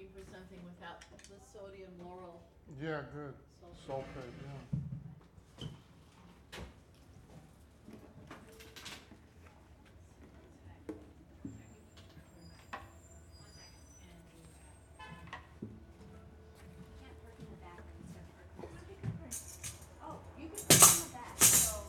looking for something without the sodium lauryl Yeah, good. sulfate. Sulfate, yeah. Oh, you can put it in the back, so.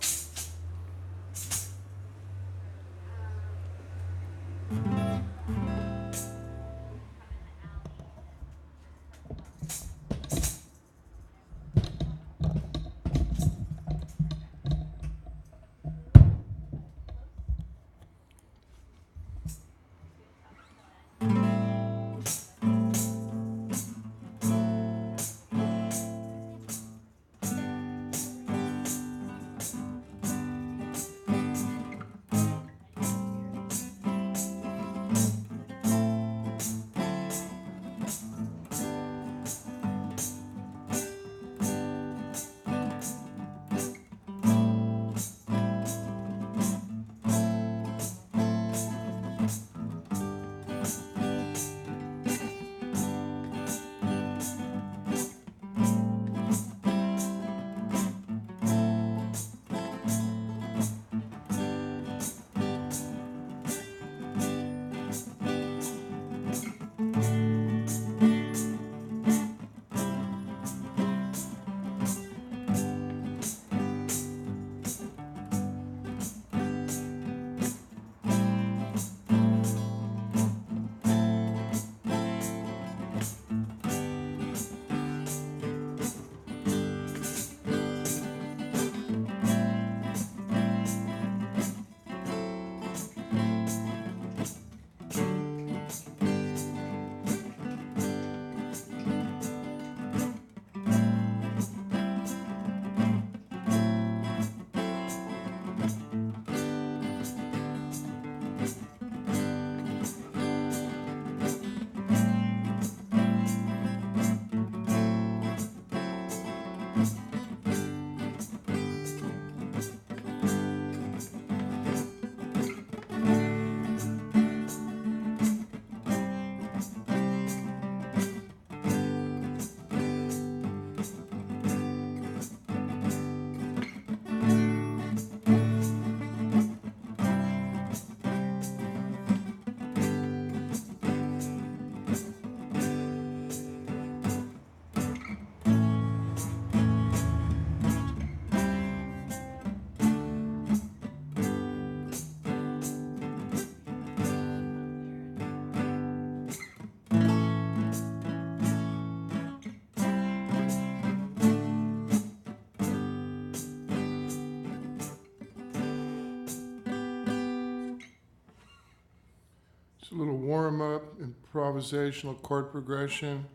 It's a little warm-up, improvisational chord progression,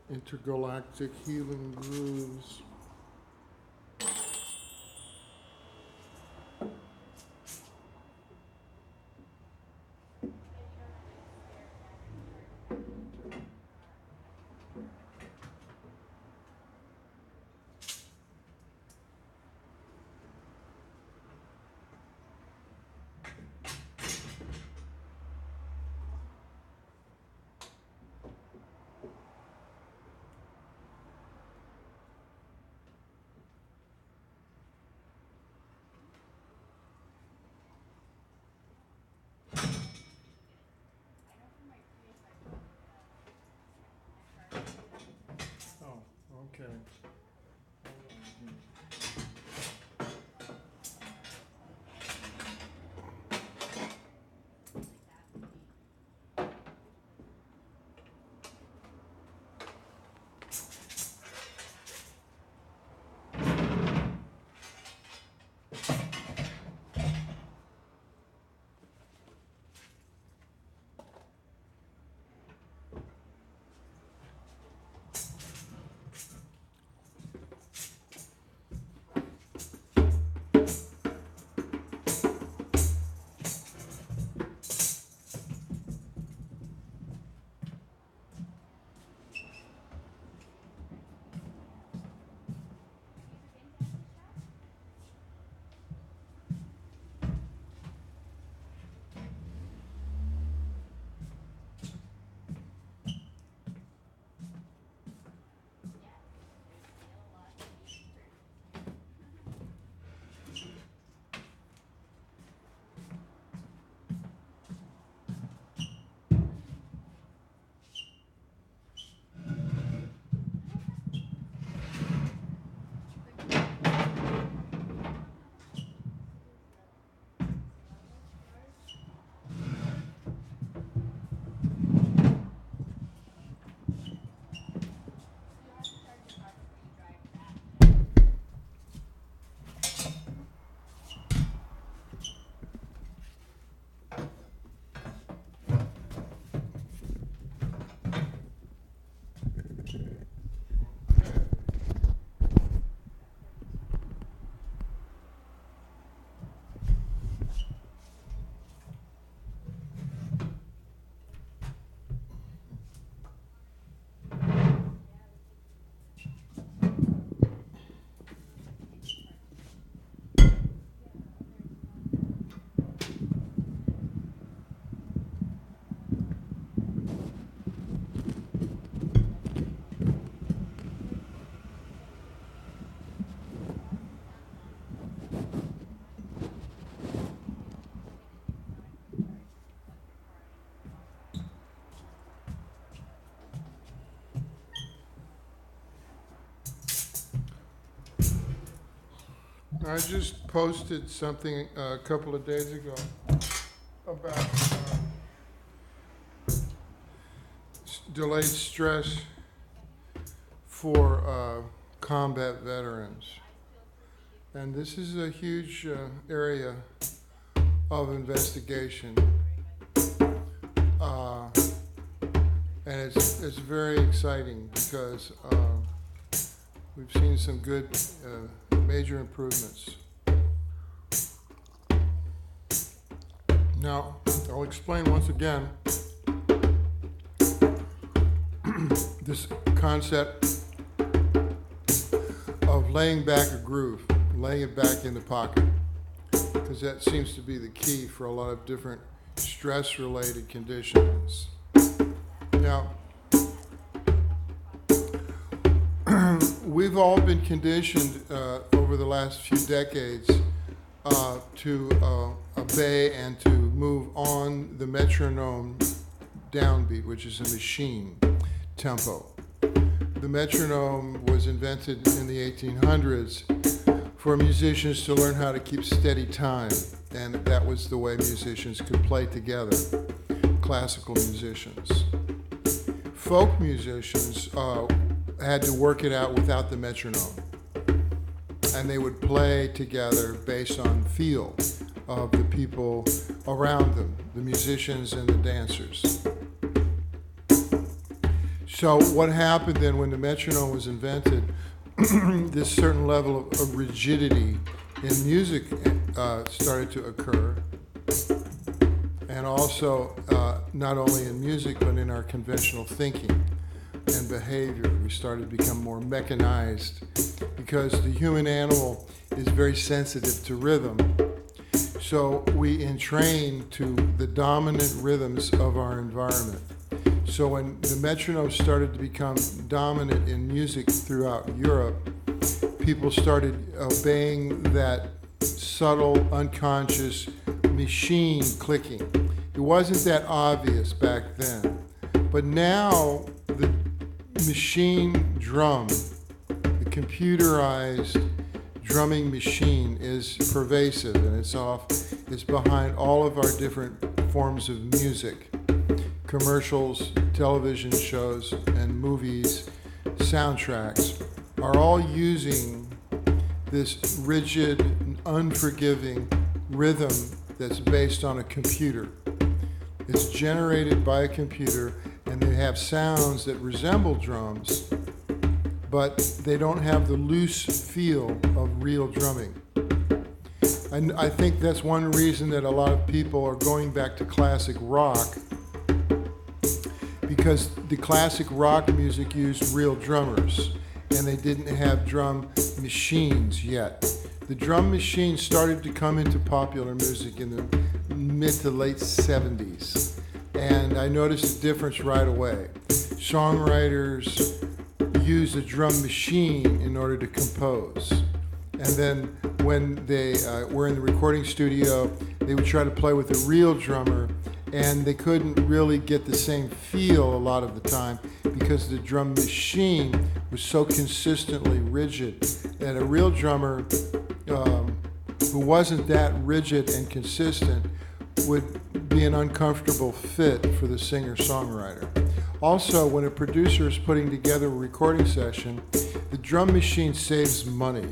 intergalactic healing grooves. I just posted something a couple of days ago about delayed stress for combat veterans. And this is a huge area of investigation. And it's very exciting because we've seen some good major improvements. Now, I'll explain once again this concept of laying back a groove, laying it back in the pocket, because that seems to be the key for a lot of different stress-related conditions. Now, we've all been conditioned over the last few decades to obey and to move on the metronome downbeat, which is a machine tempo. The metronome was invented in the 1800s for musicians to learn how to keep steady time, and that was the way musicians could play together, classical musicians. Folk musicians had to work it out without the metronome, and they would play together based on feel of the people around them, the musicians and the dancers. So what happened then when the metronome was invented, this certain level of rigidity in music started to occur, and also not only in music but in our conventional thinking and behavior. We started to become more mechanized because the human animal is very sensitive to rhythm. So we entrain to the dominant rhythms of our environment. So when the metronome started to become dominant in music throughout Europe, people started obeying that subtle, unconscious machine clicking. It wasn't that obvious back then. But now the machine drum, the computerized drumming machine is pervasive, and it's behind all of our different forms of music. Commercials, television shows, and movies, soundtracks are all using this rigid, unforgiving rhythm that's based on a computer. It's generated by a computer, and they have sounds that resemble drums, but they don't have the loose feel of real drumming. And I think that's one reason that a lot of people are going back to classic rock, because the classic rock music used real drummers, and they didn't have drum machines yet. The drum machine started to come into popular music in the mid to late 70s, and I noticed a difference right away. Songwriters used a drum machine in order to compose, and then when they were in the recording studio, they would try to play with a real drummer, and they couldn't really get the same feel a lot of the time because the drum machine was so consistently rigid that a real drummer who wasn't that rigid and consistent would be an uncomfortable fit for the singer-songwriter. Also, when a producer is putting together a recording session, the drum machine saves money,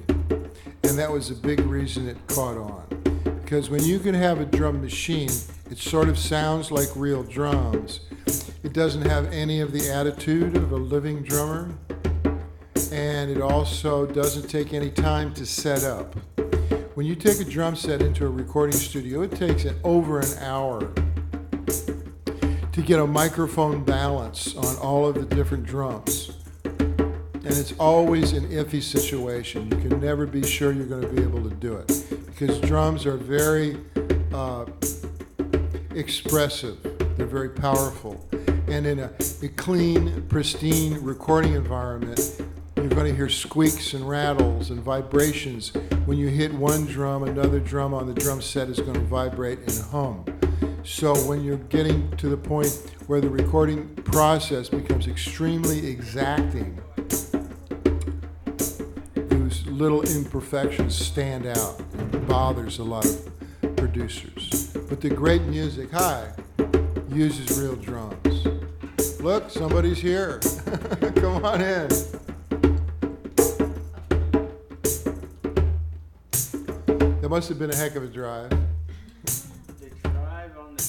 and that was a big reason it caught on. Because when you can have a drum machine, it sort of sounds like real drums. It doesn't have any of the attitude of a living drummer, and it also doesn't take any time to set up. When you take a drum set into a recording studio, it takes over an hour to get a microphone balance on all of the different drums. And it's always an iffy situation. You can never be sure you're going to be able to do it, because drums are very expressive. They're very powerful. And in a clean, pristine recording environment, you're going to hear squeaks and rattles and vibrations. When you hit one drum, another drum on the drum set is going to vibrate and hum. So when you're getting to the point where the recording process becomes extremely exacting, those little imperfections stand out and bothers a lot of producers. But the great music, uses real drums. Look, somebody's here. Come on in. That must have been a heck of a drive. The drive on the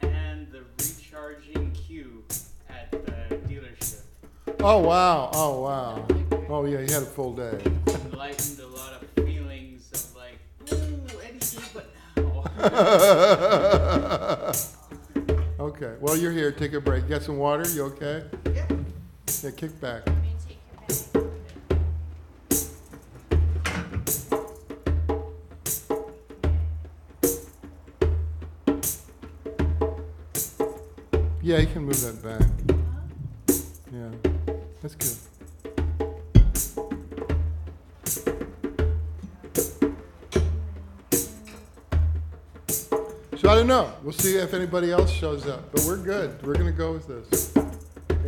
10 and the recharging queue at the dealership Oh, wow. Oh, wow. Oh, yeah, you had a full day. enlightened a lot of feelings of like, ooh, anything but now. Okay, well, you're here. Take a break. Got some water? You okay? Yeah. Yeah, kick back. Let me take your bag. Yeah, you can move that back. Yeah, that's good. So I don't know. We'll see if anybody else shows up, but we're good. We're gonna go with this.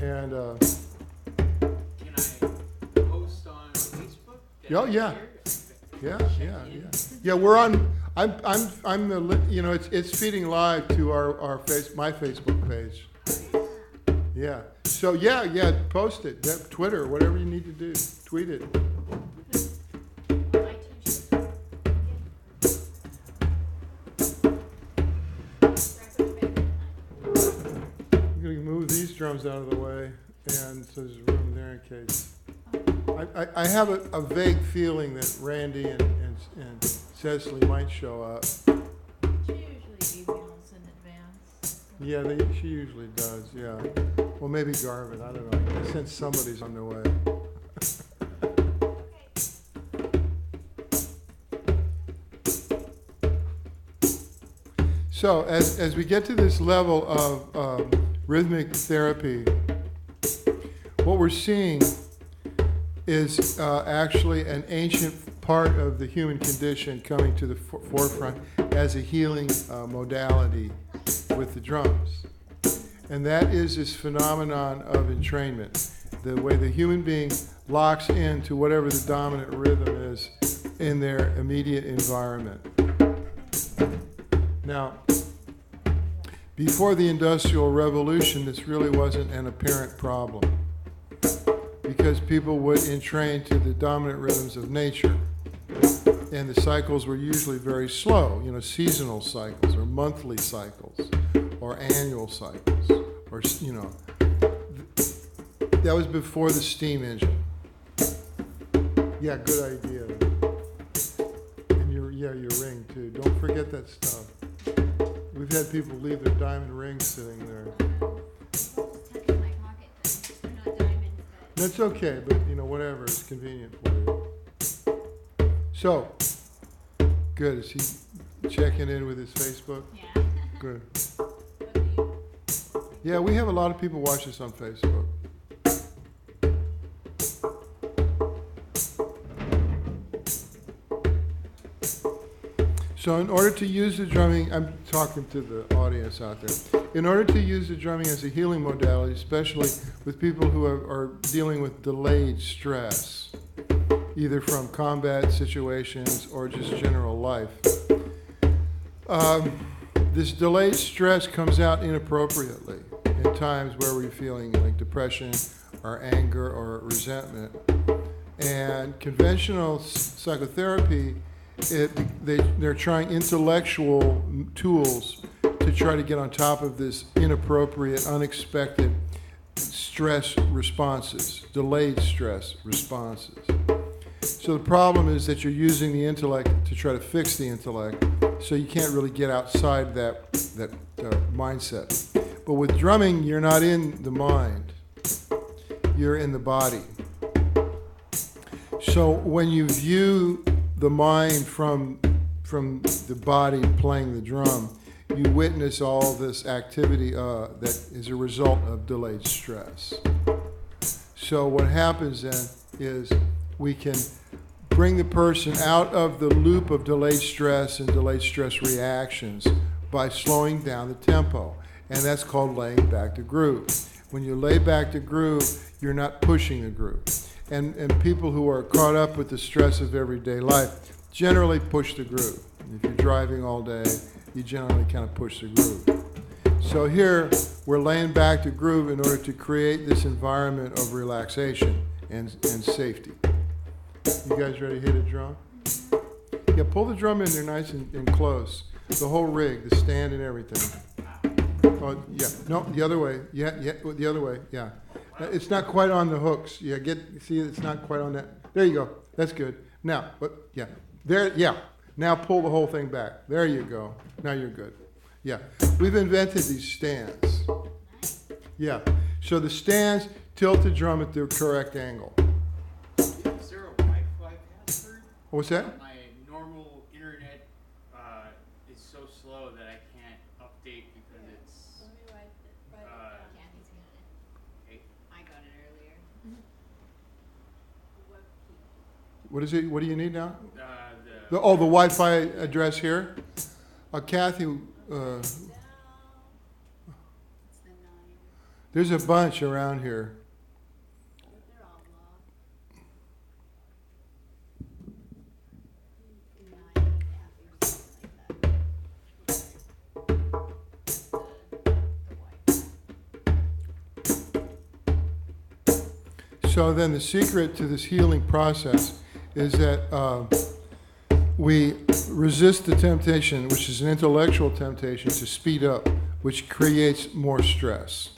And Can I post on Facebook? Oh, yeah. Yeah. We're on. I'm the. It's feeding live to my Facebook page. Yeah. So yeah. Post it. Twitter, whatever you need to do. Tweet it. My t-shirt. I'm gonna move these drums out of the way, and so there's room there in case. I have a vague feeling that Randy and Cecily might show up. She usually emails in advance. Yeah, she usually does. Yeah. Well, maybe Garvin. I don't know. I sense somebody's on their way. So as we get to this level of rhythmic therapy, what we're seeing is actually an ancient part of the human condition coming to the forefront as a healing modality with the drums. And that is this phenomenon of entrainment, the way the human being locks into whatever the dominant rhythm is in their immediate environment. Now, before the Industrial Revolution, this really wasn't an apparent problem because people would entrain to the dominant rhythms of nature. And the cycles were usually very slow, seasonal cycles or monthly cycles or annual cycles or, that was before the steam engine. Yeah, good idea. And your ring too. Don't forget that stuff. We've had people leave their diamond rings sitting there. Tuck in my pocket. They're not diamonds, but That's okay, but whatever is convenient for you. So, good. Is he checking in with his Facebook? yeah. Good. What do you? Yeah, we have a lot of people watch us on Facebook. So in order to use the drumming, I'm talking to the audience out there. In order to use the drumming as a healing modality, especially with people who are dealing with delayed stress, either from combat situations or just general life, this delayed stress comes out inappropriately in times where we're feeling like depression or anger or resentment. And conventional psychotherapy, they're trying intellectual tools to try to get on top of this inappropriate, unexpected stress responses, delayed stress responses. So the problem is that you're using the intellect to try to fix the intellect, so you can't really get outside that mindset. But with drumming, you're not in the mind, you're in the body. So when you view the mind from the body playing the drum, you witness all this activity that is a result of delayed stress. So what happens then is we can bring the person out of the loop of delayed stress and delayed stress reactions by slowing down the tempo. And that's called laying back the groove. When you lay back the groove, you're not pushing the groove. and people who are caught up with the stress of everyday life generally push the groove. If you're driving all day, you generally kind of push the groove. So here, we're laying back the groove in order to create this environment of relaxation and safety. You guys ready to hit a drum? Yeah, pull the drum in there nice and close. The whole rig, the stand and everything. Oh, yeah, no, the other way. Yeah, the other way, yeah. It's not quite on the hooks. Yeah, see, it's not quite on that. There you go. That's good. Now, yeah. There, yeah. Now pull the whole thing back. There you go. Now you're good. Yeah. We've invented these stands. Yeah. So the stands tilt the drum at the correct angle. Is there a Wi-Fi password? What's that? My normal internet is so slow that I can't update because it's. Let me write it down. Candy's got it. Okay. I got it earlier. Web key. What is it? What do you need now? The The Wi-Fi address here. Kathy, It's the 9. there's a bunch around here. They're all locked. 9 or something like that. So then the secret to this healing process is that we resist the temptation, which is an intellectual temptation, to speed up, which creates more stress.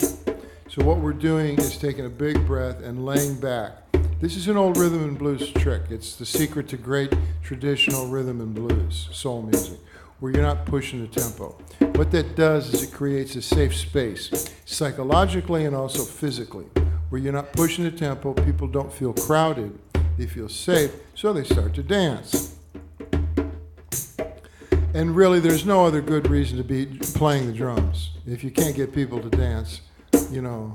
So what we're doing is taking a big breath and laying back. This is an old rhythm and blues trick. It's the secret to great traditional rhythm and blues, soul music, where you're not pushing the tempo. What that does is it creates a safe space, psychologically and also physically, where you're not pushing the tempo, people don't feel crowded, they feel safe, so they start to dance. And really, there's no other good reason to be playing the drums. If you can't get people to dance, you know.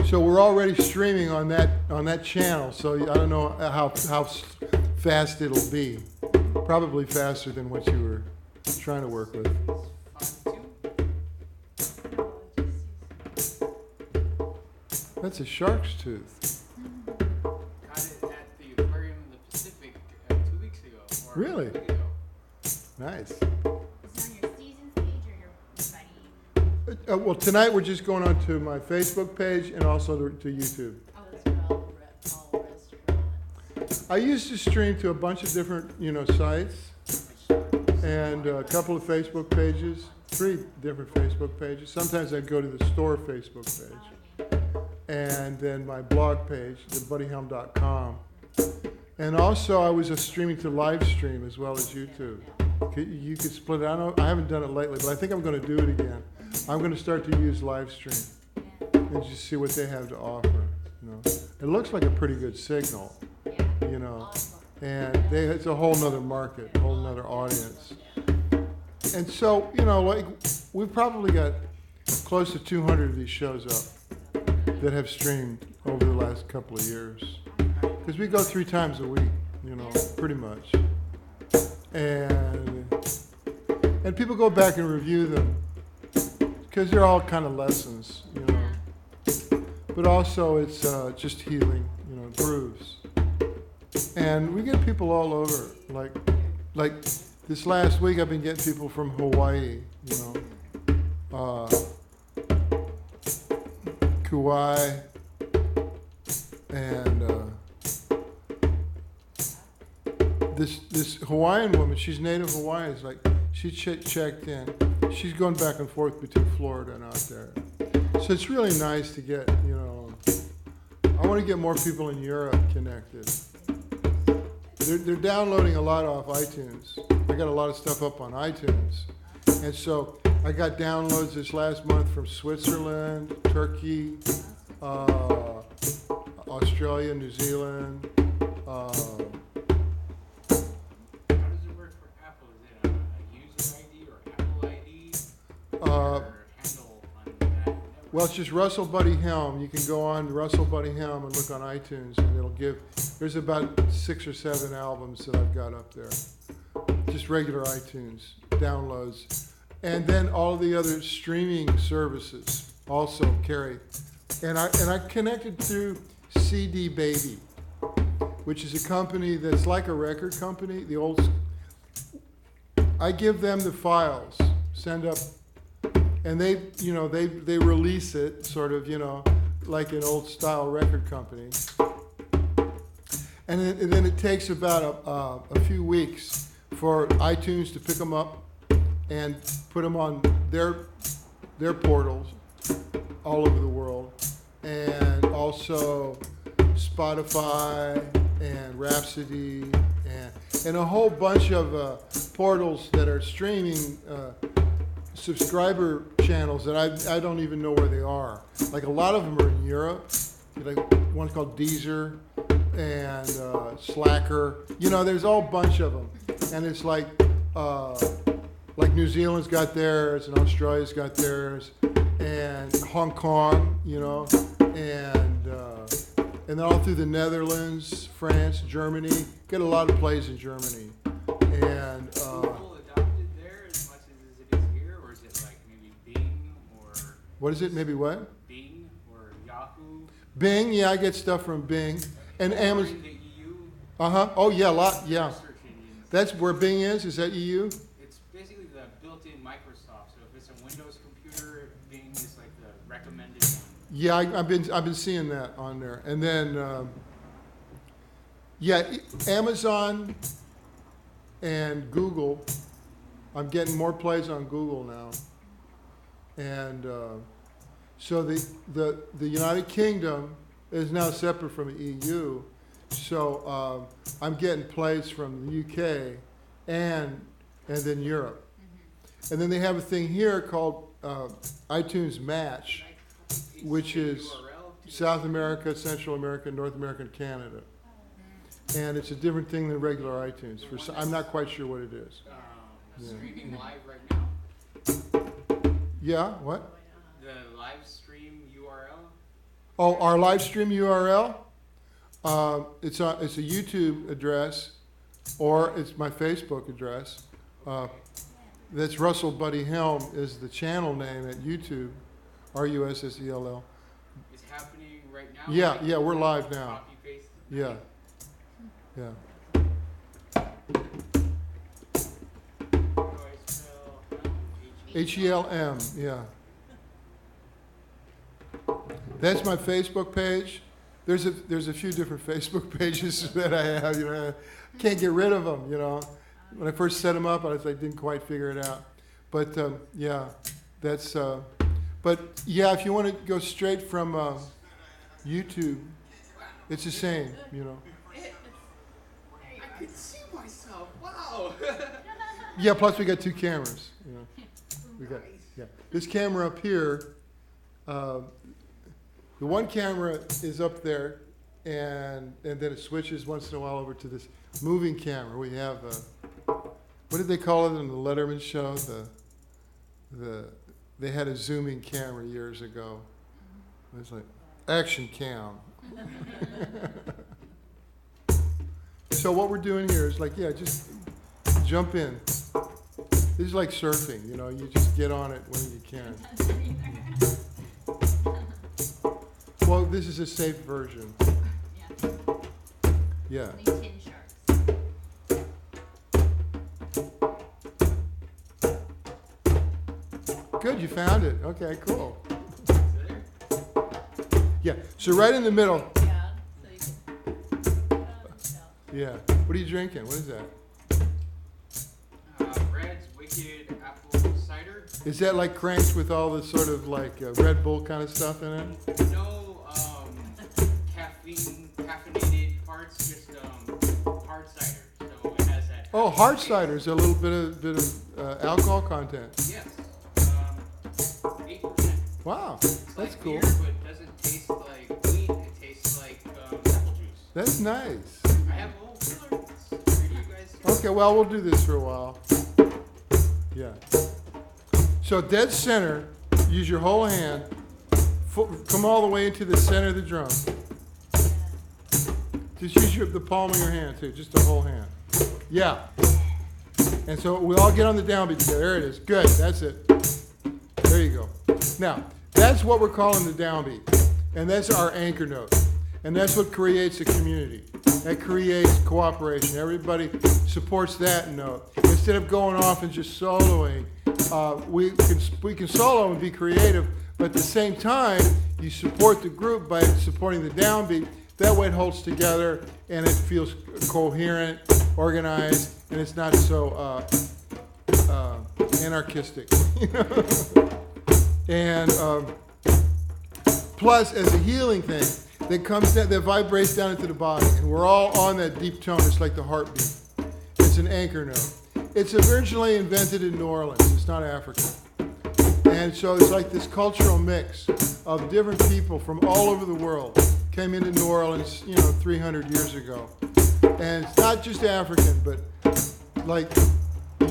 So we're already streaming on that channel. So I don't know how fast it'll be. Probably faster than what you were trying to work with. 5.2. That's a shark's tooth. Got it at the Aquarium of the Pacific 2 weeks ago. Or Really? a week ago. Nice. Is it on your seasons page or your buddy? Well, tonight we're just going on to my Facebook page and also to YouTube. Oh, that's for all restaurants. I used to stream to a bunch of different, sites and a couple of Facebook pages, 3 different Facebook pages. Sometimes I'd go to the store Facebook page and then my blog page, thebuddyhelm.com. And also I was streaming to live stream as well as YouTube. You could split it. I haven't done it lately, but I think I'm going to do it again. I'm going to start to use live stream and just see what they have to offer. It looks like a pretty good signal, and it's a whole nother market, a whole nother audience. And so, we've probably got close to 200 of these shows up that have streamed over the last couple of years. Because we go 3 times a week, pretty much. And people go back and review them because they're all kind of lessons, But also it's just healing, grooves. And we get people all over. Like this last week, I've been getting people from Hawaii, Kauai, and this Hawaiian woman. She's native Hawaiian. It's like she checked in. She's going back and forth between Florida and out there. So it's really nice to get, I want to get more people in Europe connected. They're downloading a lot off iTunes. I got a lot of stuff up on iTunes. And so I got downloads this last month from Switzerland, Turkey, Australia, New Zealand. How does it work for Apple? Is it a user ID or Apple ID? Or handle on that network? Well, it's just Russell Buddy Helm. You can go on Russell Buddy Helm and look on iTunes, and it'll give. There's about 6 or 7 albums that I've got up there. Just regular iTunes downloads, and then all the other streaming services also carry. And I connected through CD Baby, which is a company that's like a record company. The old. I give them the files, send up. And they release it sort of, like an old style record company. And then it takes about a few weeks for iTunes to pick them up and put them on their portals all over the world. And also Spotify and Rhapsody and a whole bunch of portals that are streaming subscriber channels that I don't even know where they are. Like a lot of them are in Europe. Like one's called Deezer and Slacker. There's a whole bunch of them, and it's like New Zealand's got theirs, and Australia's got theirs, and Hong Kong, and then all through the Netherlands, France, Germany. Get a lot of plays in Germany, and. What is it? Maybe what? Bing or Yahoo. Bing, yeah, I get stuff from Bing. And Amazon. The EU. Oh, yeah, a lot, yeah. Search engines. That's where Bing is? Is that EU? It's basically the built-in Microsoft. So if it's a Windows computer, Bing is like the recommended one. Yeah, I've been seeing that on there. And then, Amazon and Google. I'm getting more plays on Google now. And so the United Kingdom is now separate from the EU. So I'm getting plays from the UK and then Europe. And then they have a thing here called iTunes Match, which is South America, Central America, North America, and Canada. And it's a different thing than regular iTunes. I'm not quite sure what it is. Streaming live right now. Yeah, what? The live stream URL? Oh, our live stream URL? It's a YouTube address, or it's my Facebook address. That's Russell Buddy Helm is the channel name at YouTube, RUSSELL. It's happening right now? Yeah, we're live now. Copy paste? Yeah. HELM, yeah. That's my Facebook page. There's a few different Facebook pages that I have. I can't get rid of them. When I first set them up, I didn't quite figure it out. But that's. But yeah, if you want to go straight from YouTube, it's the same. I could see myself. Wow. Yeah. Plus, we got 2 cameras. We got this camera up here. The one camera is up there, and then it switches once in a while over to this moving camera. We have what did they call it in the Letterman show? They had a zooming camera years ago. It was like action cam. So what we're doing here is just jump in. This is like surfing, you just get on it when you can. Well, this is a safe version. Yeah. Tin sharks. Good, you found it. Okay, cool. Yeah, so right in the middle. Yeah. So you can, Yeah. What are you drinking? What is that? Red's Wicked Apple Cider. Is that like cranked with all the sort of like Red Bull kind of stuff in it? No caffeinated parts, just hard cider. So it has that. Oh, hard cider is a little bit of alcohol content. Yes. 8%. Wow, It's that's like cool. beer, but it doesn't taste like wheat. It tastes like apple juice. That's nice. I have a whole filler. It's for you guys too. Okay, well, we'll do this for a while. Yeah. So dead center, use your whole hand, Come all the way into the center of the drum. Just use the palm of your hand too, just the whole hand. Yeah. And so we all get on the downbeat together. There it is. Good. That's it. There you go. Now, that's what we're calling the downbeat. And that's our anchor note. And that's what creates a community. That creates cooperation. Everybody supports that note. Instead of going off and just soloing, we can solo and be creative, but at the same time, you support the group by supporting the downbeat. That way it holds together and it feels coherent, organized, and it's not so anarchistic. And plus, as a healing thing, that comes down, that vibrates down into the body, and we're all on that deep tone. It's like the heartbeat. It's an anchor note. It's originally invented in New Orleans. It's not African. And so it's like this cultural mix of different people from all over the world came into New Orleans, 300 years ago. And it's not just African, but like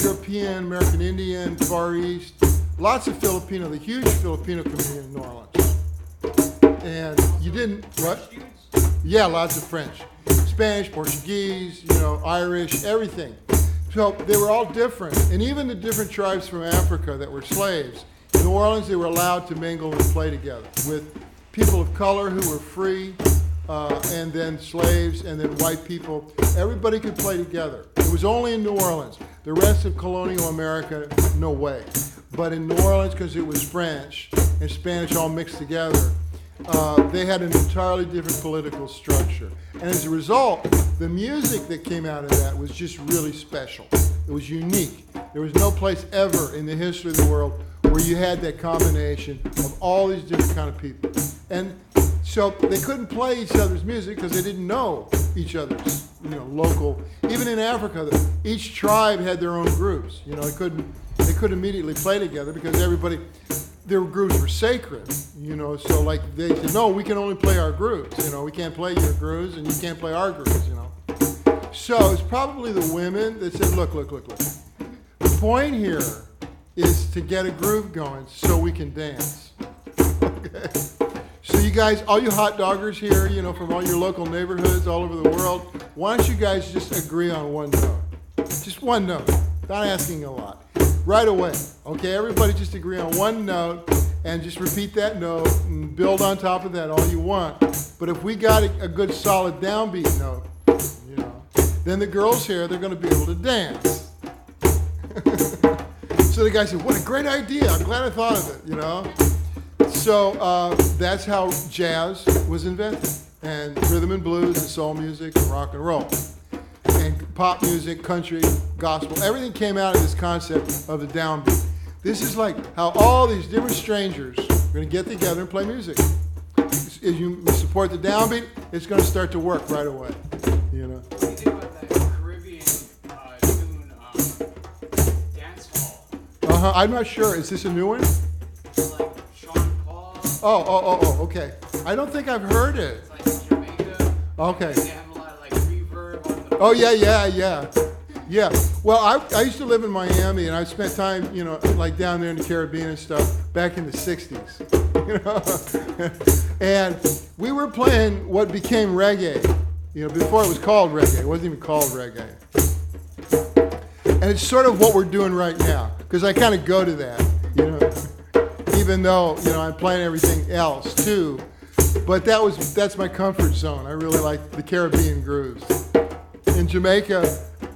European, American Indian, Far East, lots of Filipino, the huge Filipino community in New Orleans. And you didn't, what? Yeah, lots of French. Spanish, Portuguese, Irish, everything. So they were all different. And even the different tribes from Africa that were slaves, in New Orleans they were allowed to mingle and play together with people of color who were free, and then slaves, and then white people. Everybody could play together. It was only in New Orleans. The rest of colonial America, no way. But in New Orleans, because it was French and Spanish all mixed together, they had an entirely different political structure. And as a result, the music that came out of that was just really special. It was unique. There was no place ever in the history of the world where you had that combination of all these different kind of people. And so they couldn't play each other's music because they didn't know each other's, local. Even in Africa, each tribe had their own groups. They couldn't immediately play together because their groups were sacred, so like they said, no, we can only play our groups, we can't play your grooves and you can't play our grooves, So it's probably the women that said, look. The point here is to get a groove going so we can dance. Okay. So you guys, all you hot doggers here, from all your local neighborhoods all over the world, why don't you guys just agree on one note? Just one note, not asking a lot. Right away, okay? Everybody just agree on one note and just repeat that note and build on top of that all you want. But if we got a good solid downbeat note, then the girls here, they're going to be able to dance. So the guy said, what a great idea. I'm glad I thought of it, So that's how jazz was invented, and rhythm and blues and soul music and rock and roll. And pop music, country, gospel, everything came out of this concept of the downbeat. This is like how all these different strangers are going to get together and play music. If you support the downbeat, it's going to start to work right away. What do you think about that Caribbean tune, Dance Hall? I'm not sure. Is this a new one? Like Sean Paul. Oh, okay. I don't think I've heard it. It's like Jamaica. Okay. They have a lot of like reverb on the. Oh, yeah. Well, I used to live in Miami, and I spent time, like down there in the Caribbean and stuff back in the 60s. And we were playing what became reggae, before it was called reggae. It wasn't even called reggae. And it's sort of what we're doing right now, because I kind of go to that, even though, I'm playing everything else too. But that's my comfort zone. I really like the Caribbean grooves. In Jamaica,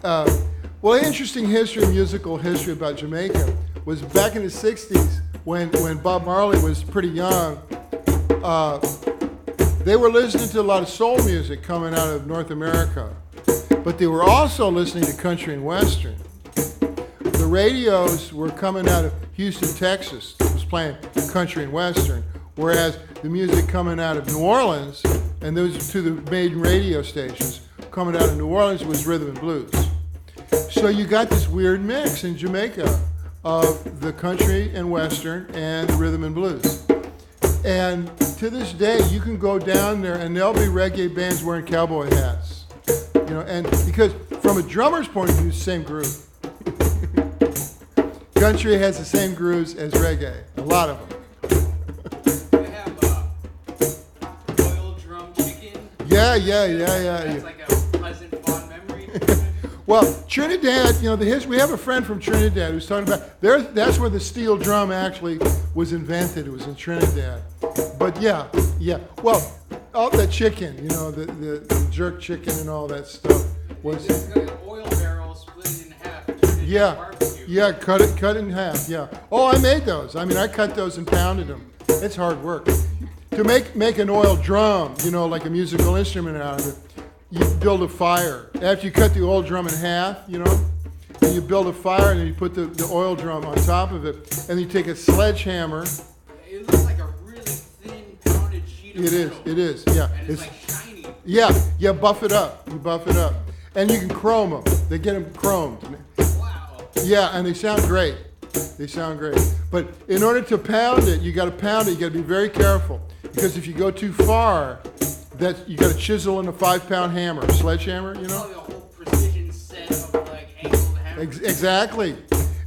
the interesting musical history about Jamaica was back in the 60s when Bob Marley was pretty young. They were listening to a lot of soul music coming out of North America, but they were also listening to country and western. The radios were coming out of Houston, Texas, that was playing country and western, whereas the music coming out of New Orleans, and those two the main radio stations coming out of New Orleans, was rhythm and blues. So you got this weird mix in Jamaica of the country and western and rhythm and blues. And to this day, you can go down there and there'll be reggae bands wearing cowboy hats. And because from a drummer's point of view, it's the same groove. Country has the same grooves as reggae, a lot of them. They have That's like a pleasant, fond memory. Well, Trinidad, we have a friend from Trinidad who's talking about that's where the steel drum actually was invented. It was in Trinidad. But yeah. Well, all that chicken, the jerk chicken and all that stuff was. It's like an oil barrel split in half. And turn it into barbecue. Yeah, cut it in half. Yeah. Oh, I made those. I mean, I cut those and pounded them. It's hard work. To make an oil drum, like a musical instrument out of it, you build a fire. After you cut the oil drum in half, and you build a fire and then you put the oil drum on top of it, and you take a sledgehammer. It looks like a really thin, pounded sheet of metal. It is, yeah. And it's like shiny. Yeah, buff it up. You buff it up. And you can chrome them. They get them chromed. Wow. Yeah, and they sound great. But in order to pound it, you got to be very careful. Because if you go too far, you got to chisel in a 5-pound hammer, a sledgehammer, Probably a whole precision set of angled hammers. Exactly.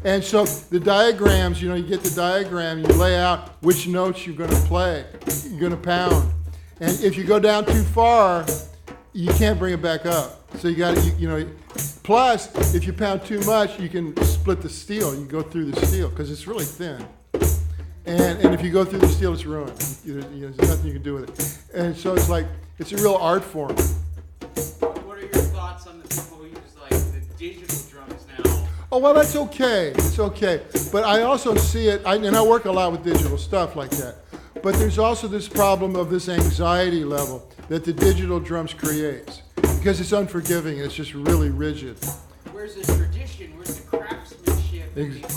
And so the diagrams, you get the diagram, you lay out which notes you're going to play, you're going to pound. And if you go down too far, you can't bring it back up. So you got to, plus if you pound too much, you can split the steel. You go through the steel because it's really thin. And if you go through the steel, it's ruined. There's nothing you can do with it. And so it's a real art form. What are your thoughts on the people who use the digital drums now? Oh, well, that's okay. It's okay. But I also see it, and I work a lot with digital stuff like that. But there's also this problem of this anxiety level that the digital drums creates. Because it's unforgiving. It's just really rigid. Where's the tradition? Where's the craftsmanship? And the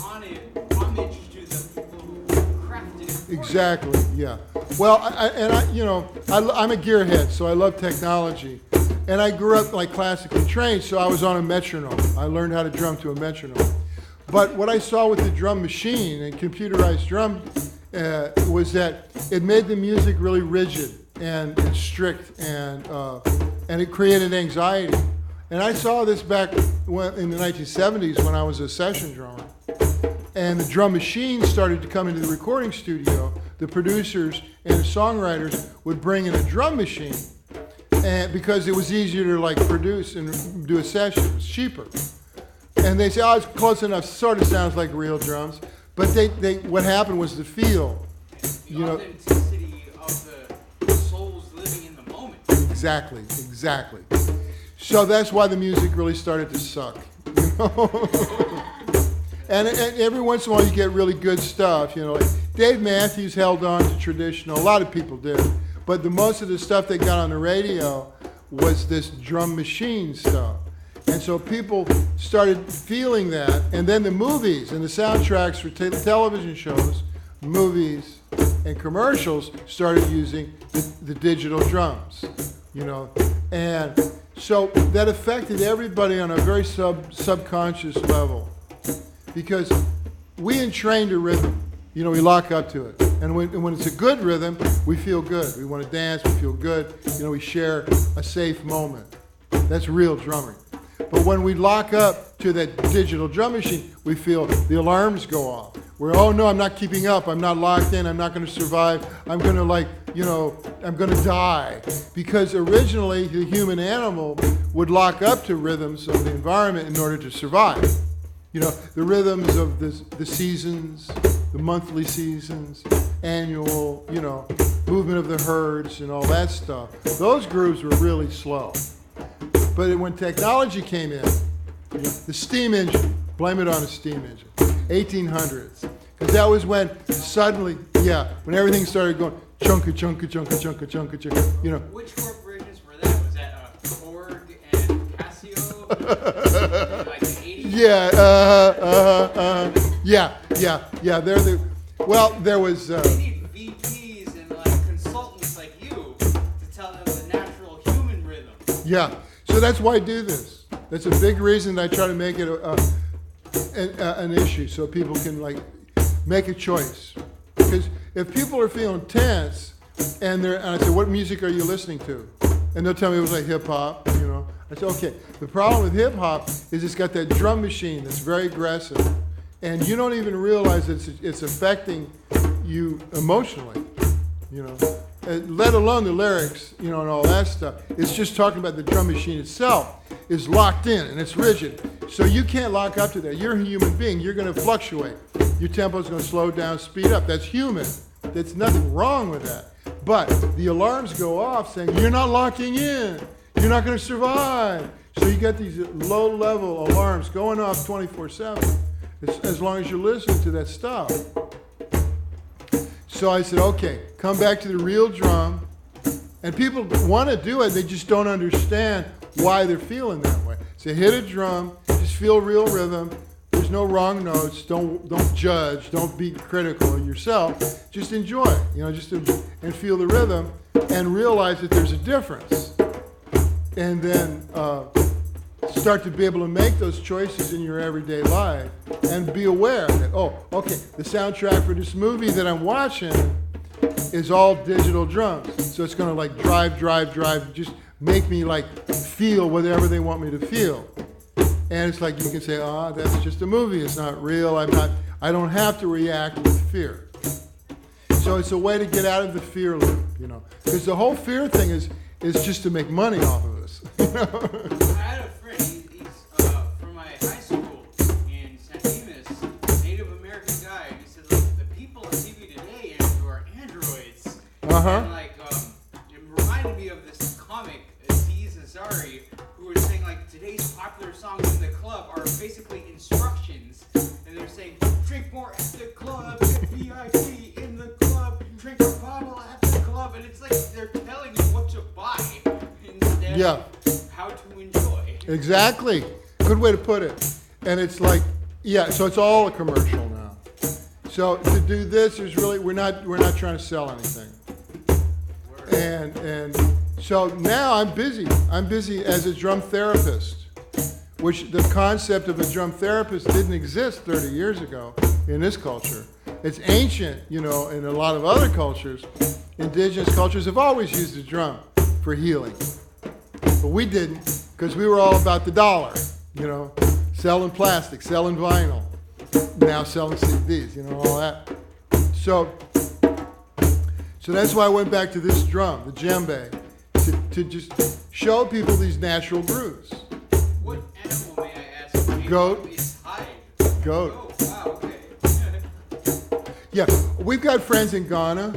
homage to the people who crafted it? Exactly. Yeah. Well, I'm a gearhead, so I love technology, and I grew up classically trained, so I was on a metronome. I learned how to drum to a metronome. But what I saw with the drum machine and computerized drum was that it made the music really rigid and strict, and it created anxiety. And I saw this back in the 1970s when I was a session drummer. And the drum machine started to come into the recording studio. The producers and the songwriters would bring in a drum machine, and because it was easier to produce and do a session. It was cheaper. And they say, oh, it's close enough. Sort of sounds like real drums. But what happened was the feel. The authenticity of the souls living in the moment. Exactly. So that's why the music really started to suck. And every once in a while you get really good stuff, Dave Matthews held on to traditional. A lot of people did. But most of the stuff they got on the radio was this drum machine stuff. And so people started feeling that. And then the movies and the soundtracks for television shows, movies, and commercials started using the digital drums, And so that affected everybody on a very subconscious level. Because we entrained a rhythm, we lock up to it. And when it's a good rhythm, we feel good. We want to dance, we feel good. We share a safe moment. That's real drumming. But when we lock up to that digital drum machine, we feel the alarms go off. We're, oh no, I'm not keeping up. I'm not locked in. I'm not going to survive. I'm going to I'm going to die. Because originally the human animal would lock up to rhythms of the environment in order to survive. The rhythms of the seasons, the monthly seasons, annual, movement of the herds and all that stuff. Those grooves were really slow. But when technology came in, the steam engine, blame it on the steam engine, 1800s. Because that was when suddenly, when everything started going chunka. Which corporations were that? Was that Korg and Casio? Like the 80s? There was. They need VPs and consultants like you to tell them the natural human rhythm. Yeah. So that's why I do this. That's a big reason I try to make it an issue so people can make a choice. Because if people are feeling tense and I say, what music are you listening to? And they'll tell me it was hip hop, I say, okay. The problem with hip hop is it's got that drum machine that's very aggressive, and you don't even realize it's affecting you emotionally, let alone the lyrics, and all that stuff. It's just talking about the drum machine itself is locked in and it's rigid. So you can't lock up to that. You're a human being. You're going to fluctuate. Your tempo is going to slow down, speed up. That's human. There's nothing wrong with that. But the alarms go off saying, you're not locking in. You're not going to survive. So you get these low-level alarms going off 24/7 as long as you're listening to that stuff. So I said, okay, come back to the real drum. And people want to do it. They just don't understand why they're feeling that way. So hit a drum. Just feel real rhythm. There's no wrong notes. Don't judge. Don't be critical of yourself. Just enjoy it, and feel the rhythm and realize that there's a difference. And then start to be able to make those choices in your everyday life and be aware that, okay, the soundtrack for this movie that I'm watching is all digital drums. So it's going to drive, just make me feel whatever they want me to feel. And it's like you can say, that's just a movie. It's not real. I don't have to react with fear. So it's a way to get out of the fear loop, because the whole fear thing is just to make money off of us. I had a friend, he's from my high school in San Dimas, Native American guy, and he said, the people on TV today, Andrew, are androids. Uh-huh. And it reminded me of this comic, Aziz Ansari, who was saying today's popular songs in the club are basically instructions, and they're saying, drink more at the club, get VIP in the club, drink a bottle at the club, and it's they're telling you what to buy instead of how to enjoy. Exactly. Good way to put it. And it's so it's all a commercial now. So to do this is really we're not trying to sell anything. And so now I'm busy. I'm busy as a drum therapist, which the concept of a drum therapist didn't exist 30 years ago in this culture. It's ancient, in a lot of other cultures. Indigenous cultures have always used the drum for healing. But we didn't, because we were all about the dollar, selling plastic, selling vinyl, now selling CDs, all that. So that's why I went back to this drum, the djembe, to just show people these natural grooves. What animal, may I ask? Goat. Is hide. Goat. Oh, wow, okay. Yeah, we've got friends in Ghana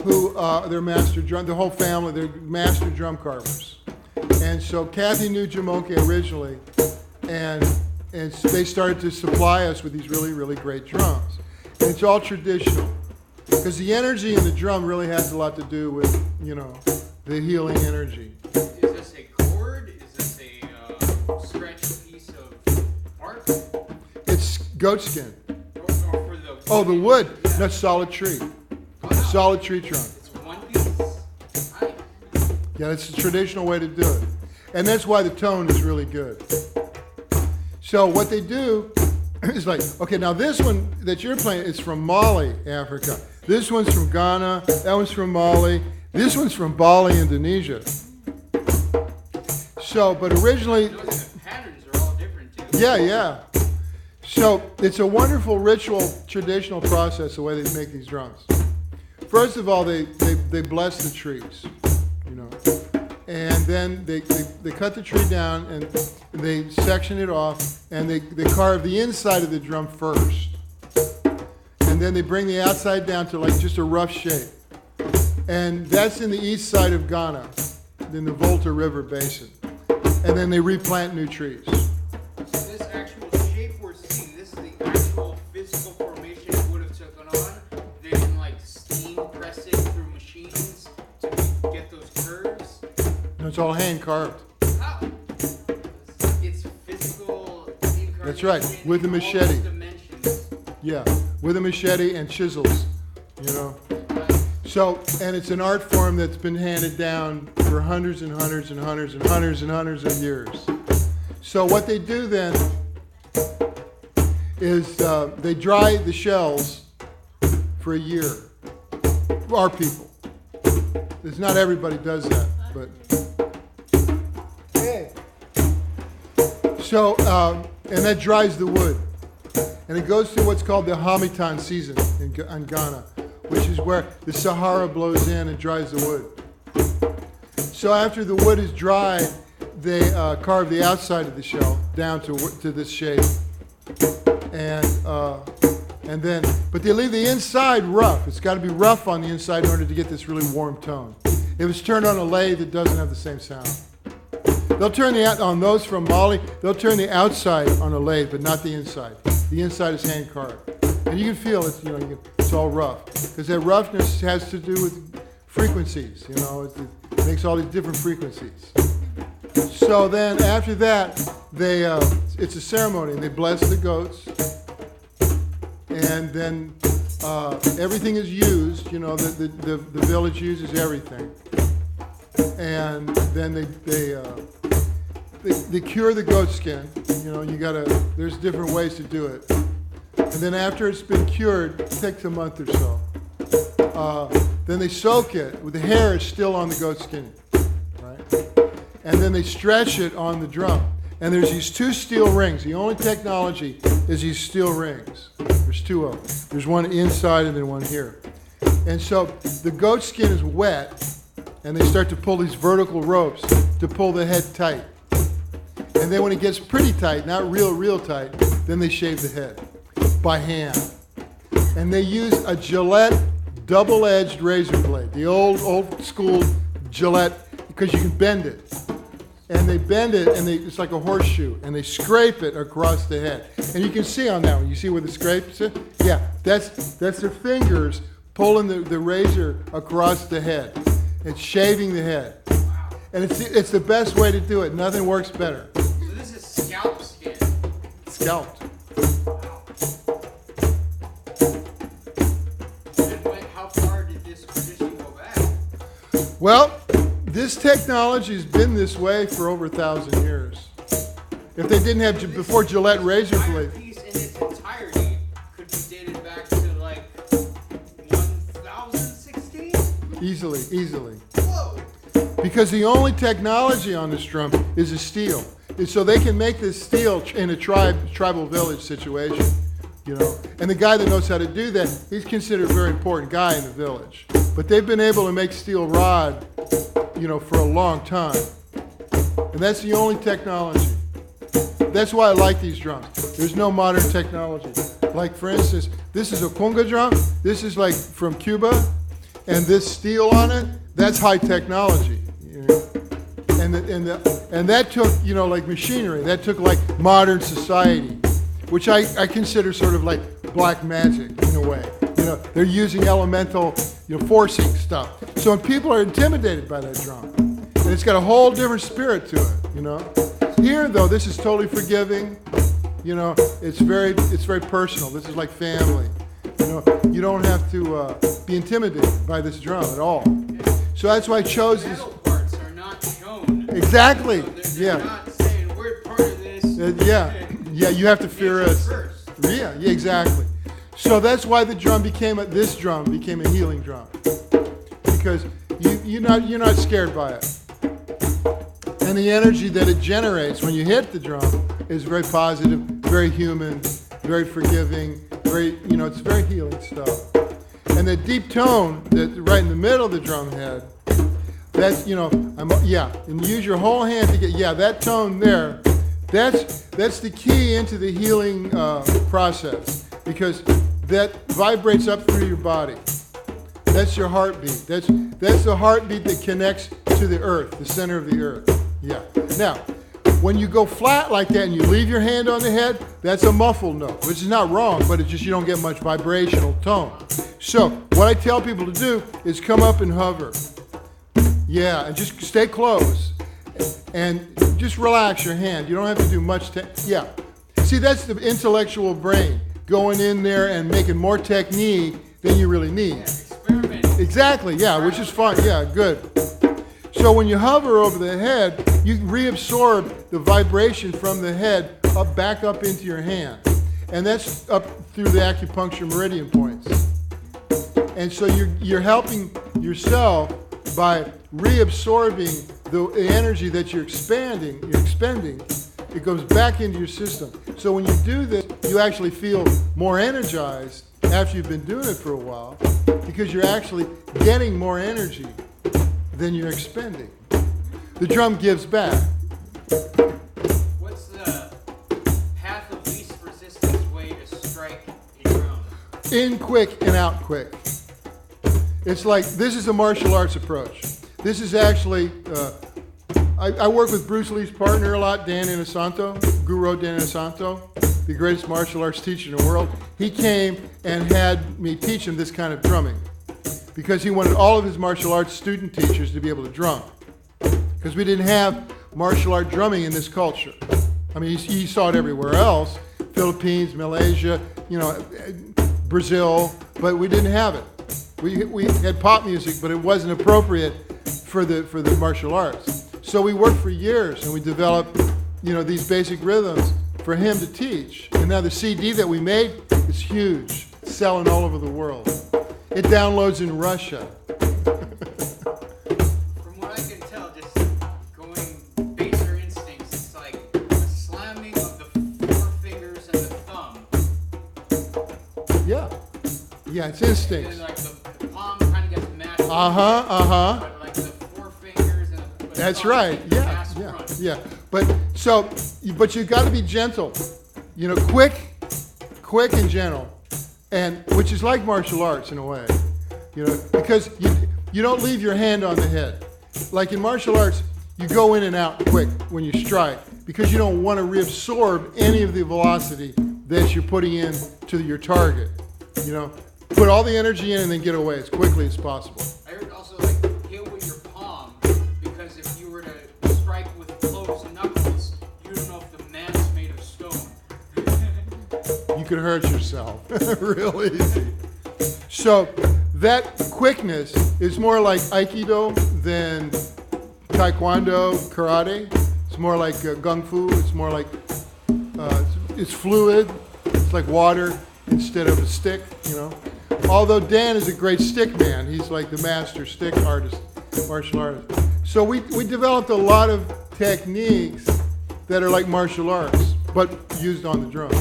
who they're master drum, the whole family, they're master drum carvers. And so Kathy knew Jamoke originally, and they started to supply us with these really, really great drums. And it's all traditional, because the energy in the drum really has a lot to do with, the healing energy. Is this a cord? Is this a stretched piece of bark? It's goat skin. For the wood. No, solid tree. Solid tree trunk. It's one piece. Nice. Yeah, it's a traditional way to do it. And that's why the tone is really good. So what they do is okay, now this one that you're playing is from Mali, Africa. This one's from Ghana. That one's from Mali. This one's from Bali, Indonesia. So, but originally... Notice the patterns are all different too. Yeah. So it's a wonderful ritual, traditional process, the way they make these drums. First of all, they bless the trees, and then they cut the tree down and they section it off, and they carve the inside of the drum first, and then they bring the outside down to just a rough shape, and that's in the east side of Ghana, in the Volta River Basin, and then they replant new trees. This actual shape we're seeing, this is the actual physical formation it would have taken on. They didn't steam press it through machines to get those curves. No, it's all hand carved. How? It's physical incarnation. That's right, with a in all machete. those dimensions. Yeah, with a machete and chisels, So, and it's an art form that's been handed down for hundreds and hundreds and hundreds and hundreds and hundreds of years. So what they do then is they dry the shells for a year. Our people. It's not everybody does that, but. Hey. So, and that dries the wood. And it goes through what's called the Hamitan season in Ghana, which is where the Sahara blows in and dries the wood. So after the wood is dried, they carve the outside of the shell down to this shape, and then, but they leave the inside rough. It's got to be rough on the inside in order to get this really warm tone. If it's turned on a lathe, it doesn't have the same sound. They'll turn on those from Mali. They'll turn the outside on a lathe, but not the inside. The inside is hand carved, and you can feel it. It's all rough because that roughness has to do with frequencies. It makes all these different frequencies. So then after that, it's a ceremony, and they bless the goats, and then everything is used. The village uses everything, and then they cure the goat skin. There's different ways to do it, and then after it's been cured, it takes a month or so. Then they soak it. The hair is still on the goat skin, right? And then they stretch it on the drum. And there's these two steel rings. The only technology is these steel rings. There's two of them. There's one inside and then one here. And so the goat skin is wet, and they start to pull these vertical ropes to pull the head tight. And then when it gets pretty tight, not real tight, then they shave the head by hand. And they use a Gillette double-edged razor blade, the old school Gillette, because you can bend it. And they bend it, and it's like a horseshoe, and they scrape it across the head. And you can see on that one, you see where the scrapes it? Yeah, that's their fingers pulling the razor across the head. It's shaving the head. And it's the best way to do it. Nothing works better. So this is scalp skin. Scalped. And how far did this tradition go back? Well, this technology has been this way for over 1,000 years. If they didn't have, before Gillette razor blade. Piece in its entirety could be dated back to like 1016? Easily. Whoa! Because the only technology on this drum is a steel. And so they can make this steel in a tribal village situation, And the guy that knows how to do that, he's considered a very important guy in the village. But they've been able to make steel rod, for a long time. And that's the only technology. That's why I like these drums. There's no modern technology. Like, for instance, this is a conga drum. This is like from Cuba. And this steel on it, that's high technology. And that took, like machinery. That took like modern society, which I consider sort of like black magic in a way. They're using elemental, forcing stuff. So when people are intimidated by that drum, and it's got a whole different spirit to it, Here, though, this is totally forgiving. It's very personal. This is like family. You don't have to be intimidated by this drum at all. So that's why I chose this. Metal parts are not shown. Exactly. So they're not saying we're part of this. Yeah. You have to fear us. First. Yeah. Exactly. So that's why this drum became a healing drum, because you're not scared by it, and the energy that it generates when you hit the drum is very positive, very human, very forgiving, it's very healing stuff. And the deep tone that right in the middle of the drum head, that's and use your whole hand to get that tone there. That's the key into the healing process, because that vibrates up through your body. That's your heartbeat. That's the heartbeat that connects to the earth, the center of the earth. Yeah. Now, when you go flat like that and you leave your hand on the head, that's a muffled note, which is not wrong, but it's just you don't get much vibrational tone. So what I tell people to do is come up and hover. Yeah, and just stay close. And just relax your hand. You don't have to do much. See, that's the intellectual brain going in there and making more technique than you really need. Experiment. Exactly, which is fun. Yeah, good. So when you hover over the head, you reabsorb the vibration from the head back up into your hand. And that's up through the acupuncture meridian points. And so you're helping yourself by reabsorbing the energy that you're expending. It goes back into your system. So when you do this, you actually feel more energized after you've been doing it for a while, because you're actually getting more energy than you're expending. The drum gives back. What's the path of least resistance way to strike a drum? In quick and out quick. It's like, this is a martial arts approach. This is actually, I work with Bruce Lee's partner a lot, Dan Inosanto, Guru Dan Inosanto, the greatest martial arts teacher in the world. He came and had me teach him this kind of drumming because he wanted all of his martial arts student teachers to be able to drum. Because we didn't have martial art drumming in this culture. I mean, he saw it everywhere else, Philippines, Malaysia, Brazil, but we didn't have it. We had pop music, but it wasn't appropriate for the martial arts. So we worked for years and we developed, these basic rhythms for him to teach. And now the CD that we made is huge, selling all over the world. It downloads in Russia. From what I can tell, just going baser instincts, it's like a slamming of the four fingers and the thumb. Yeah, it's instincts. And then like the palm kind of gets mashed. But like the four fingers and the That's thumb right. take the mass Yeah. front. But you've got to be gentle. Quick and gentle, and which is like martial arts in a way. Because you don't leave your hand on the head. Like in martial arts, you go in and out quick when you strike because you don't want to reabsorb any of the velocity that you're putting in to your target. Put all the energy in and then get away as quickly as possible. I heard also like hit with your palm because if you were to strike with closed knuckles, you don't know if the man's made of stone. You could hurt yourself real easy. So that quickness is more like Aikido than Taekwondo, Karate. It's more like Kung Fu. It's more like, it's fluid. It's like water instead of a stick, Although Dan is a great stick man. He's like the master stick artist, martial artist. So we developed a lot of techniques that are like martial arts, but used on the drum.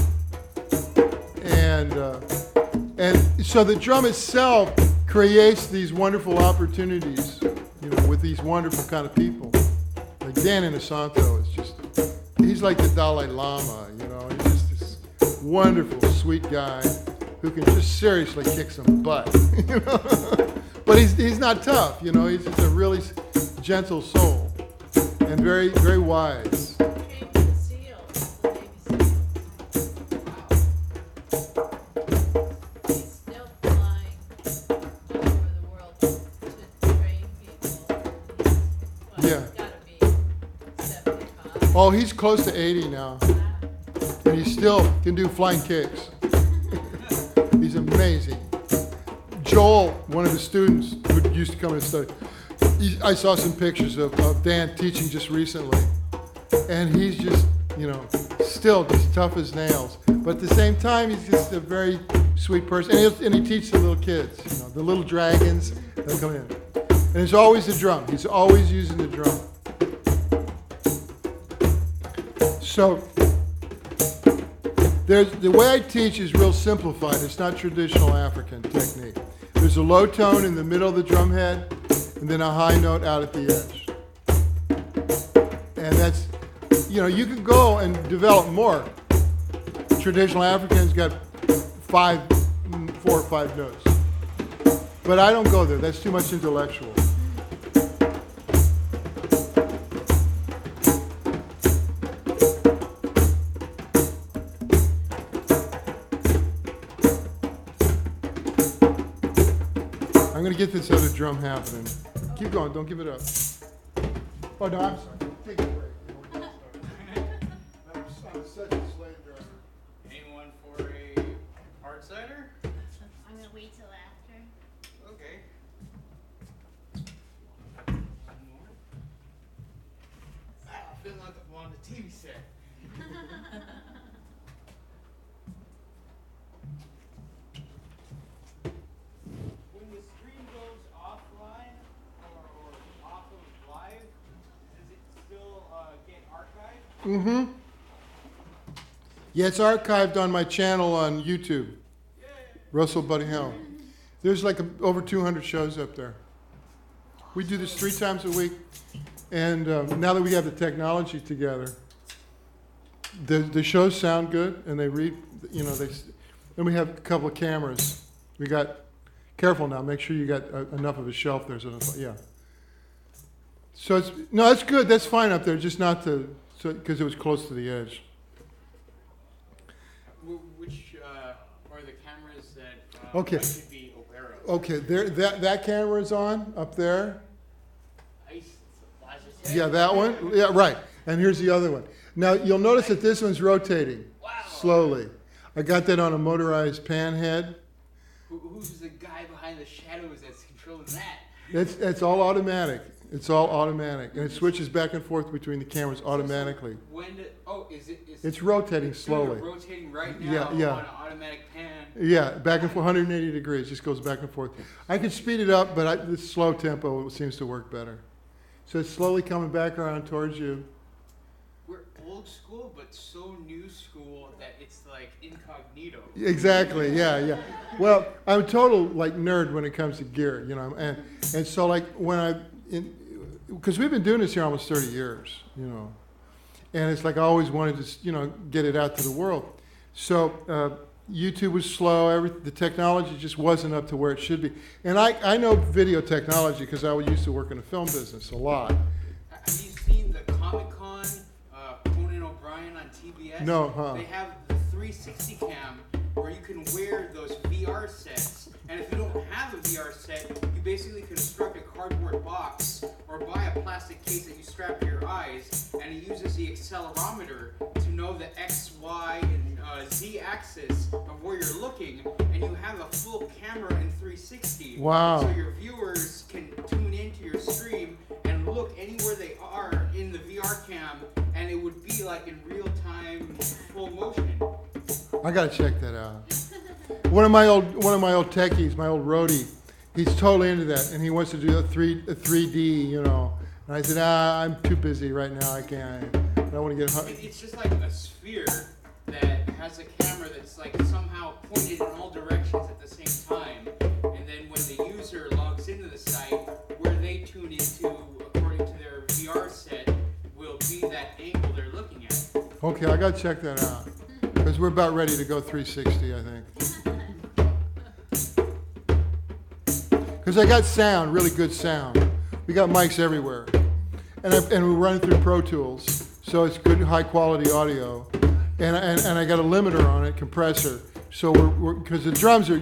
And so the drum itself creates these wonderful opportunities, with these wonderful kind of people. Like Dan Inosanto is he's like the Dalai Lama, He's just this wonderful, sweet guy who can just seriously kick some butt, But he's not tough, He's just a really gentle soul and very, very wise. Train with the seals, the Navy SEALs. He's still flying all over the world to train people. He's Yeah. gotta be 75. Oh, he's close to 80 now, and he still can do flying kicks. He's amazing. Joel, one of the students who used to come and study, I saw some pictures of Dan teaching just recently, and he's just, still just tough as nails. But at the same time, he's just a very sweet person, and he teaches the little kids, the little dragons that come in. And it's always the drum. He's always using the drum. So the way I teach is real simplified. It's not traditional African technique. There's a low tone in the middle of the drum head, and then a high note out at the edge. And that's, you can go and develop more. Traditional Africans got 4 or 5 notes. But I don't go there. That's too much intellectual. I'm going to get this other drum happening. Keep going. Don't give it up. Oh, no, I'm sorry. Take a break. I'm such a slave driver. Anyone for a hard cider? I'm gonna wait till after. Okay. I feel like I'm on the TV set. When the stream goes offline or off of live, does it still get archived? Mm-hmm. Yeah, it's archived on my channel on YouTube. Russell Buddy Helm. There's like over 200 shows up there. We do this 3 times a week, and now that we have the technology together, the shows sound good, and they read, then we have a couple of cameras. We got, careful now, make sure you got enough of a shelf there, yeah. So that's good, that's fine up there, just not because it was close to the edge. Which are the cameras that Okay. I should be aware of? Okay, that camera is on up there. Yeah, that one. Yeah, right. And here's the other one. Now you'll notice that this one's rotating slowly. I got that on a motorized pan head. Who's the guy behind the shadows that's controlling that? That's all automatic. It's all automatic, and it switches back and forth between the cameras automatically. It's rotating slowly. It's rotating right now on an automatic pan. Yeah, back and forth, 180 degrees. Just goes back and forth. I could speed it up, but the slow tempo seems to work better. So it's slowly coming back around towards you. We're old school, but so new school that it's like incognito. Exactly. Yeah. Well, I'm a total nerd when it comes to gear, and so because we've been doing this here almost 30 years, and it's like I always wanted to, get it out to the world. So YouTube was slow. The technology just wasn't up to where it should be. And I know video technology because I used to work in the film business a lot. Have you seen the Comic-Con, Conan O'Brien on TBS? No, huh? They have the 360 cam where you can wear those VR sets. And if you don't have a VR set, you basically construct a cardboard box or buy a plastic case that you strap to your eyes, and it uses the accelerometer to know the X, Y, and Z axis of where you're looking, and you have a full camera in 360. Wow. So your viewers can tune into your stream and look anywhere they are in the VR cam, and it would be like in real time, full motion. I gotta check that out. One of my old techies, my old roadie, he's totally into that, and he wants to do a 3D, And I said, I'm too busy right now. I can't. I don't want to get. It's just like a sphere that has a camera that's like somehow pointed in all directions at the same time, and then when the user logs into the site, where they tune into according to their VR set, will be that angle they're looking at. Okay, I gotta check that out because we're about ready to go 360, I think. Because I got sound, really good sound. We got mics everywhere, and we're running through Pro Tools, so it's good, high quality audio. And I got a limiter on it, compressor. So because the drums are,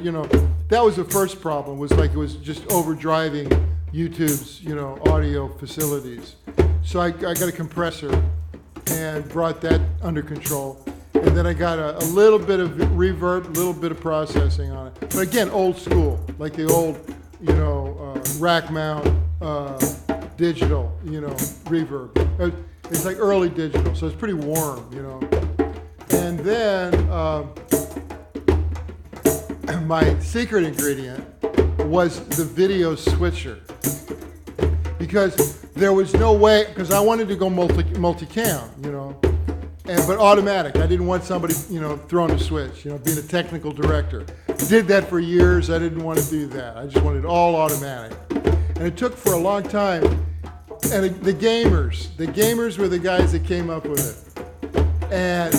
that was the first problem. Was it was just overdriving YouTube's, audio facilities. So I got a compressor and brought that under control. And then I got a little bit of reverb, a little bit of processing on it. But again, old school, like the old, rack mount, digital, reverb. It's like early digital, so it's pretty warm, And then my secret ingredient was the video switcher. Because there was no way, because I wanted to go multicam, but automatic. I didn't want somebody, throwing a switch, being a technical director. Did that for years. I didn't want to do that. I just wanted all automatic. And it took for a long time. And the gamers were the guys that came up with it. And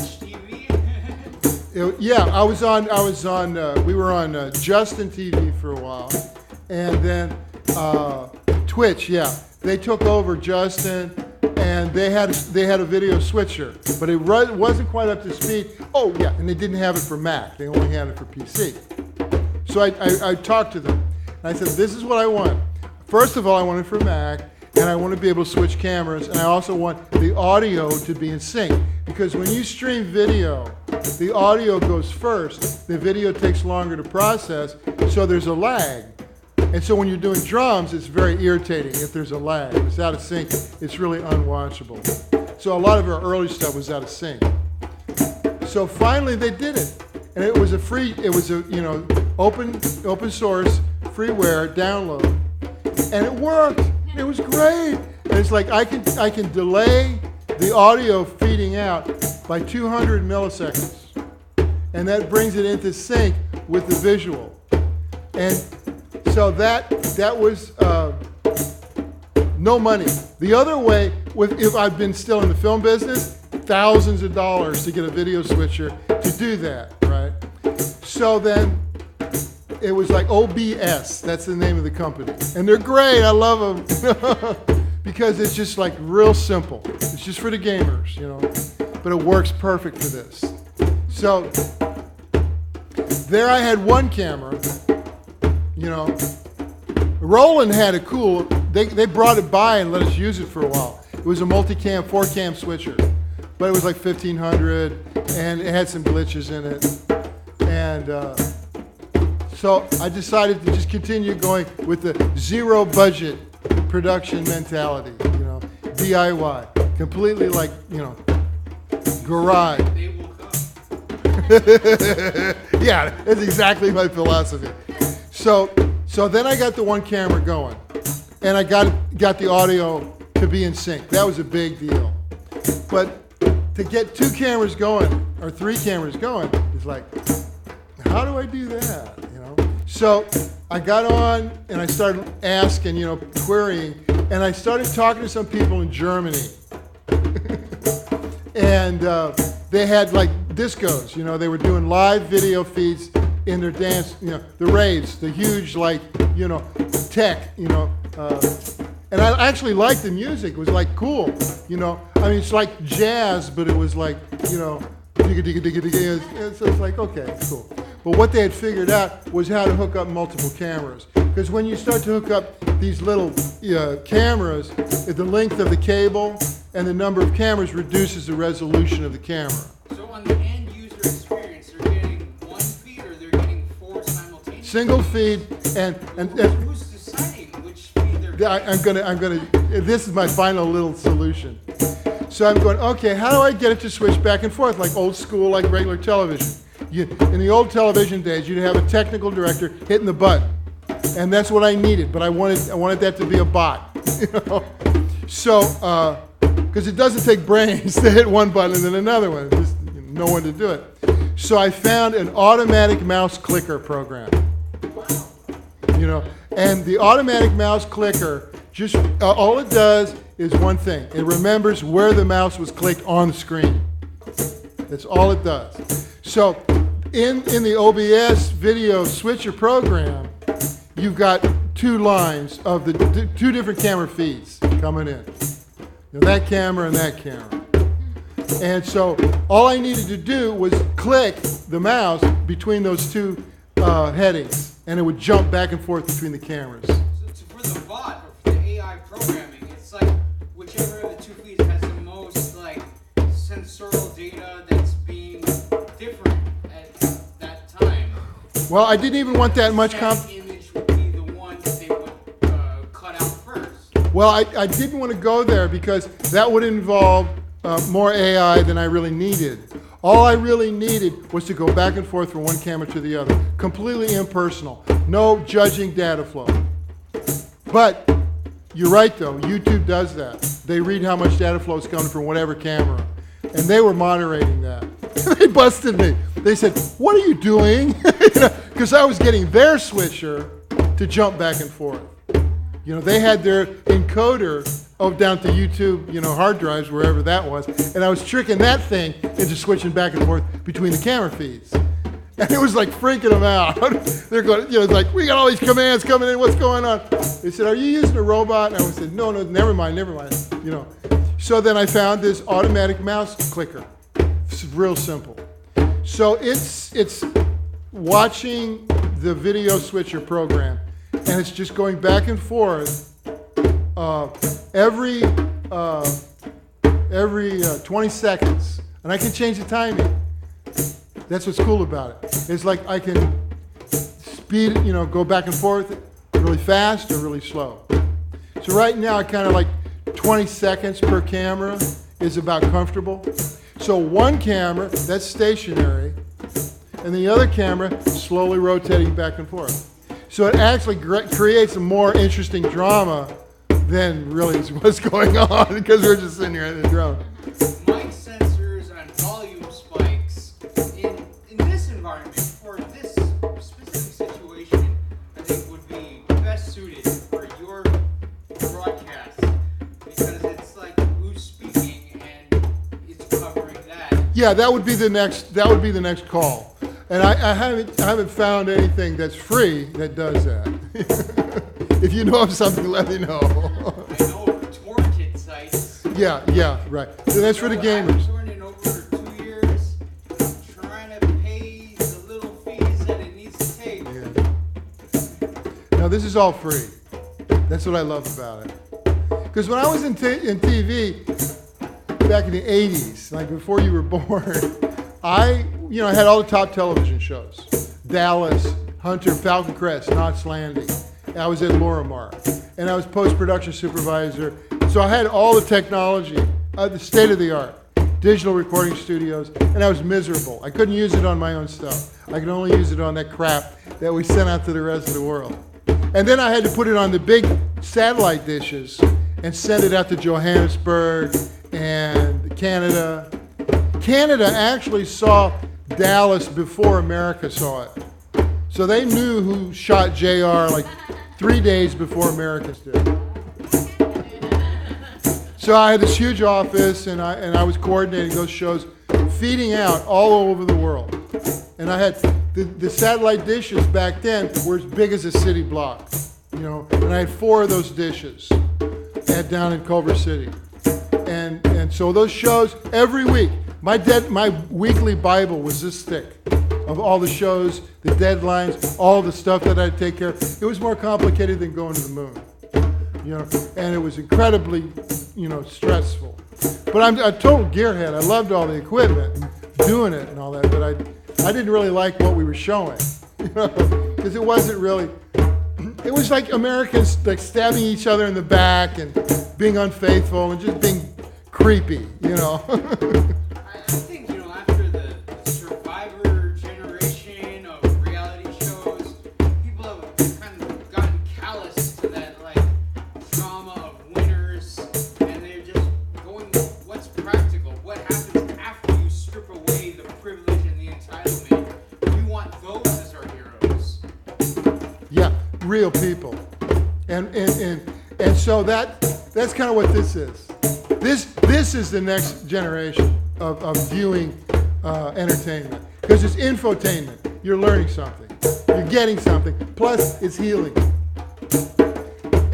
we were on Justin TV for a while. And then Twitch, they took over Justin, and they had a video switcher, but it wasn't quite up to speed. Oh yeah, and they didn't have it for Mac. They only had it for PC. So I talked to them, and I said, this is what I want. First of all, I want it for Mac, and I want to be able to switch cameras, and I also want the audio to be in sync, because when you stream video, the audio goes first, the video takes longer to process, so there's a lag. And so when you're doing drums, it's very irritating if there's a lag. If it's out of sync, it's really unwatchable. So a lot of our early stuff was out of sync. So finally they did it. And it was open source, freeware, download. And it worked. It was great. And it's like I can delay the audio feeding out by 200 milliseconds. And that brings it into sync with the visual. And So that was no money. The other way, if I'd been still in the film business, thousands of dollars to get a video switcher to do that, right? So then it was like OBS, that's the name of the company. And they're great, I love them. Because it's just like real simple. It's just for the gamers, you know. But it works perfect for this. So there I had one camera, you know. Roland had a cool, they brought it by and let us use it for a while. It was a multicam, 4-cam switcher. But it was like $1,500 and it had some glitches in it. And so I decided to just continue going with the zero budget production mentality, you know, DIY, completely like, you know, garage. They will come. Yeah, that's exactly my philosophy. So then I got the one camera going, and I got the audio to be in sync. That was a big deal. But to get 2 cameras going or 3 cameras going is like, how do I do that? You know. So I got on and I started asking, you know, querying, and I started talking to some people in Germany. And they had like discos, you know, they were doing live video feeds in their dance, you know, the raves, the huge, like, you know, tech, you know. And I actually liked the music. It was like cool, you know. I mean, it's like jazz, but it was like, you know, digga digga digga digga. So it's like, okay, cool. But what they had figured out was how to hook up multiple cameras. Because when you start to hook up these little cameras, the length of the cable and the number of cameras reduces the resolution of the camera. So on the end user experience, they're getting 1 feed or they're getting 4 simultaneously? Single feed and Who's deciding which feed they're getting? I'm gonna, this is my final little solution. So I'm going, okay, how do I get it to switch back and forth like old school, like regular television? In the old television days, you'd have a technical director hitting the button, and that's what I needed. But I wanted that to be a bot, you know. So, because it doesn't take brains to hit one button and then another one, just no one to do it. So I found an automatic mouse clicker program, you know, and the automatic mouse clicker just all it does is one thing. It remembers where the mouse was clicked on the screen. That's all it does. So in the OBS video switcher program, you've got 2 lines of the 2 different camera feeds coming in. You know, that camera and that camera. And so all I needed to do was click the mouse between those 2 headings, and it would jump back and forth between the cameras. So for the bot or for the AI programming, it's like whichever of the 2 feeds has the most like sensorial data that's being different at that time. Well, I didn't even want that much That image would be the one that they would cut out first. Well, I didn't want to go there because that would involve more AI than I really needed. All I really needed was to go back and forth from one camera to the other. Completely impersonal. No judging data flow. But you're right, though. YouTube does that. They read how much data flow is coming from whatever camera. And they were moderating that. They busted me. They said, what are you doing? Because I was getting their switcher to jump back and forth. You know, they had their encoder down to YouTube, you know, hard drives, wherever that was. And I was tricking that thing into switching back and forth between the camera feeds. And it was like freaking them out. They're going, you know, it's like, we got all these commands coming in, what's going on? They said, are you using a robot? And I said, no, never mind, you know. So then I found this automatic mouse clicker. It's real simple. So it's watching the video switcher program, and it's just going back and forth every 20 seconds, and I can change the timing. That's what's cool about it. It's like I can speed, you know, go back and forth really fast or really slow. So right now, I kind of like 20 seconds per camera is about comfortable. So one camera, that's stationary, and the other camera slowly rotating back and forth. So it actually creates a more interesting drama than really is what's going on, because we're just sitting here in the drone. Mic sensors and volume spikes in this environment for this specific situation, I think would be Yeah, that would be the next. That would be the next call. And I haven't found anything that's free that does that. If you know of something, let me know. I know torrented sites. Yeah, right. So that's for the gamers. I've torrented over 2 years, trying to pay the little fees that it needs to take. Yeah. No, this is all free. That's what I love about it. Because when I was in TV back in the 80s, like before you were born, I had all the top television shows. Dallas, Hunter, Falcon Crest, Knots Landing. I was at Lorimar. And I was post-production supervisor. So I had all the technology, the state of the art, digital recording studios, and I was miserable. I couldn't use it on my own stuff. I could only use it on that crap that we sent out to the rest of the world. And then I had to put it on the big satellite dishes and send it out to Johannesburg and Canada. Canada actually saw Dallas before America saw it. So they knew who shot JR like 3 days before Americans did. So I had this huge office, and I was coordinating those shows, feeding out all over the world. And I had the satellite dishes back then were as big as a city block, and I had 4 of those dishes down in Culver City. And so those shows every week, my weekly Bible was this thick of all the shows, the deadlines, all the stuff that I'd take care of. It was more complicated than going to the moon, and it was incredibly, stressful. But I'm a total gearhead. I loved all the equipment and doing it and all that, but I didn't really like what we were showing, because it wasn't really. It was like Americans like stabbing each other in the back and being unfaithful and just being creepy, I think, after the Survivor generation of reality shows, people have kind of gotten callous to that, drama of winners, and they're just going, what's practical? What happens after you strip away the privilege and the entitlement? We want those as our heroes. Yeah, real people. And so that's kind of what this is. This is the next generation of viewing entertainment, because it's infotainment. You're learning something. You're getting something. Plus, it's healing.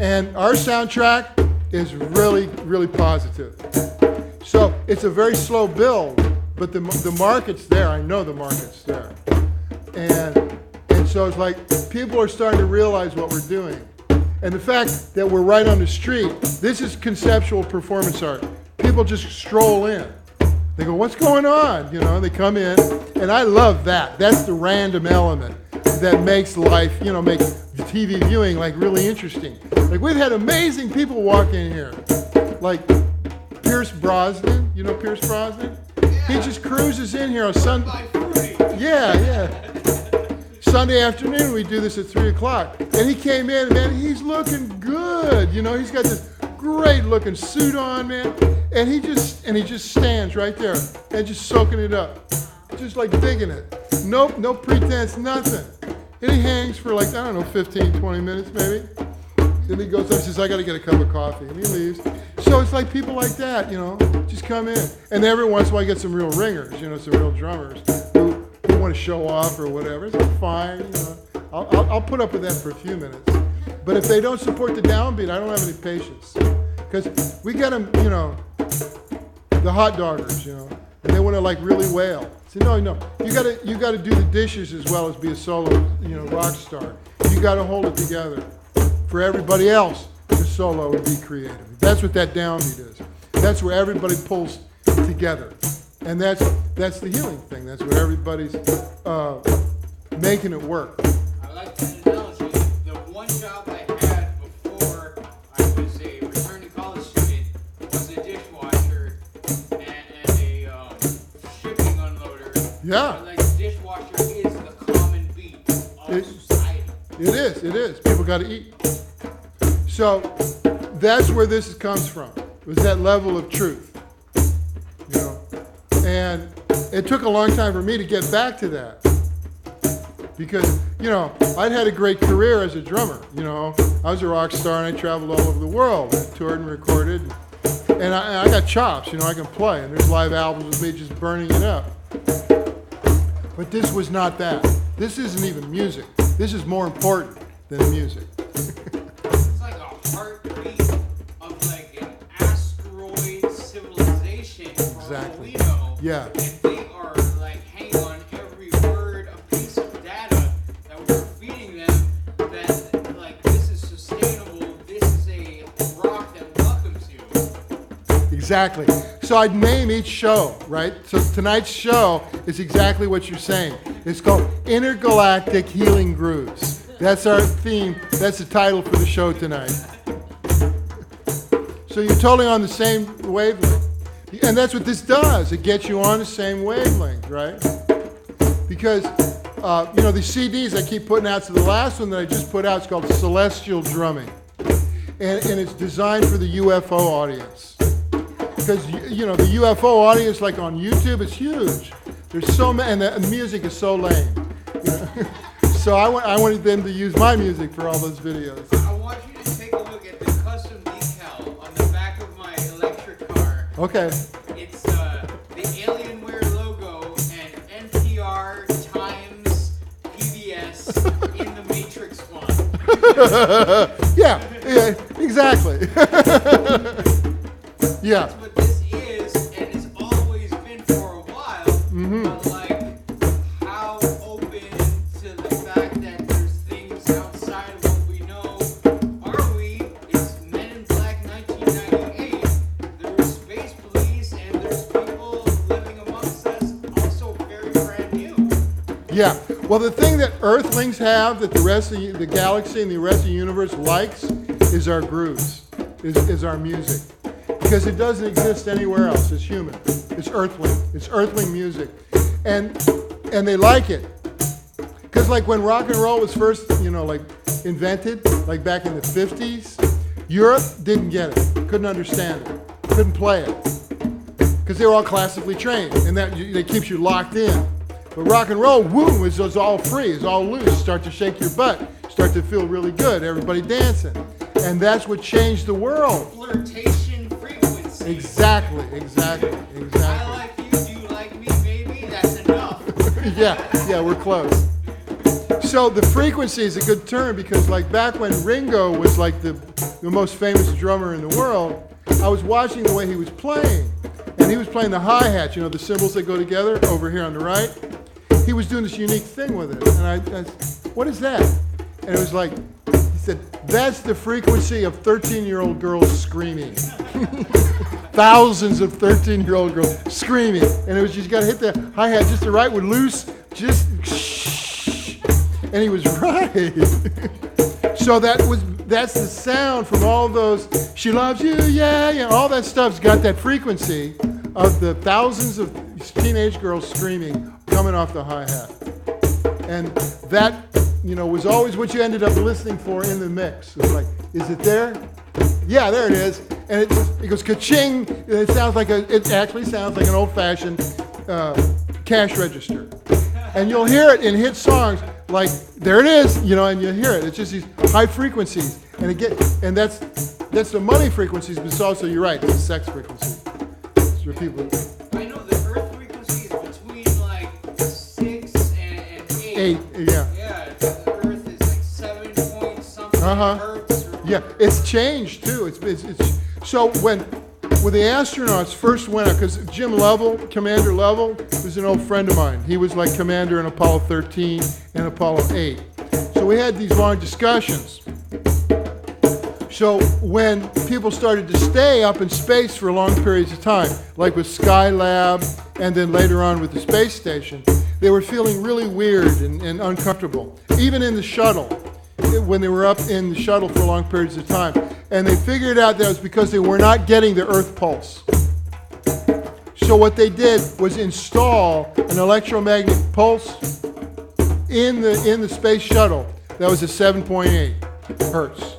And our soundtrack is really, really positive. So it's a very slow build, but the market's there. I know the market's there. And so it's like people are starting to realize what we're doing. And the fact that we're right on the street, this is conceptual performance art. People just stroll in. They go, what's going on? They come in, and I love that. That's the random element that makes life, make TV viewing really interesting. We've had amazing people walk in here, like Pierce Brosnan. You know Pierce Brosnan? Yeah. He just cruises in here on Sunday. Yeah. Sunday afternoon, we do this at 3 o'clock. And he came in, man, he's looking good. He's got this great looking suit on, man. And he just stands right there and just soaking it up. Just digging it. No pretense, nothing. And he hangs for 15, 20 minutes maybe. Then he goes up and says, I got to get a cup of coffee. And he leaves. So it's like people like that, just come in. And every once in a while, you get some real ringers, some real drummers who want to show off or whatever. It's fine, I'll put up with that for a few minutes. But if they don't support the downbeat, I don't have any patience. Because we get them, the hot doggers, and they want to really wail. So no, you got to do the dishes as well as be a solo, rock star. You got to hold it together for everybody else to solo and be creative. That's what that downbeat is. That's where everybody pulls together. And that's the healing thing. That's where everybody's making it work. I like that analogy. The one job I had before I was a returning college student was a dishwasher and a shipping unloader. Yeah. The dishwasher is the common beat of society. It is. People got to eat. So that's where this comes from. Was that level of truth. And it took a long time for me to get back to that. Because, I'd had a great career as a drummer. I was a rock star and I traveled all over the world. I toured and recorded. And I got chops, I can play. And there's live albums with me just burning it up. But this was not that. This isn't even music. This is more important than music. It's like a heartbeat of like an asteroid civilization for all we know. Yeah. And they are like hanging on every word, a piece of data that we're feeding them that like this is sustainable, this is a rock that welcomes you. Exactly. So I'd name each show, right? So tonight's show is exactly what you're saying. It's called Intergalactic Healing Grooves. That's our theme. That's the title for the show tonight. So you're totally on the same wavelength. And that's what this does. It gets you on the same wavelength, right? Because, these CDs I keep putting out, so the last one that I just put out is called Celestial Drumming. And it's designed for the UFO audience. Because, the UFO audience, like on YouTube, is huge. There's so many, and the music is so lame. So I wanted them to use my music for all those videos. I want you to take a look at the custom decal on the back of my electric car. Okay. It's the Alienware logo and NPR, Times, PBS in the Matrix font. yeah, exactly. Yeah. That's what this is, and it's always been for a while. But like, how open to the fact that there's things outside of what we know are we? It's Men in Black 1998. There's space police, and there's people living amongst us, also very brand new. Yeah. Well, the thing that Earthlings have that the rest of the galaxy and the rest of the universe likes is our grooves, is our music. Because it doesn't exist anywhere else. It's human. It's Earthling. It's Earthling music. And they like it. Because like when rock and roll was first, invented, like back in the 50s, Europe didn't get it. Couldn't understand it. Couldn't play it. Because they were all classically trained. And that keeps you locked in. But rock and roll, woo, is all free. It's all loose. Start to shake your butt. Start to feel really good. Everybody dancing. And that's what changed the world. Flirtation frequency. Exactly. I like you, you like me, maybe that's enough. Yeah, we're close. So the frequency is a good term because like back when Ringo was like the most famous drummer in the world, I was watching the way he was playing. And he was playing the hi-hat, the cymbals that go together over here on the right. He was doing this unique thing with it. And I what is that? And it was like, he said, that's the frequency of 13-year-old girls screaming. Thousands of 13-year-old girls screaming. And it was just, you got to hit the hi-hat just the right one, loose, just shh. And he was right. So that's the sound from all those, she loves you, yeah, all that stuff's got that frequency of the thousands of teenage girls screaming coming off the hi-hat. And that, was always what you ended up listening for in the mix. It was like, is it there? Yeah, there it is. And it goes ka-ching. And it actually sounds like an old-fashioned cash register. And you'll hear it in hit songs like, there it is, and you hear it. It's just these high frequencies. And that's the money frequencies, but it's also, you're right, it's the sex frequency. It's where people. I know the Earth frequency is between like 6 and 8. 8, yeah. Yeah, the Earth is like 7 point something hertz. Yeah, it's changed too. It's so when the astronauts first went up, because Jim Lovell, Commander Lovell, was an old friend of mine. He was like commander in Apollo 13 and Apollo 8. So we had these long discussions. So when people started to stay up in space for long periods of time, like with Skylab and then later on with the space station, they were feeling really weird and uncomfortable, even in the shuttle, when they were up in the shuttle for long periods of time. And they figured out that it was because they were not getting the Earth pulse. So what they did was install an electromagnetic pulse in the space shuttle that was at 7.8 hertz.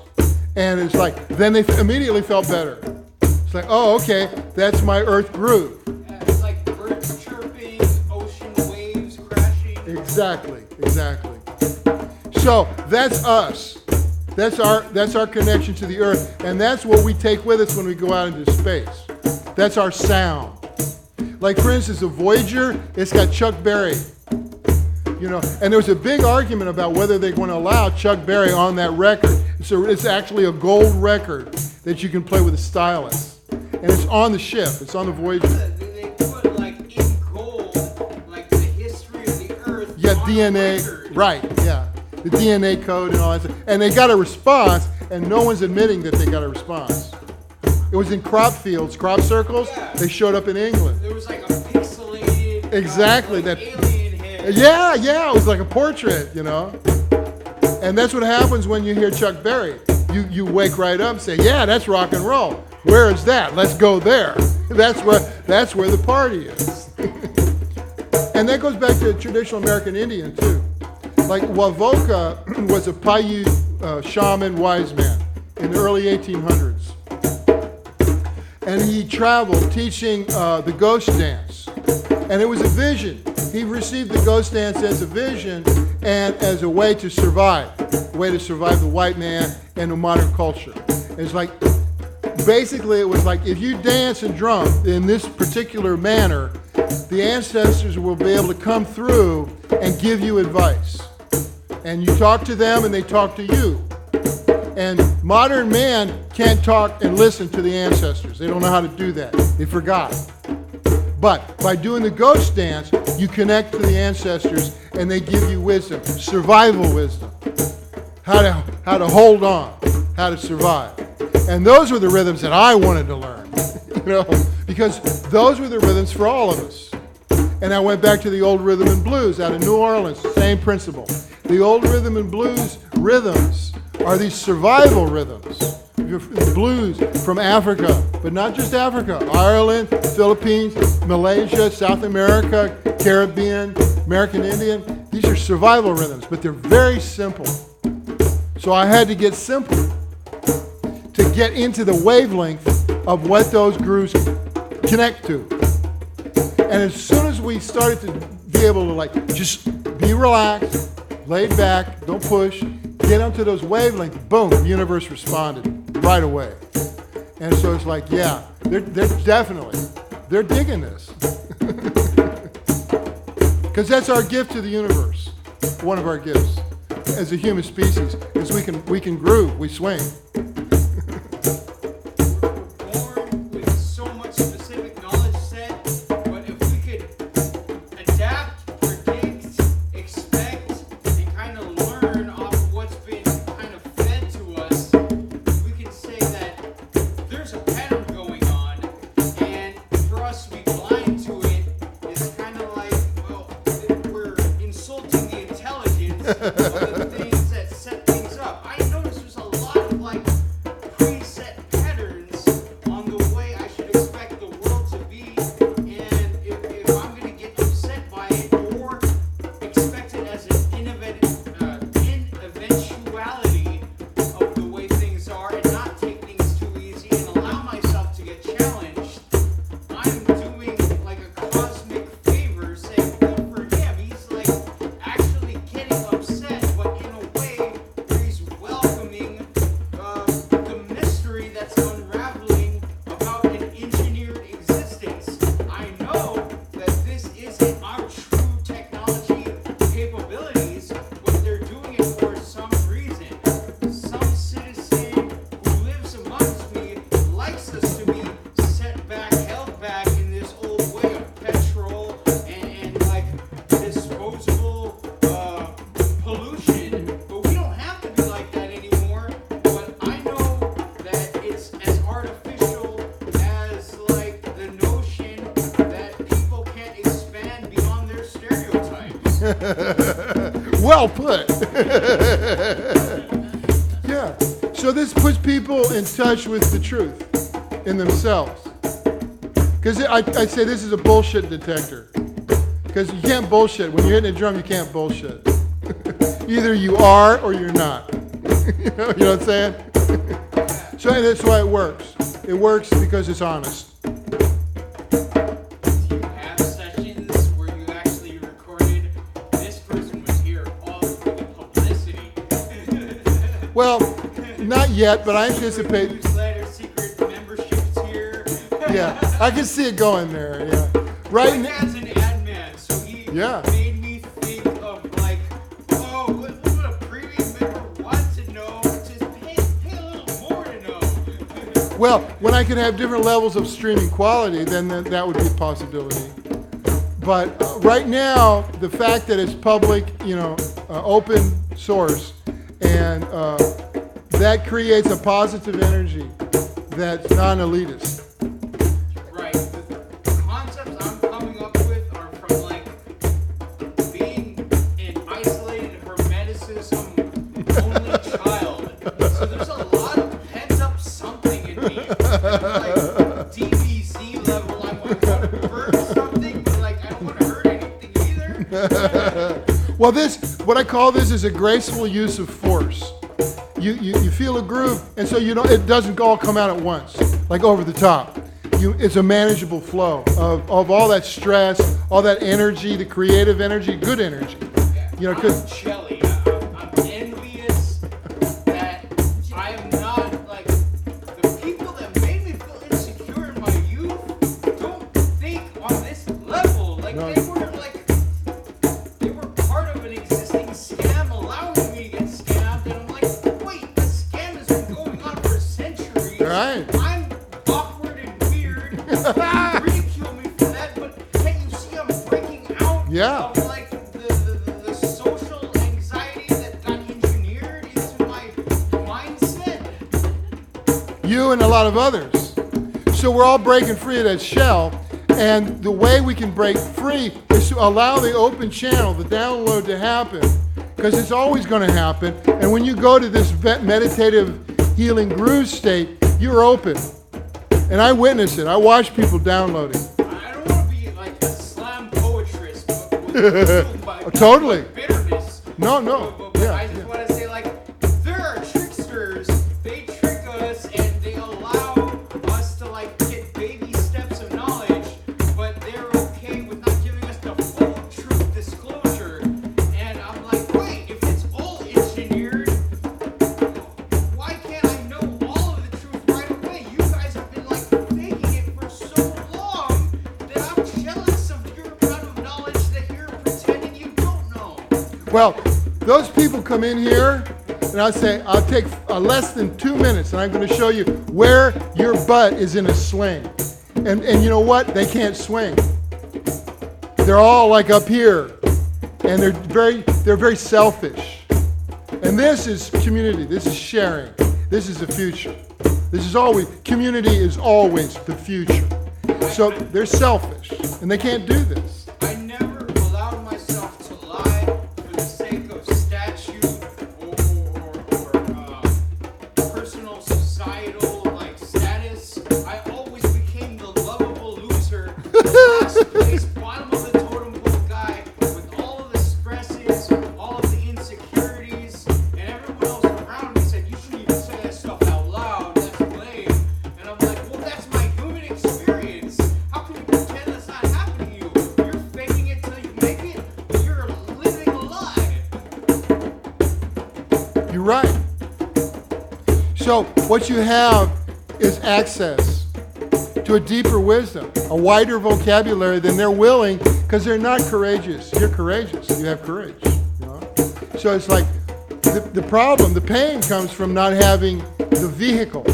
And it's like, then they immediately felt better. It's like, oh, okay, that's my Earth groove. Yeah, it's like birds chirping, ocean waves crashing. Exactly. So that's us. That's our connection to the Earth, and that's what we take with us when we go out into space. That's our sound. Like, for instance, the Voyager, it's got Chuck Berry. You know, and there was a big argument about whether they're going to allow Chuck Berry on that record. So it's actually a gold record that you can play with a stylus. And it's on the ship. It's on the Voyager. They put like in gold, like the history of the Earth. Yeah, on DNA. the record. Right, yeah. The DNA code and all that stuff. And they got a response, and no one's admitting that they got a response. It was in crop fields, crop circles. Yeah. They showed up in England. There was like a pixelated, Exactly, like that- alien head. Yeah, it was like a portrait, you know. And that's what happens when you hear Chuck Berry. You wake right up and say, yeah, that's rock and roll. Where is that? Let's go there. That's where the party is. And that goes back to traditional American Indian too. Like Wavoka was a Paiute shaman wise man in the early 1800s. And he traveled teaching the ghost dance. And it was a vision. He received the ghost dance as a vision and as a way to survive the white man and the modern culture. It's like, basically it was like, if you dance and drum in this particular manner, the ancestors will be able to come through and give you advice. And you talk to them and they talk to you. And modern man can't talk and listen to the ancestors. They don't know how to do that. They forgot. But by doing the ghost dance, you connect to the ancestors and they give you wisdom, survival wisdom, how to hold on, how to survive. And those were the rhythms that I wanted to learn, you know, because those were the rhythms for all of us. And I went back to the old rhythm and blues out of New Orleans, same principle. The old rhythm and blues rhythms are these survival rhythms. Blues from Africa, but not just Africa, Ireland, Philippines, Malaysia, South America, Caribbean, American Indian. These are survival rhythms, but they're very simple. So I had to get simple to get into the wavelength of what those grooves connect to. And as soon as we started to be able to like just be relaxed, laid back, don't push, get onto those wavelengths, boom, the universe responded right away. And so it's like, yeah, they're digging this. Because that's our gift to the universe. One of our gifts as a human species is we can groove, we swing. Born with so much specific knowledge set, but if we could adapt, predict, expect, and kind of learn off of what's been kind of fed to us, we can say that there's a pattern going on, and for us to be blind to it is kind of like, well, we're insulting the intelligence of the things that set things up. I noticed there's a lot of like preset patterns on the way I should expect the world to be, and if I'm going to get upset by it or expect it as an eventuality of the way things are and not take things too easy and allow myself to get challenged, I'm doing like a cosmic favor saying, good for him. He's like actually getting upset, but in a way where he's welcoming the mystery that's unraveling about an engineered existence. I know that this isn't our true technology capabilities, but they're doing it for some reason. Some citizen who lives amongst me likes us to be set back, held back in this old way of petrol and like disposable pollution. But we don't have to be like that anymore. But I know that it's as artificial as like the notion that people can't expand beyond their stereotypes. Well put. Yeah. So this puts people in touch with the truth in themselves. Because I say this is a bullshit detector. Because you can't bullshit. When you're hitting a drum, you can't bullshit. Either you are or you're not. You know what I'm saying? So that's why it works. It works because it's honest. Do you have sessions where you actually recorded this person was here all for the publicity? Well, not yet, but I anticipate. Newsletter, secret memberships here. Yeah, I can see it going there. Yeah, right. My dad's an ad man, so he Yeah. made me think of like, oh, what would a premium member want to know? Just pay a little more to know. Well, when I could have different levels of streaming quality, then that would be a possibility. But right now, the fact that it's public, open source, and that creates a positive energy that's non-elitist. Right. The concepts I'm coming up with are from like being an isolated hermeticism only child. So there's a lot of pent up something in me. Like DBZ level, I want to hurt something, but like I don't want to hurt anything either. Well, what I call this is a graceful use of force. You feel a groove, and so it doesn't all come out at once, like over the top. It's a manageable flow of all that stress, all that energy, the creative energy, good energy. I'm Because jelly. I'm envious that I am not like the people that made me feel insecure in my youth don't think on this level. Like No. they were part of an existing scam allowing me to get scammed, and I'm like, wait, the scam has been going on for centuries. Right. I'm awkward and weird. You ridicule me for that, but can't you see I'm breaking out Yeah. of like the social anxiety that got engineered into my mindset? you and a lot of others. So we're all breaking free of that shell, and the way we can break free is to allow the open channel, the download to happen, because it's always going to happen. And when you go to this meditative healing groove state, you're open. And I witness it. I watch people downloading. I don't want to be like a slam poetress, but with by Totally. bitterness. No, no. But Yeah, I just yeah. want to say, like, there are tricksters. They trick us and they allow us to like get baby steps of knowledge, but they're okay with not giving us the full truth disclosure. And I'm like, wait, if it's all engineered, why can't I know all of the truth right away? You guys have been like faking it for so long that I'm jealous of your amount of knowledge that you're pretending you don't know. Well, those people come in here, and I say, I'll take less than 2 minutes, and I'm going to show you where your butt is in a sling. And you know what? They can't swing. They're all like up here, and they're very selfish. And this is community. This is sharing. This is the future. Community is always the future. So they're selfish, and they can't do this. I never allowed myself to lie for the sake of statute or personal societal like status. I always became the lovable loser, the last place, bottom of the totem pole guy with all of the stresses, all of the insecurities, and everyone else around me said, you shouldn't even say that stuff out loud, that's lame. And I'm like, well, that's my human experience. How can you pretend that's not happening to you? You're faking it till you make it. You're living a lie. You're right. So what you have is access to a deeper wisdom, a wider vocabulary than they're willing, because they're not courageous. You're courageous. You have courage. So it's like the problem, the pain comes from not having the vehicle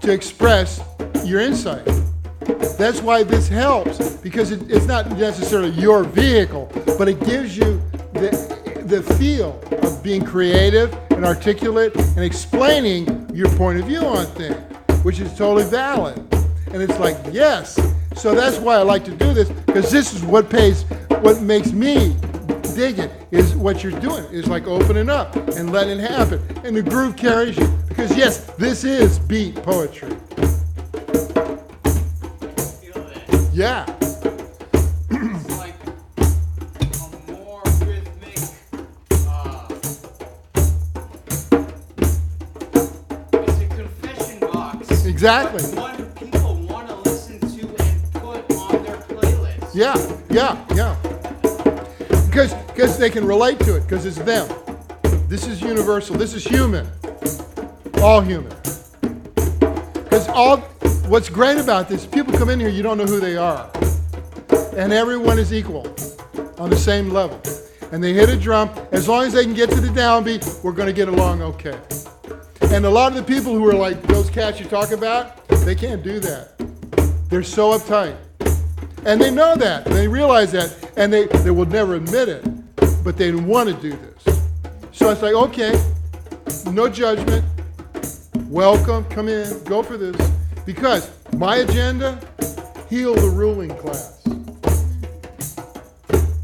to express your insight. That's why this helps, because it's not necessarily your vehicle, but it gives you the feel of being creative and articulate and explaining your point of view on things, which is totally valid. And it's like, yes. So that's why I like to do this, because this is what makes me dig it, is what you're doing. Is like opening up and letting it happen. And the groove carries you. Because yes, this is beat poetry. Feel that? Yeah. It's like a more rhythmic, it's a confession box. Exactly. What people want to listen to and put on their playlist. Yeah. Because they can relate to it, because it's them. This is universal. This is human. All human. Because what's great about this, people come in here, you don't know who they are. And everyone is equal on the same level. And they hit a drum. As long as they can get to the downbeat, we're going to get along okay. And a lot of the people who are like those cats you talk about, they can't do that. They're so uptight. And they know that. They realize that. And they will never admit it. But they want to do this. So it's like, okay, no judgment. Welcome. Come in. Go for this. Because my agenda, heal the ruling class.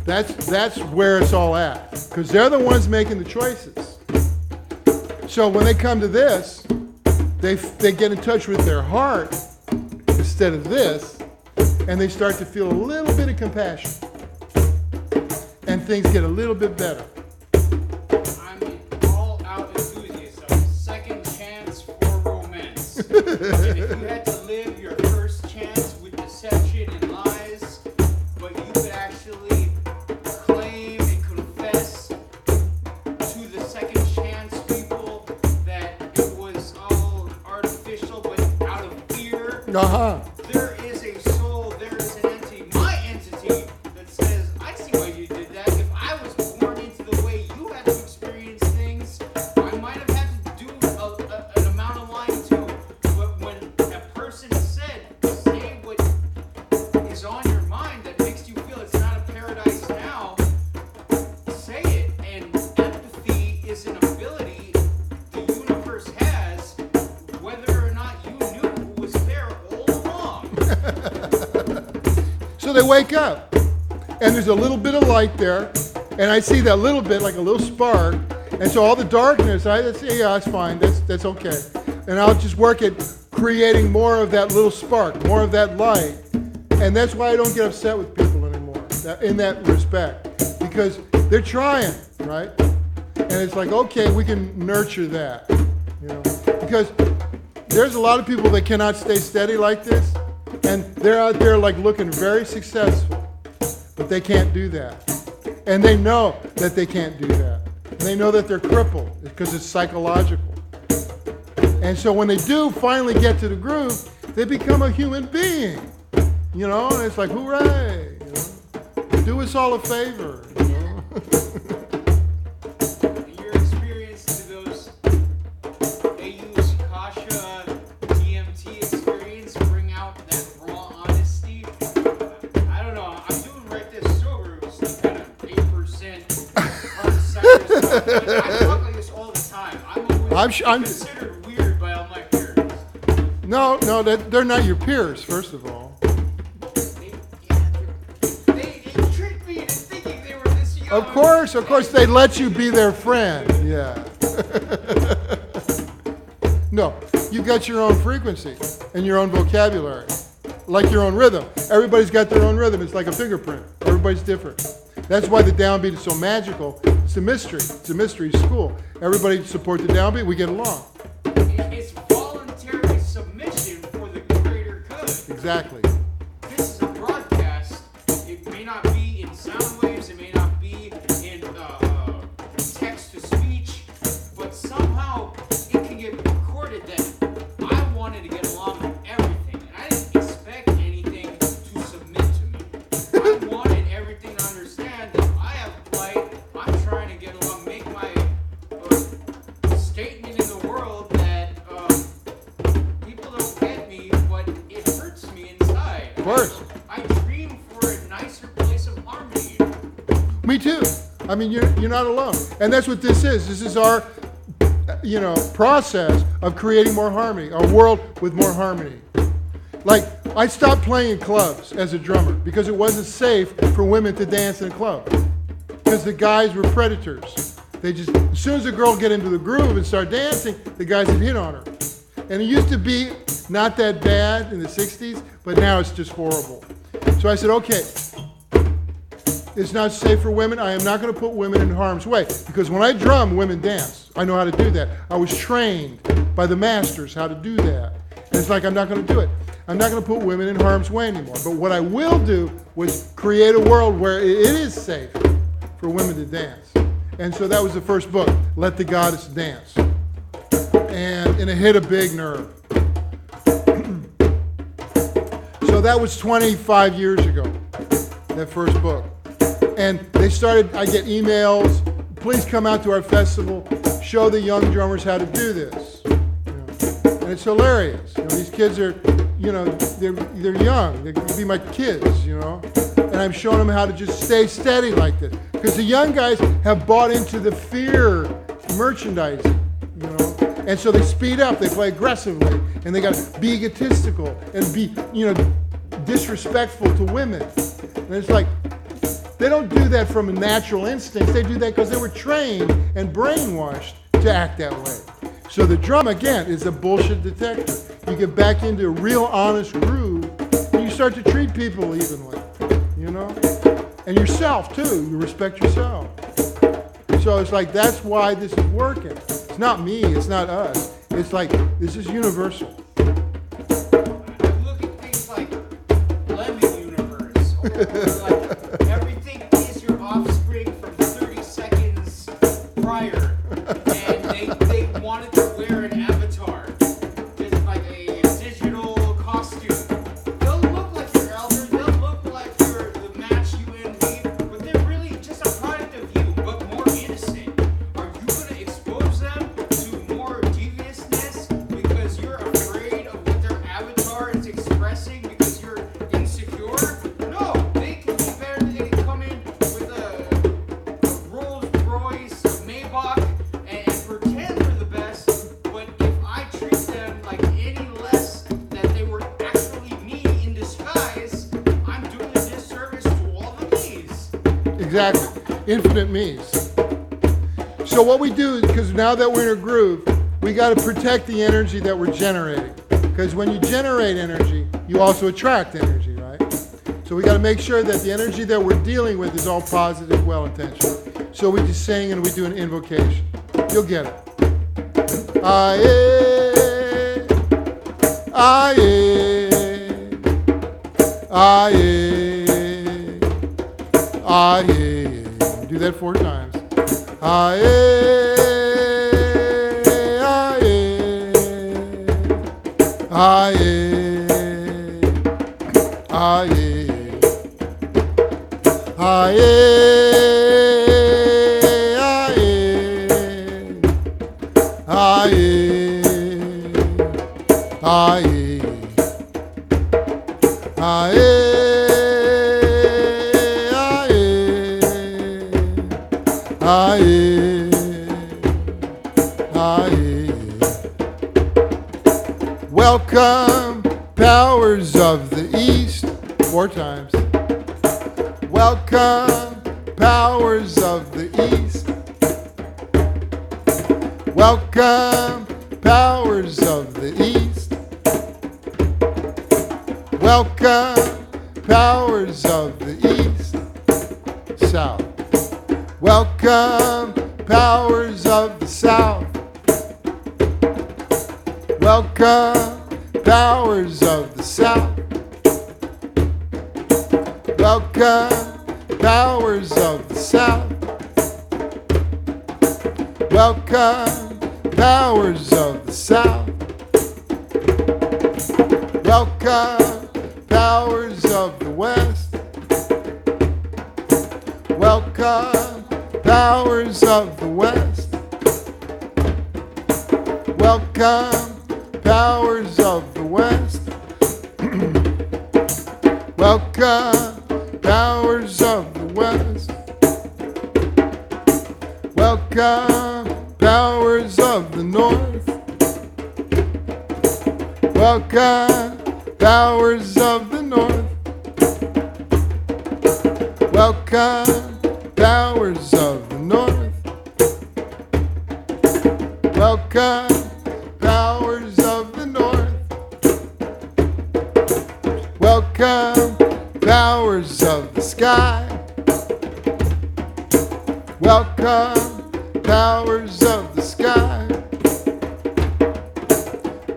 That's where it's all at. Because they're the ones making the choices. So when they come to this, they get in touch with their heart instead of this, and they start to feel a little bit of compassion. And things get a little bit better. I'm an all-out enthusiast of second chance for romance. And if you had to live your first chance with deception and lies, but you could actually claim and confess to the second chance people that it was all artificial but out of fear, there is a soul, there is an entity, my entity, that says, I see why you did that. If I was born into the way you had to experience things, I might have had to do an amount of lying too. But when a person said, say what is on your mind that makes you feel it's not a paradise now, say it. And empathy is an ability the universe has, whether or not you knew who was there all along. So they wake up, and there's a little bit of light there, and I see that little bit, like a little spark, and so all the darkness, I say, yeah, that's fine, that's okay. And I'll just work at creating more of that little spark, more of that light, and that's why I don't get upset with people anymore, in that respect, because they're trying, right? And it's like, okay, we can nurture that, you know, because there's a lot of people that cannot stay steady like this, and they're out there like looking very successful, but they can't do that. And they know that they can't do that. And they know that they're crippled because it's psychological. And so when they do finally get to the groove, they become a human being, you know, and it's like, hooray, you know? Do us all a favor, you know? Your experience to those AU's Kasha DMT experience bring out that raw honesty. I don't know. I'm doing right this sober. It was kind of 8% hard cider stuff. But I talk like this all the time. I'm considered weird by all my peers. No, they're not your peers, first of all. They tricked me into thinking they were this young. Of course, they let you be their friend. Yeah. No, you got your own frequency and your own vocabulary, like your own rhythm. Everybody's got their own rhythm. It's like a fingerprint. Everybody's different. That's why the downbeat is so magical. It's a mystery. It's a mystery school. Everybody support the downbeat. We get along. It's voluntary submission for the greater good. Exactly. This is a broadcast. It may not be in sound waves. It may not be in text to speech, but somehow it can get recorded that I wanted to get along with everything, and I didn't expect anything to submit to me. I wanted everything to understand that I have light. I'm trying to get along, make my statement in the world that people don't get me, but it hurts me inside. Of course. I dream for a nicer place of harmony. Me too. I mean, you're not alone. And that's what this is. This is our, process of creating more harmony, a world with more harmony. Like, I stopped playing in clubs as a drummer because it wasn't safe for women to dance in a club. Because the guys were predators. They just, as soon as a girl get into the groove and start dancing, the guys would hit on her. And it used to be not that bad in the 60s, but now it's just horrible. So I said, okay, it's not safe for women. I am not going to put women in harm's way. Because when I drum, women dance. I know how to do that. I was trained by the masters how to do that. And it's like, I'm not going to do it. I'm not going to put women in harm's way anymore. But what I will do was create a world where it is safe for women to dance. And so that was the first book, Let the Goddess Dance. And it hit a big nerve. that was 25 years ago, that first book. And they started, I get emails, please come out to our festival, show the young drummers how to do this. You know, and it's hilarious. You know, these kids are, you know, they're young. They could be my kids, you know. And I'm showing them how to just stay steady like this. Because the young guys have bought into the fear merchandising, you know. And so they speed up, they play aggressively, and they got to be egotistical and be, you know, disrespectful to women. And it's like, they don't do that from a natural instinct. They do that because they were trained and brainwashed to act that way. So the drum, again, is a bullshit detector. You get back into a real honest groove, and you start to treat people evenly, you know? And yourself, too. You respect yourself. So it's like, that's why this is working. It's not me, it's not us. It's like, this is universal. I look at things like Lemon Universe, or like everything is your offspring from 30 seconds prior, and they wanted to wear an avatar, just like a digital costume. They'll look like your elders, they'll look like you're the match you envy, but they're really just a product of you, but more innocent. Are you going to expose them to more deviousness because you're afraid of what their avatar is expressing because you're insecure? No, they can be better. They can come in with a Rolls Royce, a Maybach, and pretend they're the best. But if I treat them like any less that they were actually me in disguise, I'm doing a disservice to all the me's. Exactly. Infinite me's. So what we do, because now that we're in a groove, we got to protect the energy that we're generating. Because when you generate energy, you also attract energy, right? So we got to make sure that the energy that we're dealing with is all positive, well-intentioned. So we just sing and we do an invocation. You'll get it. Aye, aye, aye, aye. Do that 4 times. Aye, aye, aye, aye, Welcome, powers of the East. 4 times. Welcome, powers of the East. Welcome, powers of the East. Welcome, powers of the East. South. Welcome, powers of the South. Welcome, powers of the South. Welcome, powers of the South. Welcome, powers of the South. Welcome, powers of the West. Welcome, powers of the West. Welcome, powers of the West. Welcome, powers of the West. Welcome, powers of the North. Welcome, powers of the North. Welcome, powers of the North. Welcome, powers of the North. Welcome, powers of the sky. Welcome, powers of the sky.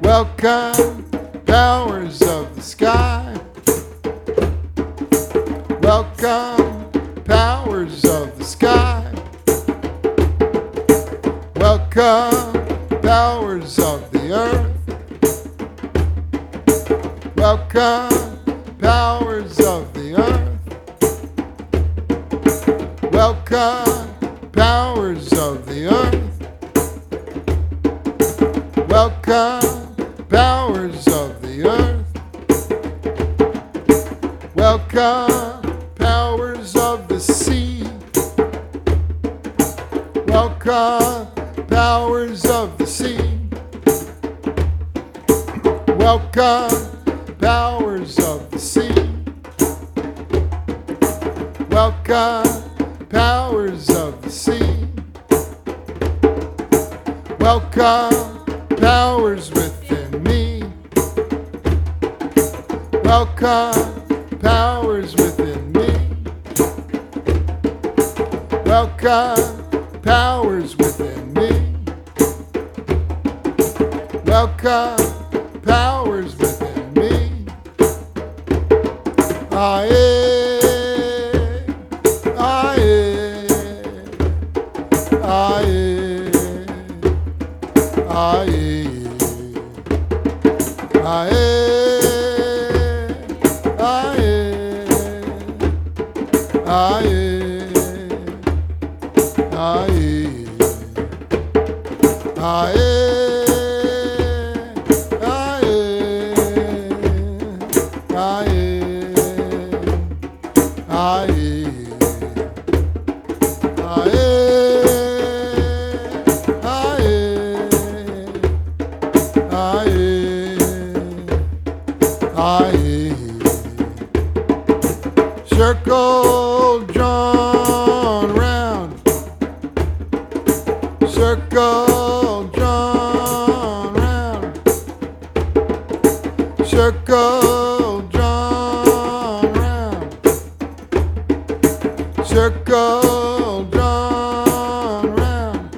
Welcome, powers of the sky. Welcome, powers of the sky. Welcome, powers of the earth. Welcome, Welcome, powers of the sea. Welcome, powers of the sea. Welcome, powers of the sea. Welcome, powers of the sea. Welcome, powers within me. Welcome, powers within me. Welcome, powers within me. Welcome, powers within me. Aye, aye, aye, aye, aye. Circle drawn round, circle drawn round, circle drawn round, circle drawn round.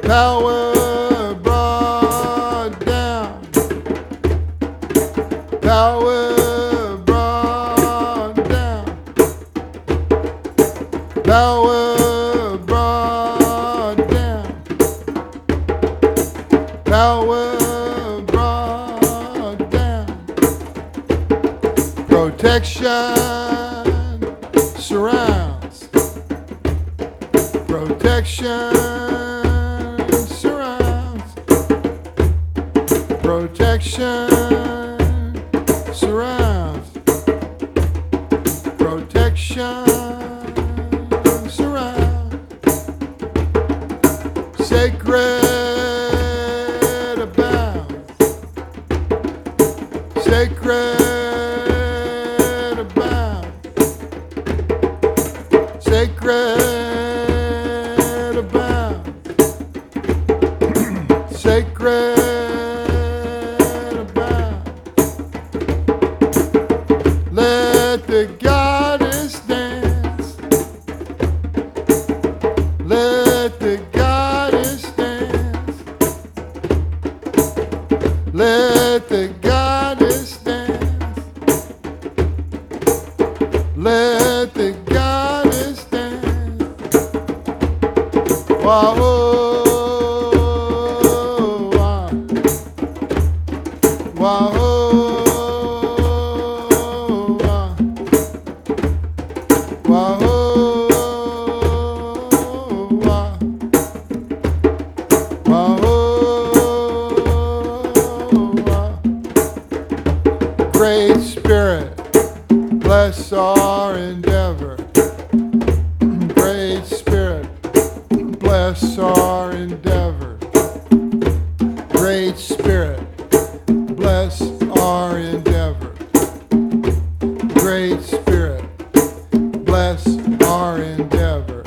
Power brought down, power. Power brought down, power brought down. Protection surrounds, protection surrounds, protection surrounds, protection. Sacred abounds, sacred abounds, sacred abounds, sacred abounds. Let the goddess dance, let the let the goddess dance. Let the goddess dance. Wow, wow, wow, wow, wow, wow. Great Spirit, bless our endeavor. Great Spirit, bless our endeavor. Great Spirit, bless our endeavor. Great Spirit, bless our endeavor.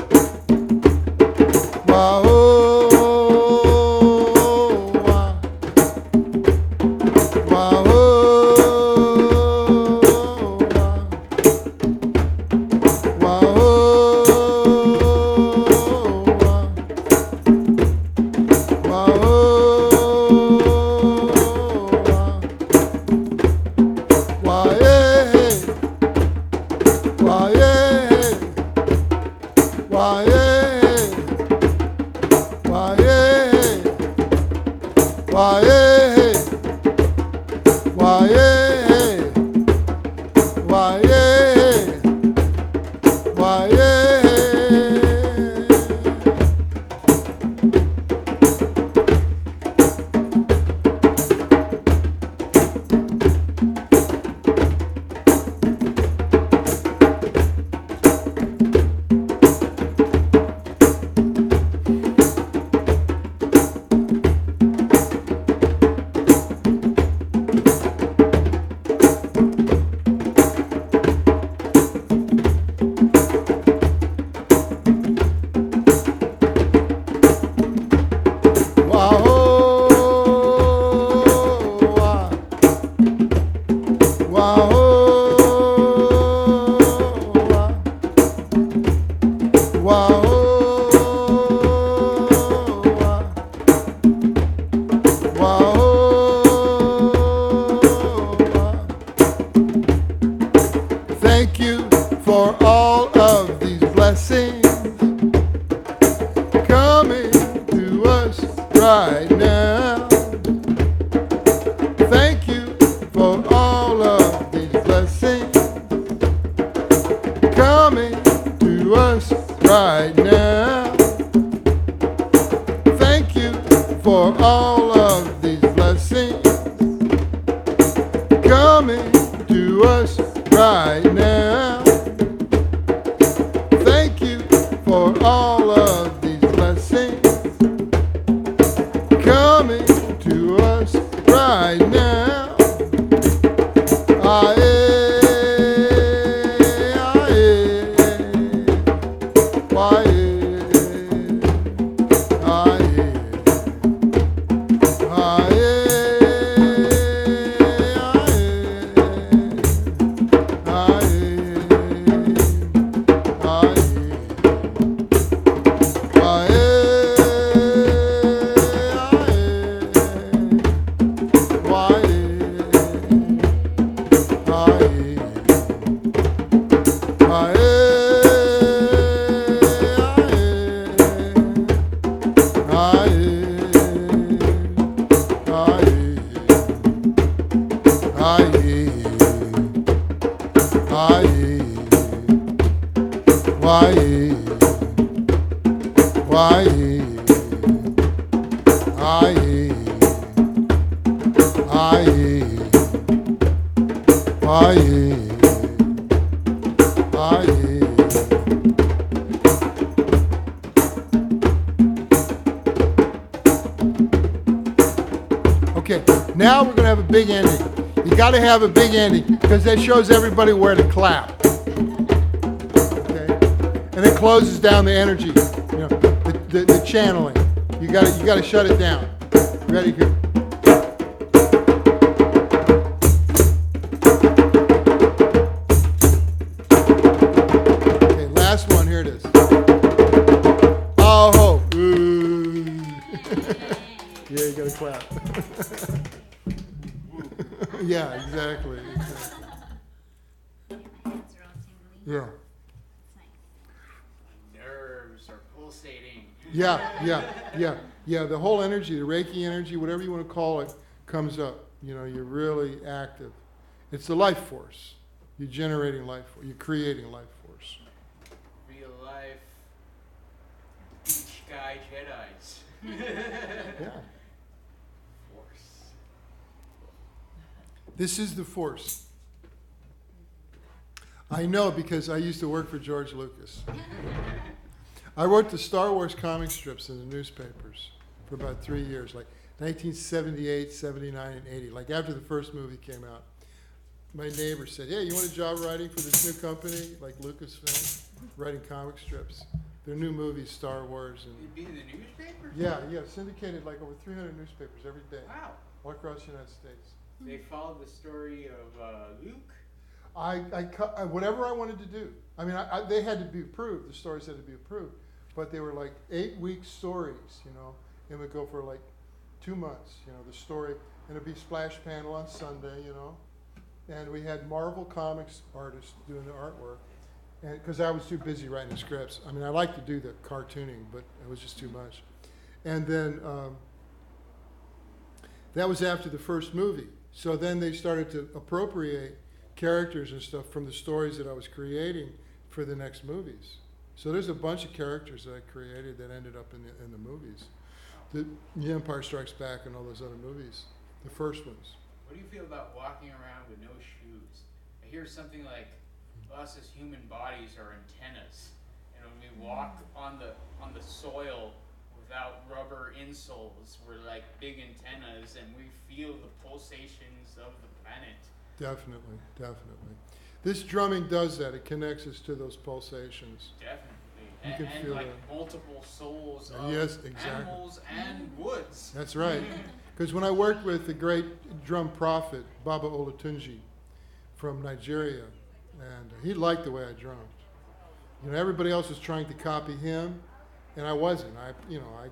Wow. Thank you for all of these blessings coming to us right now. Thank you for all of these blessings coming to us right now. Thank you for all of these blessings coming to us right now. Thank you for all of these blessings coming to us right now. Aye, aye, aye, Okay, now we're going to have a big ending. You got to have a big ending because that shows everybody where to clap. Okay, and it closes down the energy, you know, the channeling. You got to shut it down. Ready? Here. Okay, last one. Here it is. Oh, ho. Yeah, you got to clap. Yeah, exactly. My hands are all tingly. Yeah. It's nice. Nerves are pulsating. Yeah. The whole energy, the Reiki energy, whatever you want to call it, comes up. You know, you're really active. It's the life force. You're generating life force. You're creating life force. Real life. Beach guy Jedis. Yeah. Force. This is the force. I know because I used to work for George Lucas. I wrote the Star Wars comic strips in the newspapers for about 3 years, like 1978, 79, and 80. Like after the first movie came out, my neighbor said, "Hey, you want a job writing for this new company, like Lucasfilm, writing comic strips? Their new movie, Star Wars." And You'd be in the newspaper? yeah, syndicated like over 300 newspapers every day, Wow. all across the United States. They followed the story of Luke. Whatever I wanted to do. I mean, they had to be approved. The stories had to be approved, but they were like 8-week stories, you know, and would go for like 2 months, you know, the story, and it'd be splash panel on Sunday, you know, and we had Marvel Comics artists doing the artwork, and because I was too busy writing the scripts. I mean, I like to do the cartooning, but it was just too much. And then that was after the first movie. So then they started to appropriate characters and stuff from the stories that I was creating for the next movies. So there's a bunch of characters that I created that ended up in the movies. The Empire Strikes Back and all those other movies, the first ones. What do you feel about walking around with no shoes? I hear something like us as human bodies are antennas, and when we walk on the soil without rubber insoles, we're like big antennas, and we feel the pulsations of the planet. Definitely. This drumming does that. It connects us to those pulsations. Definitely. You can and feel like that. multiple souls of Yes, exactly. animals and woods. That's right. Because when I worked with the great drum prophet, Baba Olatunji from Nigeria, and he liked the way I drummed. You know, everybody else was trying to copy him, and I wasn't. I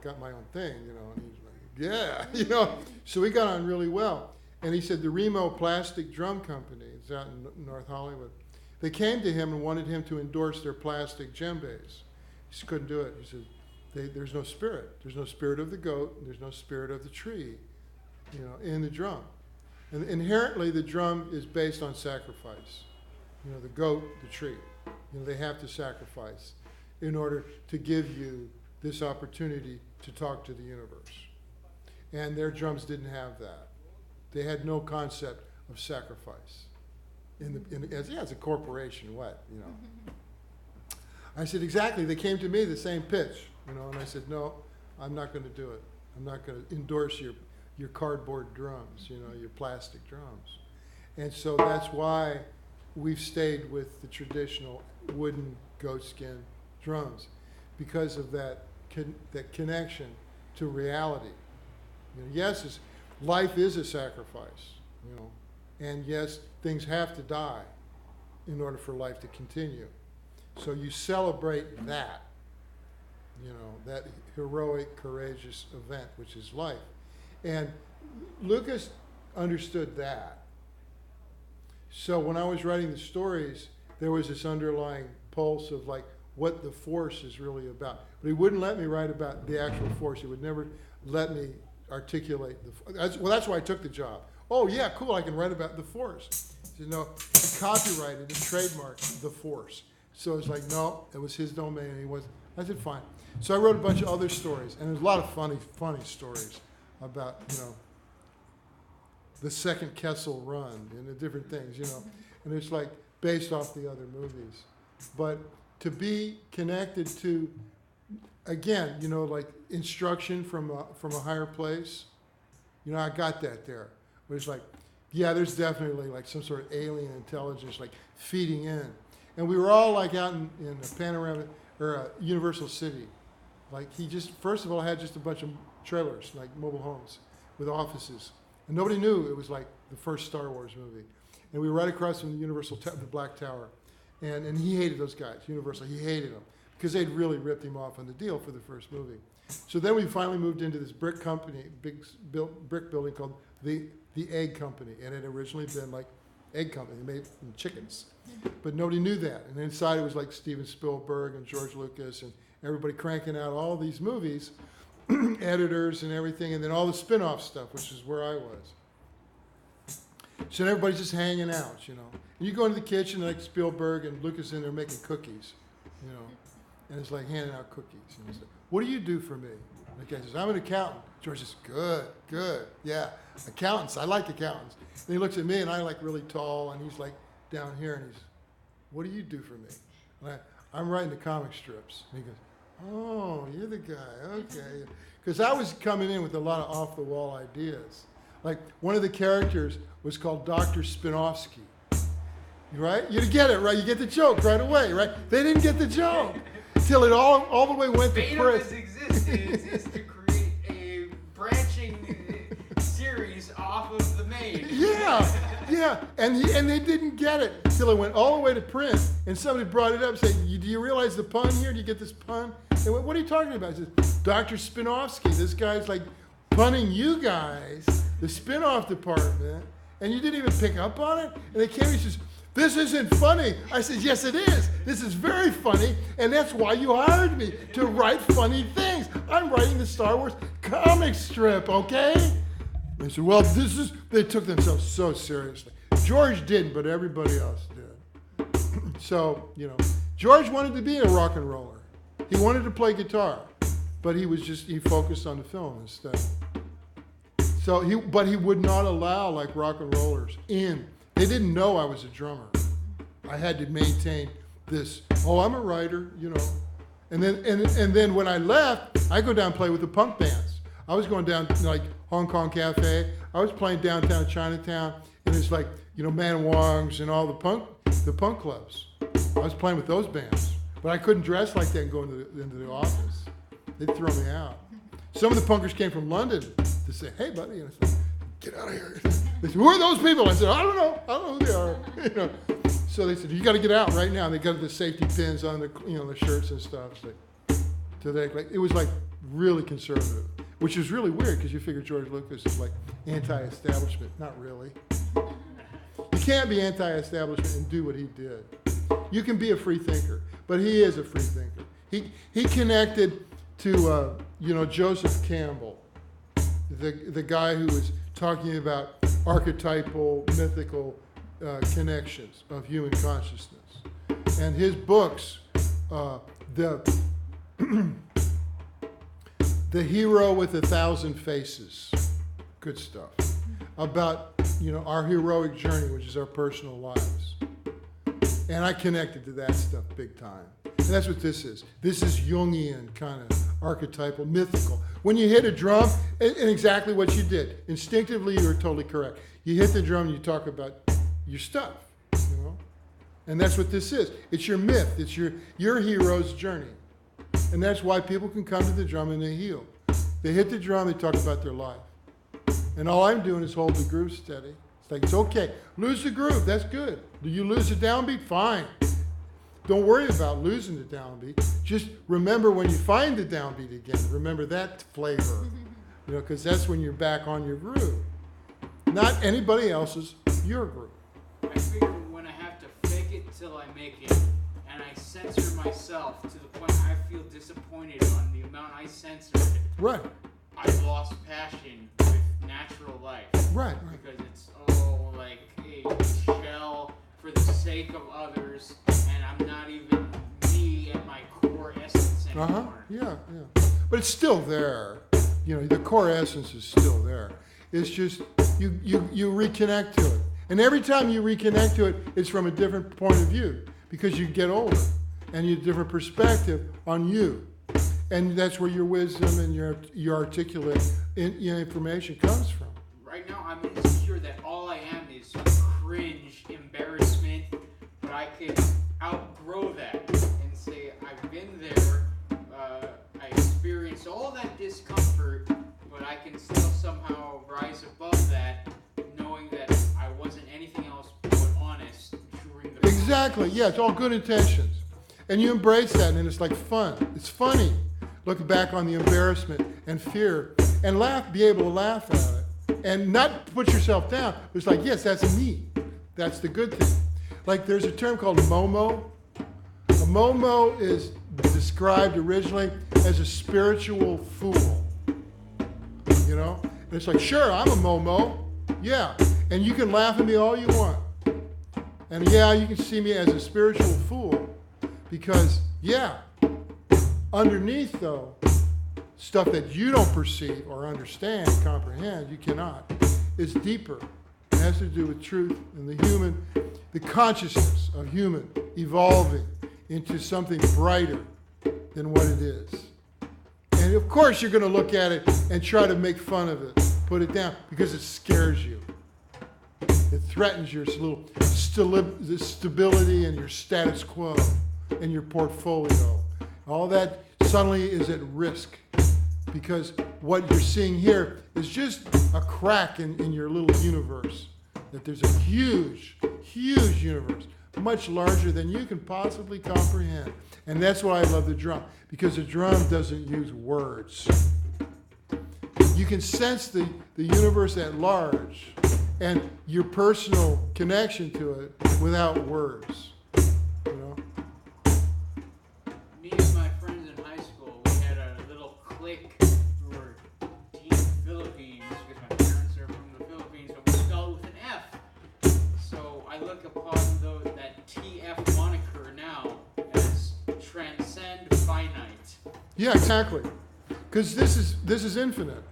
got my own thing, you know, and he's like, yeah, you know. So we got on really well. And he said the Remo Plastic Drum Company, it's out in North Hollywood, They came to him and wanted him to endorse their plastic djembes. He just couldn't do it. He said, there's no spirit. There's no spirit of the goat. And there's no spirit of the tree, in the drum. And inherently, the drum is based on sacrifice. The goat, the tree. They have to sacrifice in order to give you this opportunity to talk to the universe. And their drums didn't have that. They had no concept of sacrifice. As a corporation, what. I said, exactly. They came to me the same pitch, and I said, no, I'm not going to do it. I'm not going to endorse your cardboard drums, your plastic drums. And so that's why we've stayed with the traditional wooden goatskin drums, because of that connection to reality. Yes, life is a sacrifice, and yes, things have to die in order for life to continue. So you celebrate that, that heroic, courageous event, which is life. And Lucas understood that. So when I was writing the stories, there was this underlying pulse of like what the Force is really about. But he wouldn't let me write about the actual Force. He would never let me articulate that's why I took the job. Oh yeah, cool, I can write about the Force. He said, no, he copyrighted and trademarked the Force. So it's like, no, it was his domain, and he wasn't. I said, fine. So I wrote a bunch of other stories, and there's a lot of funny stories about, the second Kessel Run and the different things, and it's like based off the other movies. But to be connected to, again, like instruction from a higher place, I got that there. But it's like, yeah, there's definitely like some sort of alien intelligence like feeding in. And we were all like out in a panorama or Universal City. Like he just, first of all, had just a bunch of trailers, like mobile homes with offices. And nobody knew it was like the first Star Wars movie. And we were right across from the the Black Tower. And he hated those guys, Universal. He hated them because they'd really ripped him off on the deal for the first movie. So then we finally moved into this brick company, big brick building called the Egg Company. And it had originally been like egg company. They made chickens. But nobody knew that. And inside it was like Steven Spielberg and George Lucas and everybody cranking out all these movies, editors and everything, and then all the spin-off stuff, which is where I was. So everybody's just hanging out, And you go into the kitchen like Spielberg and Lucas in there making cookies, And it's like handing out cookies. And it's like, what do you do for me? And the guy says, I'm an accountant. George says, good, yeah. Accountants, I like accountants. And he looks at me and I like really tall and he's like down here and he's, what do you do for me? And I'm writing the comic strips. And he goes, oh, you're the guy, okay. Because I was coming in with a lot of off-the-wall ideas. Like one of the characters was called Dr. Spinovsky, right? You get it, right? You get the joke right away, right? They didn't get the joke till it all the way went to Bane press. of his existence is to create a branching series off of the main. Yeah, and they didn't get it till it went all the way to print. And somebody brought it up, saying, "Do you realize the pun here? Do you get this pun?" They went, "What are you talking about?" He says, "Dr. Spinovsky, this guy's like punning you guys, the spin-off department, and you didn't even pick up on it." And they came and he says, "This isn't funny." I said, "Yes, it is. This is very funny, and that's why you hired me, to write funny things. I'm writing the Star Wars comic strip, okay?" They said, "Well, they took themselves so seriously." George didn't, but everybody else did. So, George wanted to be a rock and roller. He wanted to play guitar, but he focused on the film instead. But he would not allow like rock and rollers in. They didn't know I was a drummer. I had to maintain this, I'm a writer, And then when I left, I go down and play with the punk bands. I was going down to like Hong Kong Cafe. I was playing downtown Chinatown, and it's like, Man Wong's and all the punk clubs. I was playing with those bands. But I couldn't dress like that and go into the office. They'd throw me out. Some of the punkers came from London to say, "Hey, buddy," and I said, "Get out of here." They said, "Who are those people?" I said, "I don't know who they are." So they said, "You got to get out right now." And they got the safety pins on the shirts and stuff. So it was like really conservative, which is really weird because you figure George Lucas is like anti-establishment. Not really. You can't be anti-establishment and do what he did. you can be a free thinker, but he is a free thinker. He connected to Joseph Campbell, the guy who was talking about archetypal, mythical connections of human consciousness, and his books, the Hero with 1,000 Faces, good stuff, about our heroic journey, which is our personal lives. And I connected to that stuff big time. And that's what this is. This is Jungian, kind of archetypal, mythical. When you hit a drum, and exactly what you did, instinctively you were totally correct. You hit the drum and you talk about your stuff, And that's what this is. It's your myth. It's your hero's journey. And that's why people can come to the drum and they heal. They hit the drum, they talk about their life. And all I'm doing is hold the groove steady. It's like, it's okay. Lose the groove, that's good. Do you lose the downbeat? Fine. Don't worry about losing the downbeat. Just remember when you find the downbeat again, remember that flavor. Because that's when you're back on your groove. Not anybody else's, your groove. I figure when I have to fake it till I make it, and I censor myself to the point I feel disappointed on the amount I censored, Right. I've lost passion with natural life. Right. Because it's like a shell for the sake of others, and I'm not even me at my core essence anymore. Yeah. But it's still there. The core essence is still there. It's just you reconnect to it. And every time you reconnect to it, it's from a different point of view because you get older and you have a different perspective on you. And that's where your wisdom and your articulate information comes from. Right now, I'm insecure that all I am is cringe, embarrassment, but I can outgrow that and say I've been there, I experienced all that discomfort, but I can still somehow rise above that, knowing that I wasn't anything else but honest during the Exactly, yeah, it's all good intentions. And you embrace that, and it's like fun. It's funny. Look back on the embarrassment and fear, and be able to laugh at it, and not put yourself down. It's like, yes, that's me. That's the good thing. Like there's a term called Momo. A Momo is described originally as a spiritual fool. And it's like, sure, I'm a Momo. Yeah, and you can laugh at me all you want. And yeah, you can see me as a spiritual fool because, yeah, underneath, though, stuff that you don't perceive or understand, comprehend, you cannot, is deeper. It has to do with truth and the consciousness of human evolving into something brighter than what it is. And of course you're going to look at it and try to make fun of it, put it down, because it scares you. It threatens your little stability and your status quo and your portfolio. All that suddenly is at risk because what you're seeing here is just a crack in your little universe. That there's a huge, huge universe, much larger than you can possibly comprehend. And that's why I love the drum, because the drum doesn't use words. You can sense the universe at large and your personal connection to it without words. Me and my friends in high school, we had a little clique. We were Team Philippines because my parents are from the Philippines, but we spelled with an F. So I look upon that TF moniker now as transcend finite. Yeah, exactly. Because this is infinite.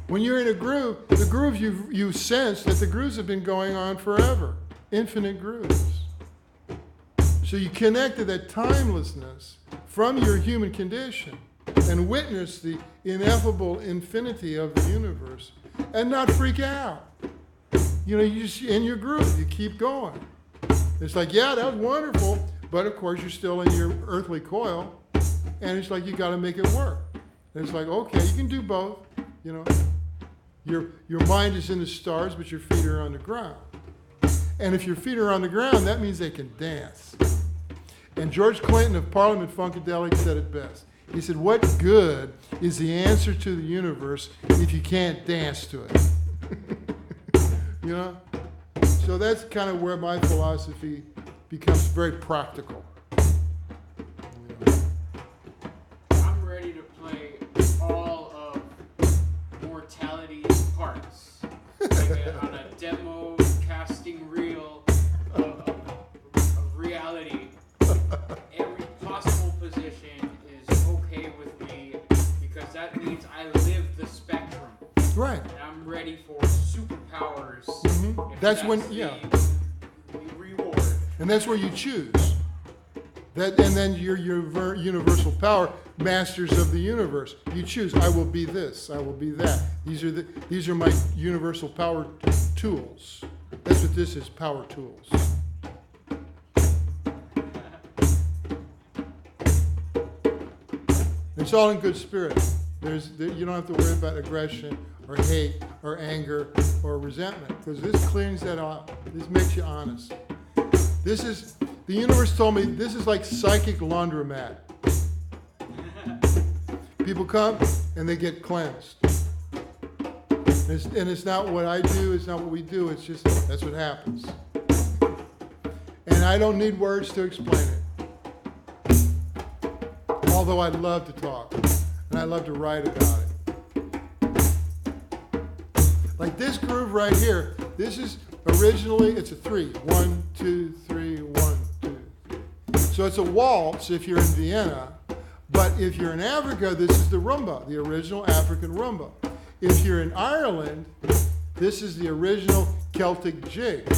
When you're in a groove, the grooves you sense that the grooves have been going on forever. Infinite grooves. So you connect to that timelessness from your human condition and witness the ineffable infinity of the universe and not freak out. You just in your groove, you keep going. It's like, yeah, that was wonderful, but of course you're still in your earthly coil, and it's like you got to make it work. And it's like, okay, you can do both. Your mind is in the stars, but your feet are on the ground. And if your feet are on the ground, that means they can dance. And George Clinton of Parliament Funkadelic said it best. He said, what good is the answer to the universe if you can't dance to it? So that's kind of where my philosophy becomes very practical. I'm ready to play all of Mortality's parts. On a demo casting reel of reality. Every possible position is okay with me because that means I live the spectrum. Right. And I'm ready for superpowers. If That's when, the yeah. reward. And that's where you choose. That, and then your universal power, masters of the universe. You choose. I will be this. I will be that. These are my universal power tools. That's what this is. Power tools. It's all in good spirit. You don't have to worry about aggression or hate or anger or resentment because this cleans that up. This makes you honest. The universe told me this is like psychic laundromat. People come and they get cleansed. And it's not what I do, it's not what we do, it's just that's what happens. And I don't need words to explain it. Although I love to talk and I love to write about it. Like this groove right here, this is originally, it's a 3. 1, 2, 3, 1, 2, 3. So it's a waltz if you're in Vienna, but if you're in Africa, this is the rumba, the original African rumba. If you're in Ireland, this is the original Celtic jig.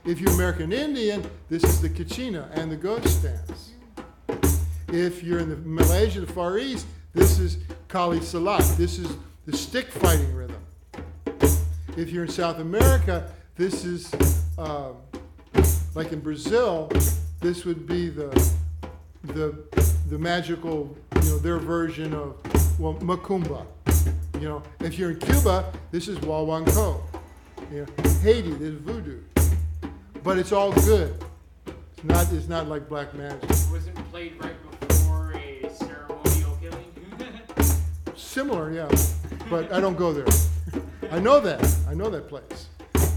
If you're American Indian, this is the kachina and the ghost dance. If you're in the Malaysia, the Far East, this is Kali Salat. This is the stick fighting rhythm. If you're in South America, this is, like in Brazil, this would be the magical, their version of, macumba. If you're in Cuba, this is Wawanko. Haiti, this is voodoo. But it's all good. It's not like black magic. Wasn't played right before a ceremonial killing? Similar, yeah. But I don't go there. I know that place.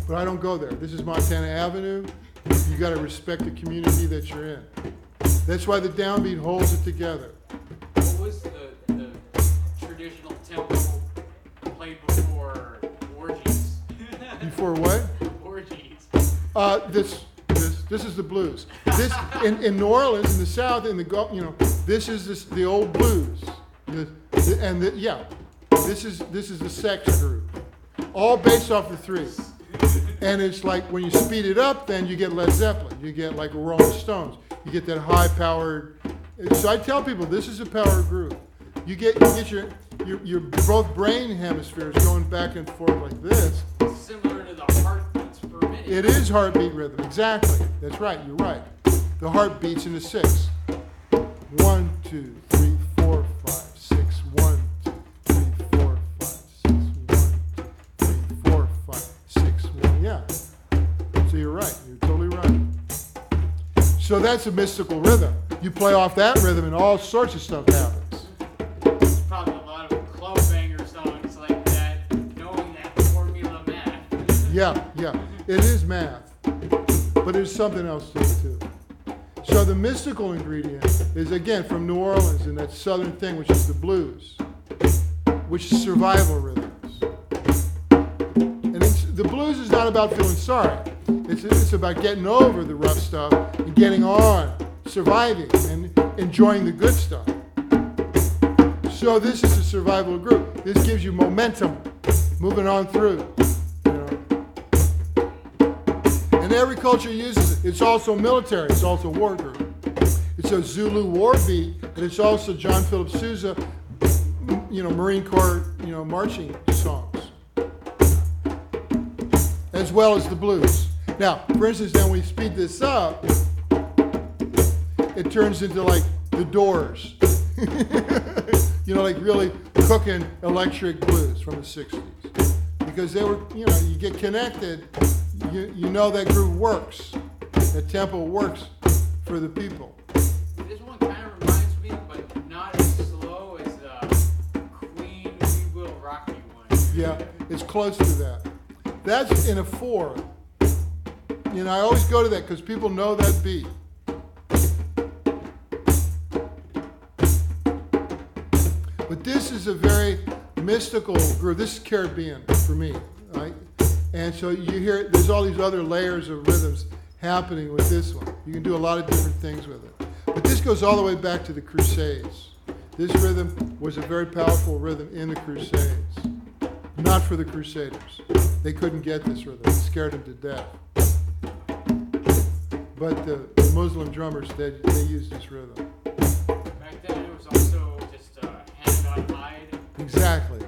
But I don't go there. This is Montana Avenue. You got to respect the community that you're in. That's why the downbeat holds it together. What was the traditional tempo played before orgies? Before what? Orgies. This is the blues. This in New Orleans, in the South, in the Gulf, this is the old blues. This is the sex group, all based off the 3. And it's like when you speed it up, then you get Led Zeppelin, you get like Rolling Stones, you get that high-powered. So I tell people this is a power group. You get your both brain hemispheres going back and forth like this. Similar to the heartbeats per minute. It is heartbeat rhythm, exactly. That's right, you're right. The heart beats in the 6. 1, 2, 3, 4, 5, 6. 1, 2, 3, 4, 5, 6. 1, 2, 3, 4, 5, 6. 1. Yeah. So you're right. You're totally right. So that's a mystical rhythm. You play off that rhythm and all sorts of stuff happens. There's probably a lot of club banger songs like that, knowing that formula math. Yeah. It is math. But there's something else to it too. So the mystical ingredient is, again, from New Orleans and that southern thing, which is the blues, which is survival rhythms. And the blues is not about feeling sorry. It's about getting over the rough stuff and getting on, surviving, and enjoying the good stuff. So this is a survival group. This gives you momentum, moving on through. And every culture uses it. It's also military. It's also war group. It's a Zulu war beat, but it's also John Philip Sousa, Marine Corps, marching songs, as well as the blues. Now, for instance, when we speed this up, it turns into like the Doors, like really cooking electric blues from the 60s, because they were, you get connected. You know that groove works. That tempo works for the people. This one kind of reminds me, but not as slow as the Queen We Will Rock You one. Yeah, it's close to that. That's in a 4. You know, I always go to that because people know that beat. But this is a very mystical groove. This is Caribbean for me, right? And so you hear, there's all these other layers of rhythms happening with this one. You can do a lot of different things with it. But this goes all the way back to the Crusades. This rhythm was a very powerful rhythm in the Crusades. Not for the Crusaders. They couldn't get this rhythm. It scared them to death. But the Muslim drummers, they used this rhythm. Back then it was also just hand on hide. Exactly.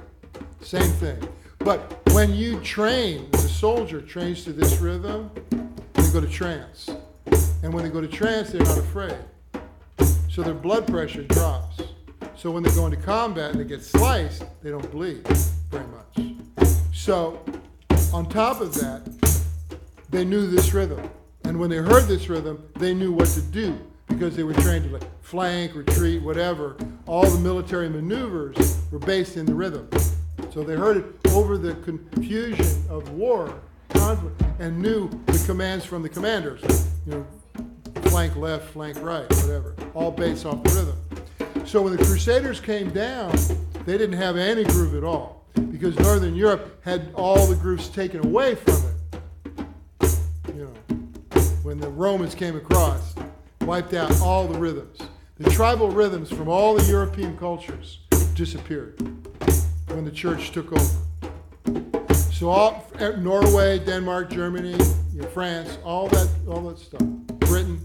Same thing. But when you train, the soldier trains to this rhythm, they go to trance. And when they go to trance, they're not afraid. So their blood pressure drops. So when they go into combat and they get sliced, they don't bleed very much. So on top of that, they knew this rhythm. And when they heard this rhythm, they knew what to do because they were trained to like flank, retreat, whatever. All the military maneuvers were based in the rhythm. So they heard it over the confusion of war, conflict, and knew the commands from the commanders. You know, flank left, flank right, whatever. All based off the rhythm. So when the Crusaders came down, they didn't have any groove at all because Northern Europe had all the grooves taken away from it. You know, when the Romans came across, wiped out all the rhythms. The tribal rhythms from all the European cultures disappeared when the church took over. So all Norway, Denmark, Germany, you know, France, all that stuff. Britain.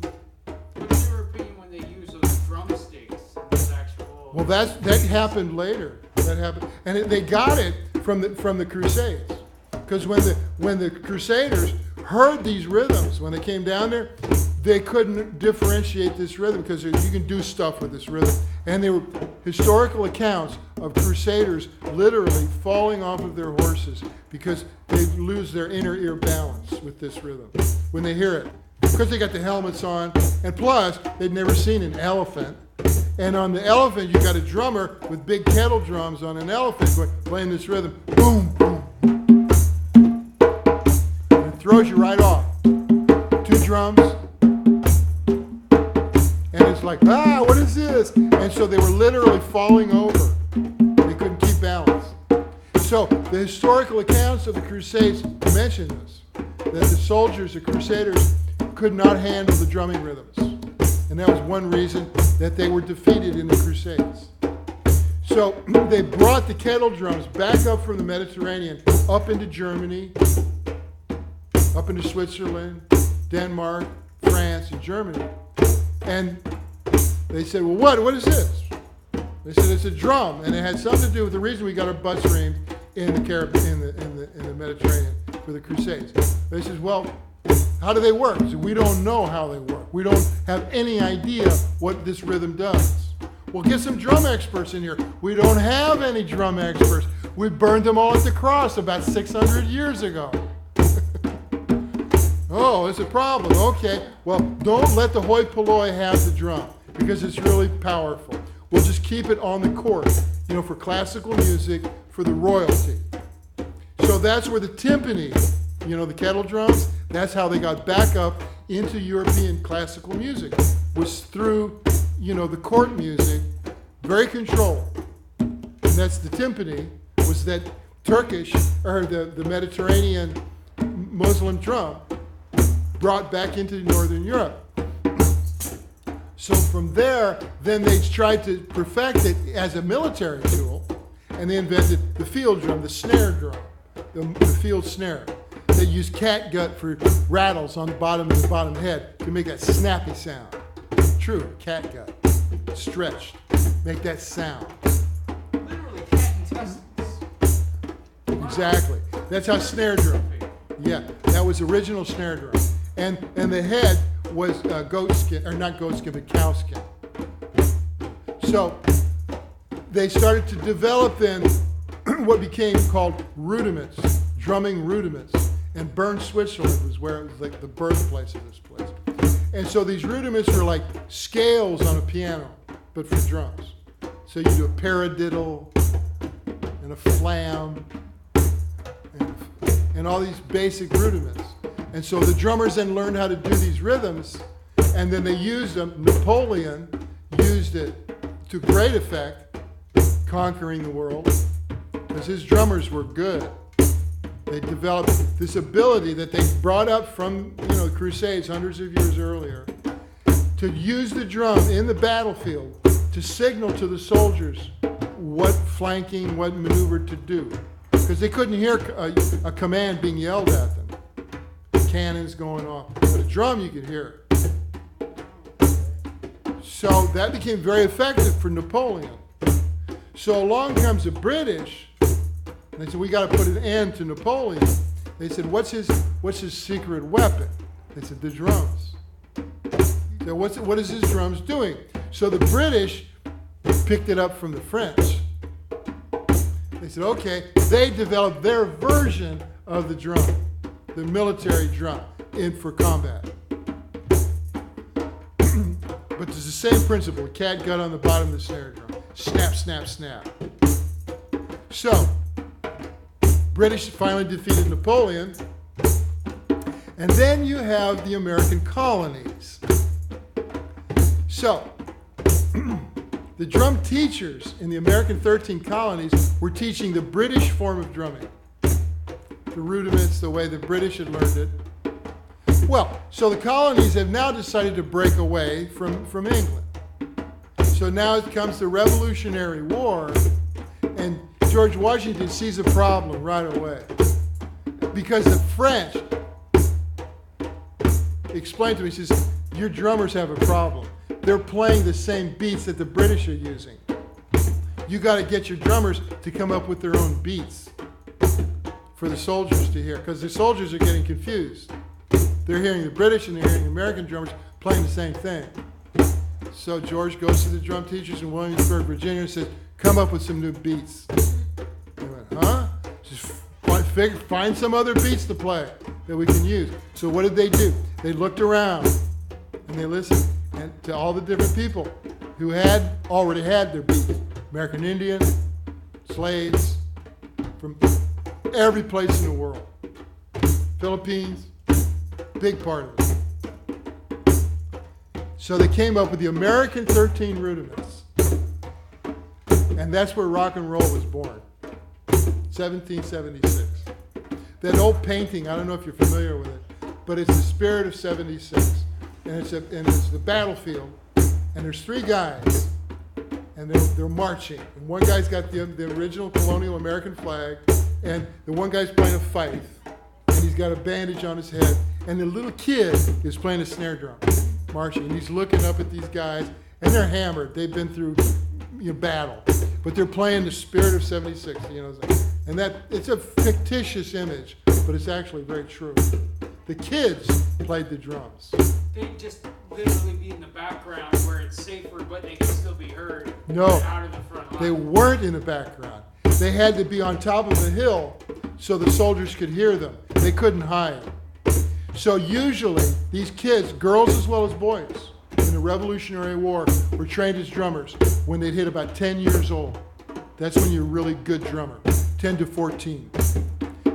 What's your opinion when they use those drumsticks? Those actual. Well, that happened later. That happened, and they got it from the Crusades, because when the Crusaders heard these rhythms when they came down there, they couldn't differentiate this rhythm because you can do stuff with this rhythm. And there were historical accounts of Crusaders literally falling off of their horses because they lose their inner ear balance with this rhythm when they hear it. Because they got the helmets on, and plus, they'd never seen an elephant. And on the elephant, you got a drummer with big kettle drums on an elephant playing this rhythm. Boom, boom. And it throws you right off. 2 drums. And it's like, what is this? And so they were literally falling over. They couldn't keep balance. So the historical accounts of the Crusades mention this, that the soldiers, the Crusaders, could not handle the drumming rhythms. And that was one reason that they were defeated in the Crusades. So they brought the kettle drums back up from the Mediterranean, up into Germany, up into Switzerland, Denmark, France, and Germany. And they said, well, what is this? They said, it's a drum. And it had something to do with the reason we got our butts reamed in the Caribbean, in the Mediterranean for the Crusades. They said, well, how do they work? So we don't know how they work. We don't have any idea what this rhythm does. Well, get some drum experts in here. We don't have any drum experts. We burned them all at the cross about 600 years ago. Oh, it's a problem. Okay, well, don't let the hoi polloi have the drum because it's really powerful. We'll just keep it on the court, you know, for classical music, for the royalty. So that's where the timpani, you know, the kettle drums, that's how they got back up into European classical music, was through, you know, the court music, very controlled. And that's the timpani, was that Turkish, or the Mediterranean Muslim drum, brought back into Northern Europe. So from there, then they tried to perfect it as a military tool, and they invented the field drum, the snare drum, the field snare. They used catgut for rattles on the bottom of the bottom head to make that snappy sound. True, catgut, stretched, make that sound. Literally cat intestines. Exactly. That's how snare drum. Yeah, that was original snare drum. And the head was goat skin, or not goat skin, but cow skin. So they started to develop then what became called rudiments, drumming rudiments. And Bern, Switzerland was where it was like the birthplace of this place. And so these rudiments were like scales on a piano, but for drums. So you do a paradiddle and a flam and all these basic rudiments. And so the drummers then learned how to do these rhythms, and then they used them. Napoleon used it to great effect, conquering the world, because his drummers were good. They developed this ability that they brought up from, the Crusades hundreds of years earlier, to use the drum in the battlefield to signal to the soldiers what flanking, what maneuver to do. Because they couldn't hear a command being yelled at them. Cannons going off. But a drum, you could hear it. So that became very effective for Napoleon. So along comes the British, and they said, we got to put an end to Napoleon. They said, what's his secret weapon? They said, the drums. So what is his drums doing? So the British picked it up from the French. They said, okay, they developed their version of the drum, the military drum, for combat. But there's the same principle, a catgut on the bottom of the snare drum. Snap, snap, snap. So, British finally defeated Napoleon, and then you have the American colonies. So, the drum teachers in the American 13 colonies were teaching the British form of drumming. The rudiments, the way the British had learned it. Well, so the colonies have now decided to break away from England. So now it comes the Revolutionary War, and George Washington sees a problem right away. Because the French explained to me, he says, your drummers have a problem. They're playing the same beats that the British are using. You got to get your drummers to come up with their own beats for the soldiers to hear, because the soldiers are getting confused. They're hearing the British and they're hearing the American drummers playing the same thing. So George goes to the drum teachers in Williamsburg, Virginia, and says, come up with some new beats. They went, huh? Just find some other beats to play that we can use. So what did they do? They looked around and they listened to all the different people who had already had their beats. American Indian, slaves, from every place in the world. Philippines, big part of it. So they came up with the American 13 rudiments. And that's where rock and roll was born. 1776. That old painting, I don't know if you're familiar with it, but it's the spirit of 76. And it's the battlefield. And there's three guys. And they're marching. And one guy's got the original colonial American flag. And the one guy's playing a fife. And he's got a bandage on his head. And the little kid is playing a snare drum, marching. And he's looking up at these guys. And they're hammered. They've been through battle. But they're playing the spirit of 76. And it's a fictitious image, but it's actually very true. The kids played the drums. They'd just literally be in the background where it's safer, but they can still be heard. No, out of the front line. They weren't in the background. They had to be on top of the hill so the soldiers could hear them. They couldn't hide. So usually, these kids, girls as well as boys, in the Revolutionary War, were trained as drummers when they'd hit about 10 years old. That's when you're a really good drummer, 10 to 14.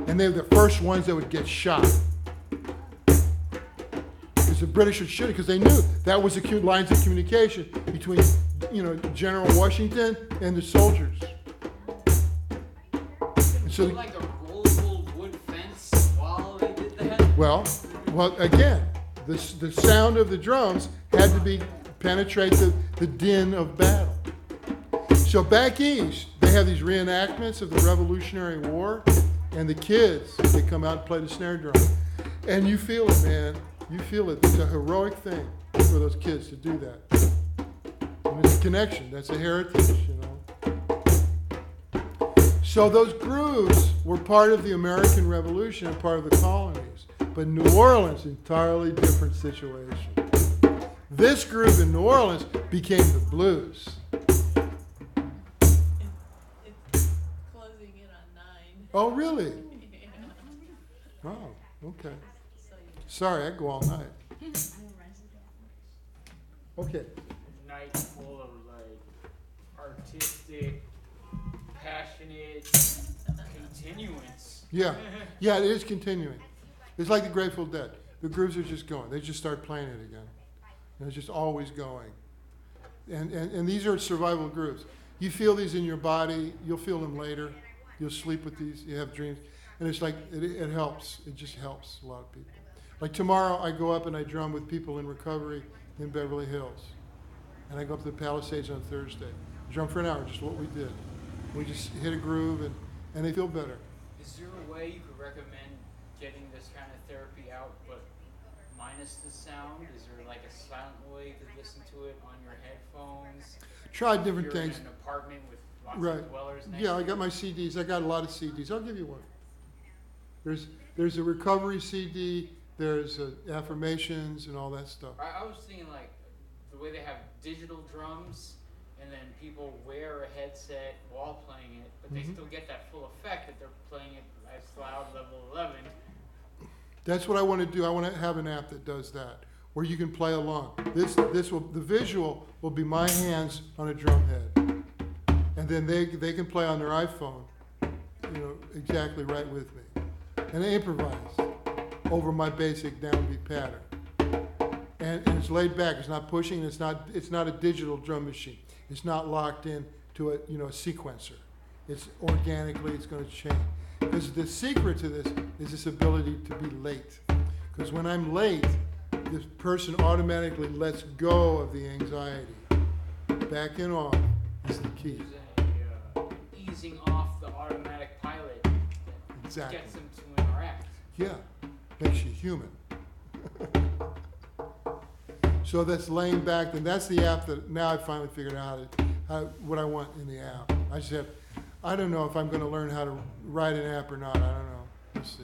And they were the first ones that would get shot. Because the British would shoot it, because they knew that was the lines of communication between, General Washington and the soldiers. And so, like a rollable wood fence while they did that? Well, again, the sound of the drums had to penetrate the din of battle. So back east, they have these reenactments of the Revolutionary War, and the kids, they come out and play the snare drum. And you feel it, man. You feel it. It's a heroic thing for those kids to do that. And it's a connection. That's a heritage, So those grooves were part of the American Revolution and part of the colonies. But New Orleans, entirely different situation. This groove in New Orleans became the blues. It's closing in on 9. Oh, really? Yeah. Oh, okay. So Sorry, I go all night. Okay. Night full of artistic, passionate continuance. Yeah, it is continuing. It's like the Grateful Dead. The grooves are just going. They just start playing it again. And it's just always going. And these are survival grooves. You feel these in your body. You'll feel them later. You'll sleep with these. You have dreams. And it's like, it helps. It just helps a lot of people. Like tomorrow, I go up and I drum with people in recovery in Beverly Hills. And I go up to the Palisades on Thursday. Drum for an hour, just what we did. We just hit a groove and they feel better. Is there a way you could recommend getting this kind of therapy out, but minus the sound? Is there like a silent way to listen to it on your headphones? Try different You're things. in an apartment with lots Right. of dwellers next Yeah, to I got you? my CDs. I got a lot of CDs. I'll give you one. There's a recovery CD. There's affirmations and all that stuff. I was thinking like the way they have digital drums, and then people wear a headset while playing it, but they Mhm. still get that full effect that they're playing it as loud, level 11. That's what I want to do. I want to have an app that does that, where you can play along. The visual will be my hands on a drum head, and then they can play on their iPhone, exactly right with me, and they improvise over my basic downbeat pattern. And it's laid back. It's not pushing. It's not a digital drum machine. It's not locked in to a sequencer. It's organically. It's going to change. Because the secret to this is this ability to be late. Because when I'm late, this person automatically lets go of the anxiety. Backing off is the key. Easing off the automatic pilot that Exactly. gets them to interact. Yeah, makes you human. So that's laying back, and that's the app that now I finally figured out what I want in the app. I don't know if I'm going to learn how to write an app or not. I don't know. We'll see.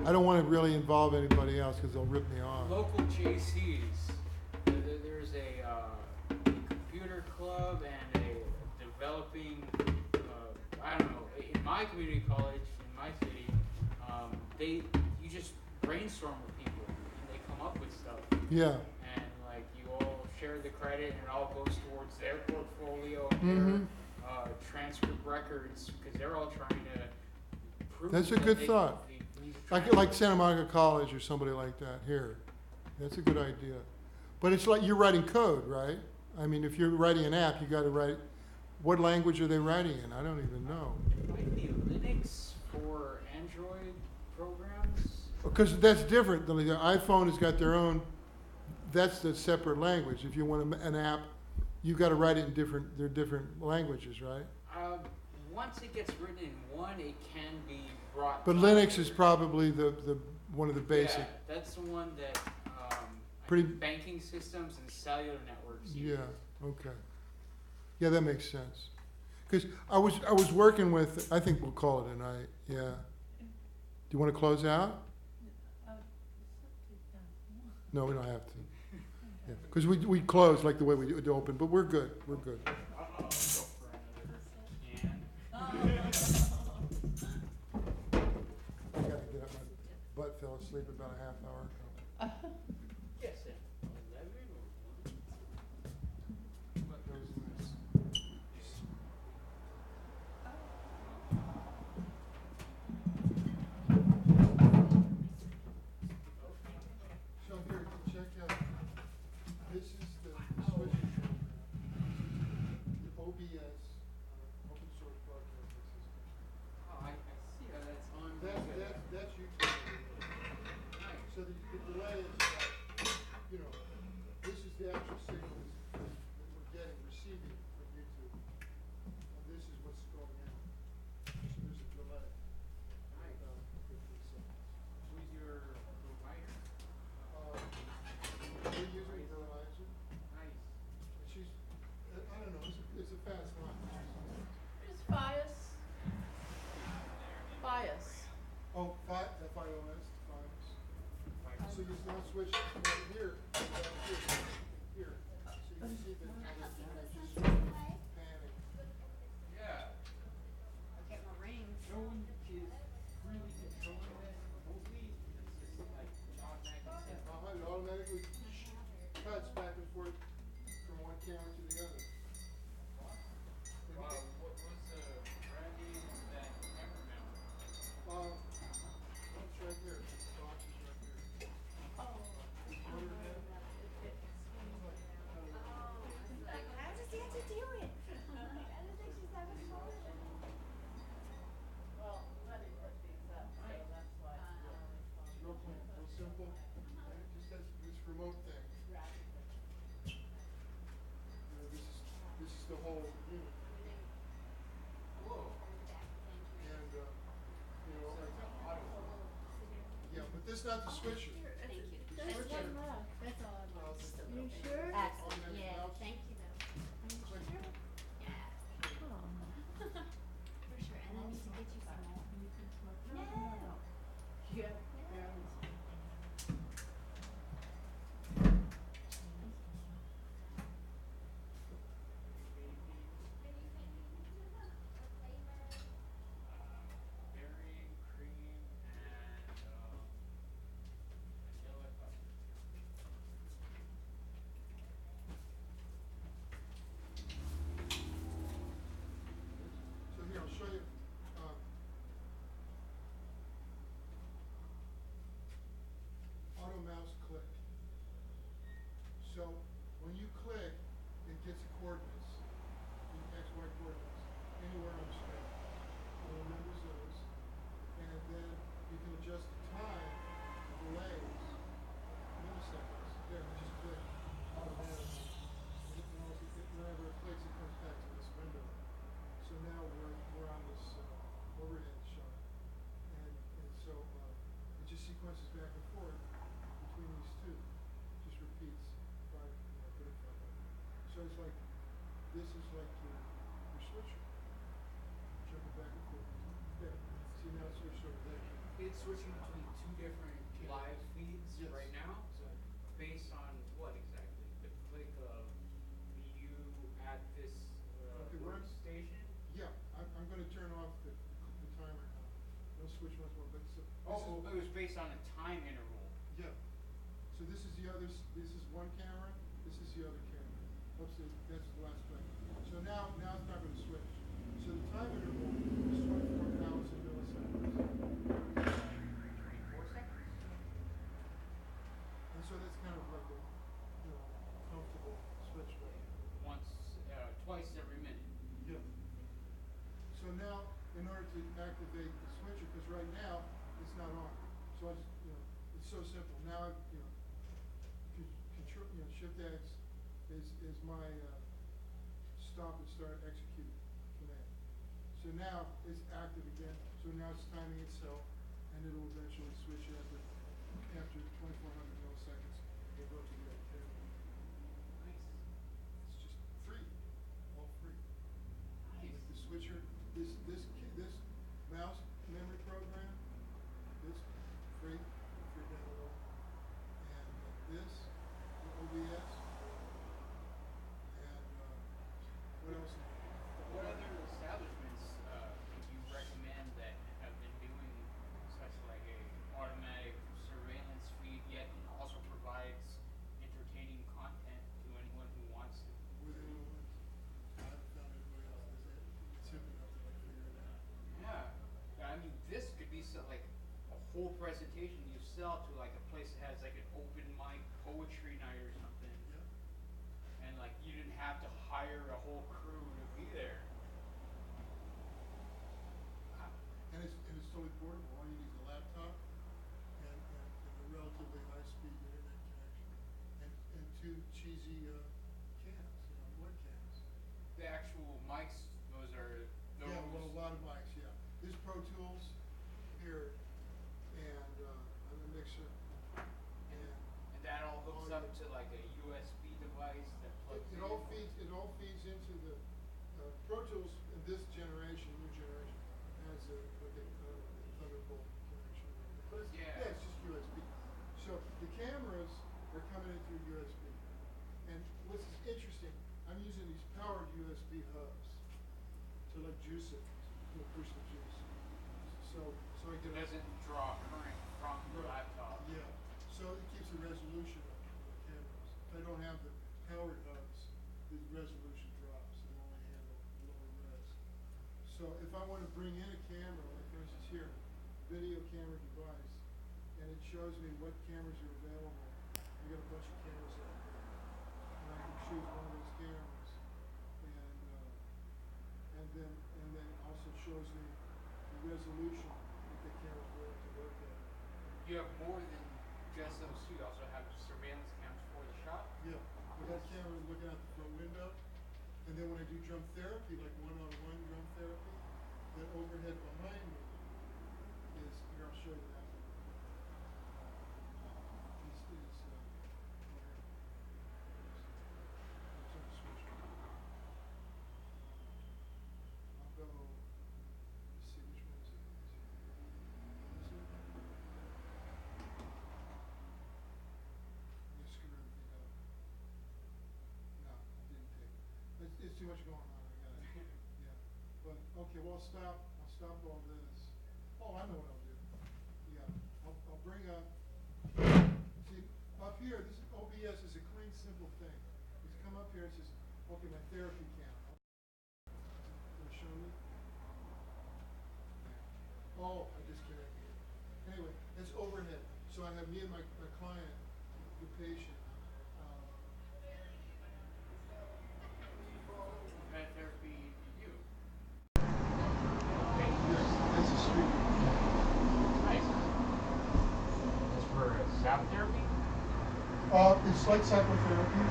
I don't want to really involve anybody else because they'll rip me off. Local JCs, there's a computer club and a developing, I don't know, in my community college, in my city, you just brainstorm with people and they come up with stuff. Yeah. And like you all share the credit and it all goes towards their portfolio, Mm-hmm. their transcript records, because they're all trying to prove That's a that good they- thought. these are Like Santa Monica College or somebody like that here. That's a good idea. But it's like you're writing code, right? I mean, if you're writing an app, you got to write. What language are they writing in? I don't even know. Might be Linux for Android programs. Because that's different. The iPhone has got their own. That's the separate language. If you want an app, you've got to write it in different languages, right? Once it gets written in one, it can be brought. But to Linux is other- probably the one of the basic. Yeah, that's the one that I Pretty- think banking systems and cellular networks use. Yeah. Okay. Yeah, that makes sense. Because I was working with. I think we'll call it a night. Yeah. Do you want to close out? No, we don't have to. Yeah. Because we close like the way we do open, but we're good. We're good. I'll go for another can. I got to get up. My butt fell asleep about a half hour ago. Yes, at 11 or 1? What goes in this? So here, check out. This is the switching program. The OBS, open source broadcasting system. Oh, I see how that's on. That's YouTube. Nice. So the delay is this is the actual signal that we're getting, receiving from YouTube. And this is what's going out. So there's a delay. Nice. About 15 seconds. Who's your provider? We're using Verizon. Nice. She's, I don't know, it's a fast line. Where's Fias? Fias. Oh, FiOS, FiOS. So you now switch from here to here. So you see that just panning. Yeah. Get my rings. No one is really controlling this remotely. It's just like automatic set. It automatically cuts back and forth from one camera to the other. Wow, what was the brand name of that camera mount? It's right here. not the switcher. Thank you. There's Switcher. one left, that's all I want. Just a You little bit. sure? Excellent. On that Yeah. mouse. Thank you though. Click. Yeah. For sure. And I need to get you some more. No. Yeah. Berry, cream, and vanilla custard. So here, I'll show you, auto mouse click. So when you click, it gets the coordinates, the X, Y coordinates, anywhere on the screen. It remembers those. And then you can adjust the time, the delays, milliseconds. There, just click automatically. Whenever it clicks, it comes back to this window. So now we're on this overhead shot. And so it just sequences back and forth between these two. Just repeats 35. So it's like, this is like your switcher. Jumping back and forth. There. See, now it's switched over there. It's switching between two different live feeds Yes. right now, based on what exactly? The click of you at this Okay, we're- workstation? Yeah, I'm gonna turn off the timer now. We'll switch once more, but so. Oh, it was based on a time interval. Yeah. So this is the other, this is one camera, this is the other camera. Oops, that's the last play. So now it's not gonna switch. So the time interval is 24,000 milliseconds. 24 seconds? And so that's kind of like a, comfortable switch rate. Twice every minute. Yeah. So now, in order to activate the switcher, because right now, it's not on. So I just, it's so simple. Now, control, Shift X is my stop and start execute command. So now it's active again. So now it's timing itself, and it'll eventually switch after 2,400 milliseconds. It'll go to the other camera. Nice. It's just free, all free. Nice. Like the switcher, this mouse memory program, this free download, and this, the OBS, and what else? What other establishments would you recommend that have been doing such like a automatic surveillance feed, yet also provides entertaining content to anyone who wants to? Were they the ones? I haven't found anybody else. It's hip enough to figure it out. Yeah, I mean, this could be like a whole presentation you sell to like a place that has like an open mic poetry night or something, Yeah. and like you didn't have to hire a whole crew to be there. And it's totally portable. All you need is a laptop and a relatively high-speed internet connection and two cheesy cams, wood cams. The actual mics, those are those. Yeah, well, a lot of mics, yeah. This Pro Tools here and I'm a mixer and And that all hooks up to like a USB device that plugs in. it all feeds into the Pro Tools in this generation, new generation, has a Thunderbolt connection. But Yeah. it's just USB. So the cameras are coming in through USB. And what's interesting, I'm using these powered USB hubs to like juice it, push the juice. So I It get doesn't draw current from the Right. laptop. Yeah, so it keeps the resolution up on the cameras. If I don't have the powered hubs, the resolution drops, it only handle lower res. So if I want to bring in a camera, like for instance here, video camera device, and it shows me what cameras are available, I got a bunch of cameras out there. And I can choose one of those cameras, and then it also shows me the resolution that the camera's willing to work at. You have more than just those two. You also have surveillance cams for the shop. Yeah, with that camera looking out the front window, and then when I do drum therapy, like one-on-one drum therapy, that overhead behind me is, here I'll show you that. too much going on. Yeah. But okay, well, I'll stop all this. Oh, I know what I'll do. Yeah, I'll bring up. See, up here, this is OBS is a clean, simple thing. It's come up here and says, okay, my therapy cam. Can you show me? Oh, I disconnected it. Anyway, it's overhead. So I have me and my client, the patient. Vet therapy you. That's a street. Nice. That's for sound therapy? It's like psychotherapy.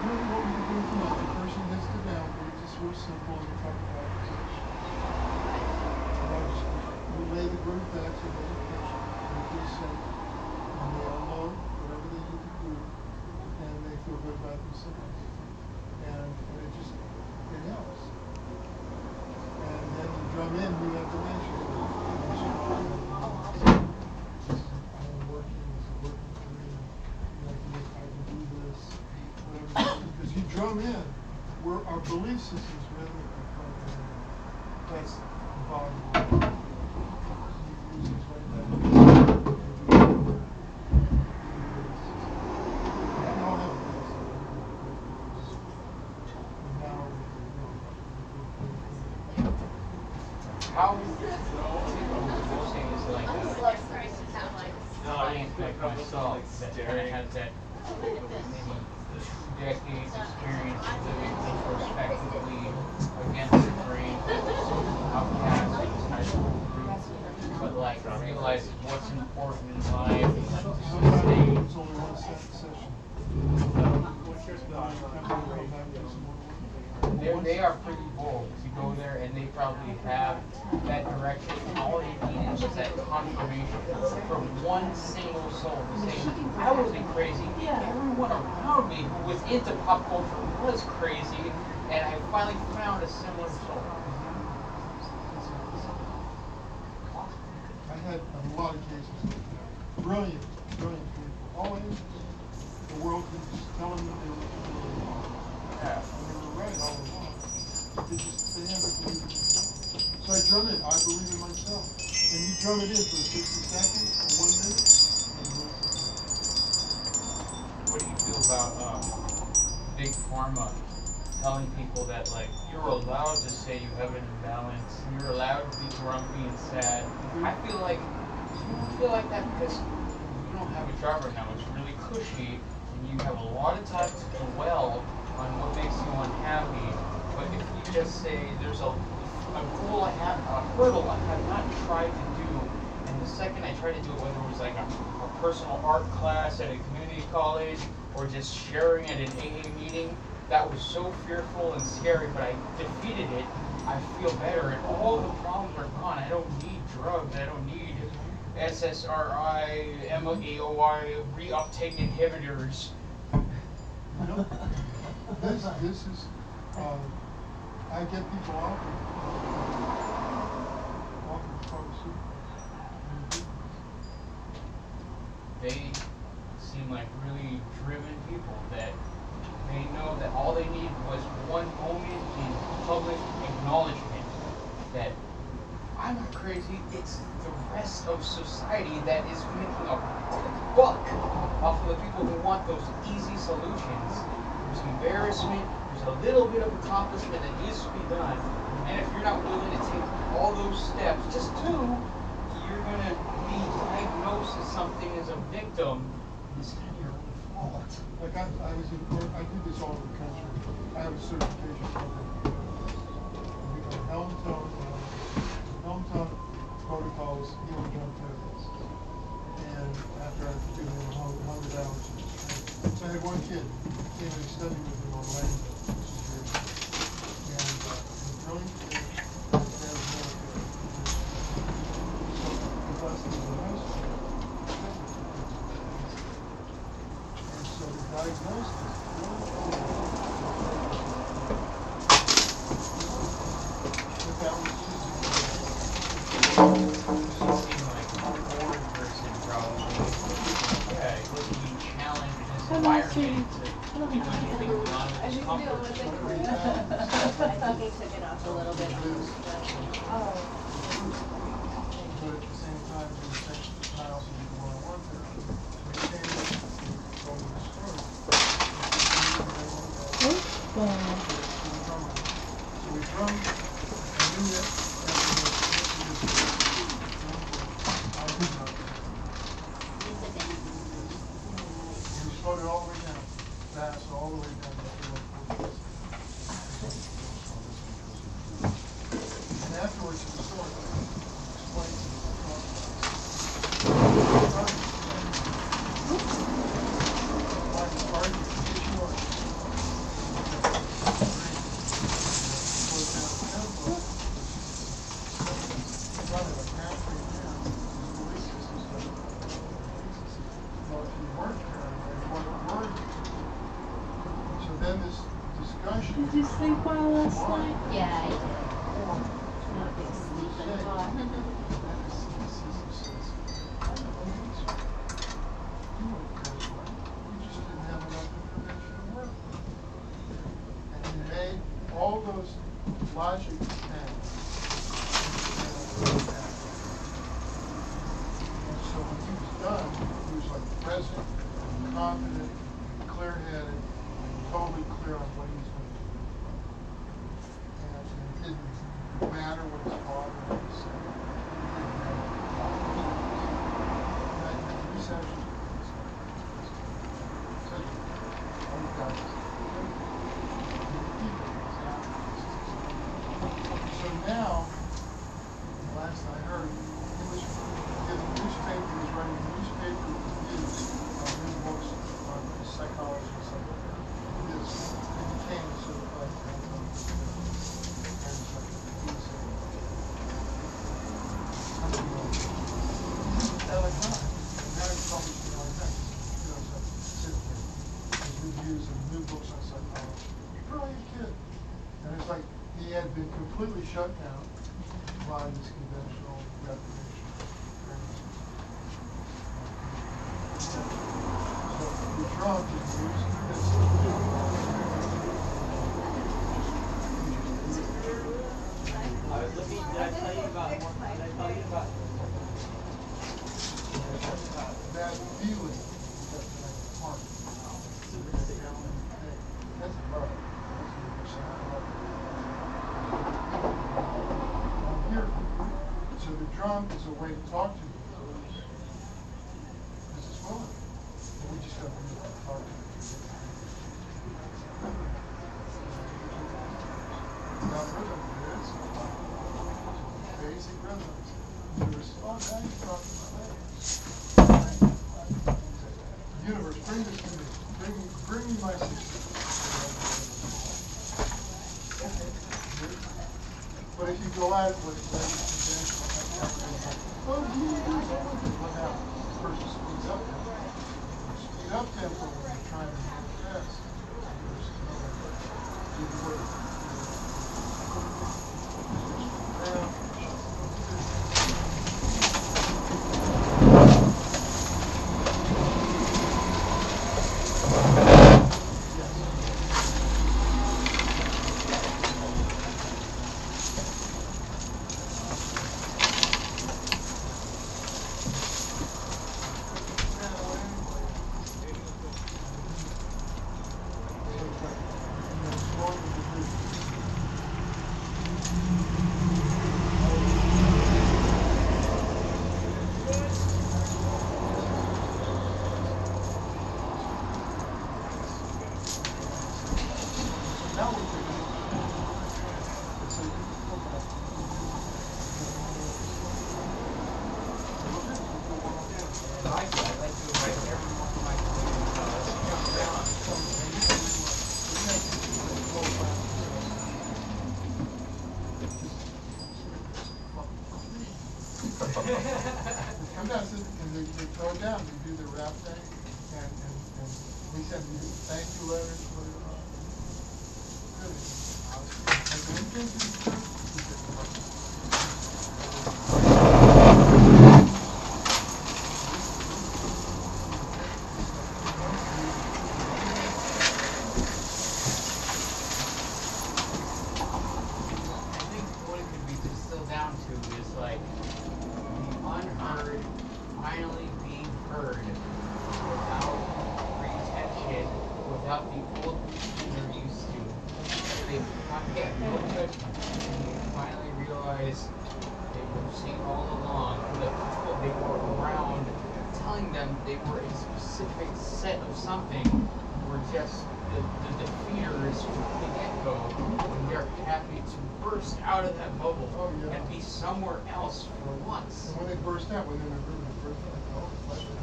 Doing what we've been doing tonight. The person gets the boundary. It's just real simple. And you talk about position. We lay the group back to the patient. They feel safe. And they all know whatever they need to do. And they feel good about themselves. And it just, it helps. And then you drum in new information. I'm working, this is working for me. I can do this, whatever. Because you drum in, where our belief system's rhythmically programmed. That's the bottom line. You use these right now. How interesting is like client like myself that kind of has that maybe 2 decades experience living introspectively against the grain, outcast in high school groups, but like realizes what's important in life and like sustain. It's only one session. They are pretty bold to go there, and they probably have that direction. All they need is just that confirmation from one single soul to say, I wasn't crazy. Everyone around me who was into pop culture was crazy, and I finally found a similar soul. I had a lot of cases. Brilliant people. All angels. The world could just tell them that they were wrong. Yeah. And they were right all along. They haven't believed in themselves. So I drum it. I believe in myself. And you drum it in for 60 seconds or 1 minute. And the rest is What do you feel about big pharma telling people that like you're allowed to say you have an imbalance, you're allowed to be grumpy and sad? I feel like you don't feel like that because you don't have a job right now. It's really cushy, and you have a lot of time to dwell on what makes you unhappy. But if you just say there's a goal I have, a hurdle I have not tried to do, and the second I tried to do it, whether it was like a personal art class at a community college or just sharing at an AA meeting, that was so fearful and scary, but I defeated it. I feel better, and all the problems are gone. I don't need drugs. I don't need SSRI, MAOI, reuptake inhibitors. This is, I get people offered pharmaceuticals. They seem like really driven people that they know that all they need was one moment in public acknowledgement that I'm not crazy, it's the rest of society that is making a buck off of the people who want those easy solutions. There's embarrassment, there's a little bit of accomplishment that needs to be done, and if you're not willing to take all those steps, just 2, you're gonna be diagnosed as something as a victim instead of your own fault. Like I do this all over the country. I have a certification program. We got helm tone protocols, healing drug therapists. And after I do them 100 hours of training. So I had one kid came and studied with me on Wednesday, which is great. And he's brilliant kid, and his dad's military. So the bus is in high school. And so the diagnosis but that was You seem like a bored person, probably. Yeah, it would be challenged in this environment to do anything beyond this comfort. I think he took it off a little bit. Oh. But at the same time, we think I also need more on one there. We came to go to the store. So we drummed, and knew that I did not. We slowed it all the way down, fast, all the way down. And afterwards, it was sort of explained to So then this discussion. Did you sleep well last night? Yeah, I did. Not big sleeping pot. And he made all those logic and so when he was done, he was like present, confident, clear-headed, totally clear on what he was going to do. And it didn't matter what his father had to say. It didn't matter what his father was going to say. And three sessions with this guy. Such a So now, last I heard, he was giving newspaper, he was writing newspaper reviews on new books on psychology and stuff like that. He became a certified therapist. And so he was electronic. And now he's publishing all that. You know, so sit here. His reviews of new books on psychology. Brilliant kid. And it's like he had been completely shut down by this conventional definition. So the drums is used as I was looking, did I tell you about that feeling that heart. That's love. That's I'm here. So the drum is a way to talk to you. This is fun. And we just got to talk to you. Now rhythm is basic rhythms. There's all kinds of Universe, bring this to me. Bring me my sister. But if you go out with well, what now? The person speeds up tempo. Speed up tempo when you're trying to move fast. Come down, and they throw it down. They do the rap thing, and we send you thank you letters. about the old routine they're used to. They finally realize they were seeing all along the people they were around telling them they were a specific set of something were just the defeaters from the get-go, and they're happy to burst out of that bubble and be somewhere else for once. And when they burst out, when they're in a group, they burst out. Oh, it's like that.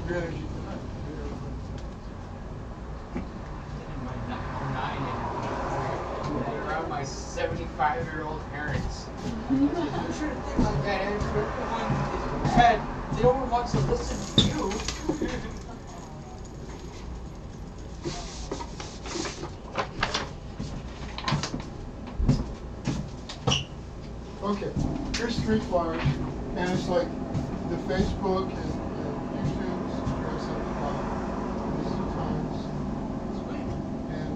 Your energy tonight. In my 9 around my 75-year-old parents. You shouldn't think like that, Andrew. Everyone is bad. They only want to listen to you. Okay, here's street flyers, and it's like the Facebook and YouTube's address at the bottom. This is the Times, and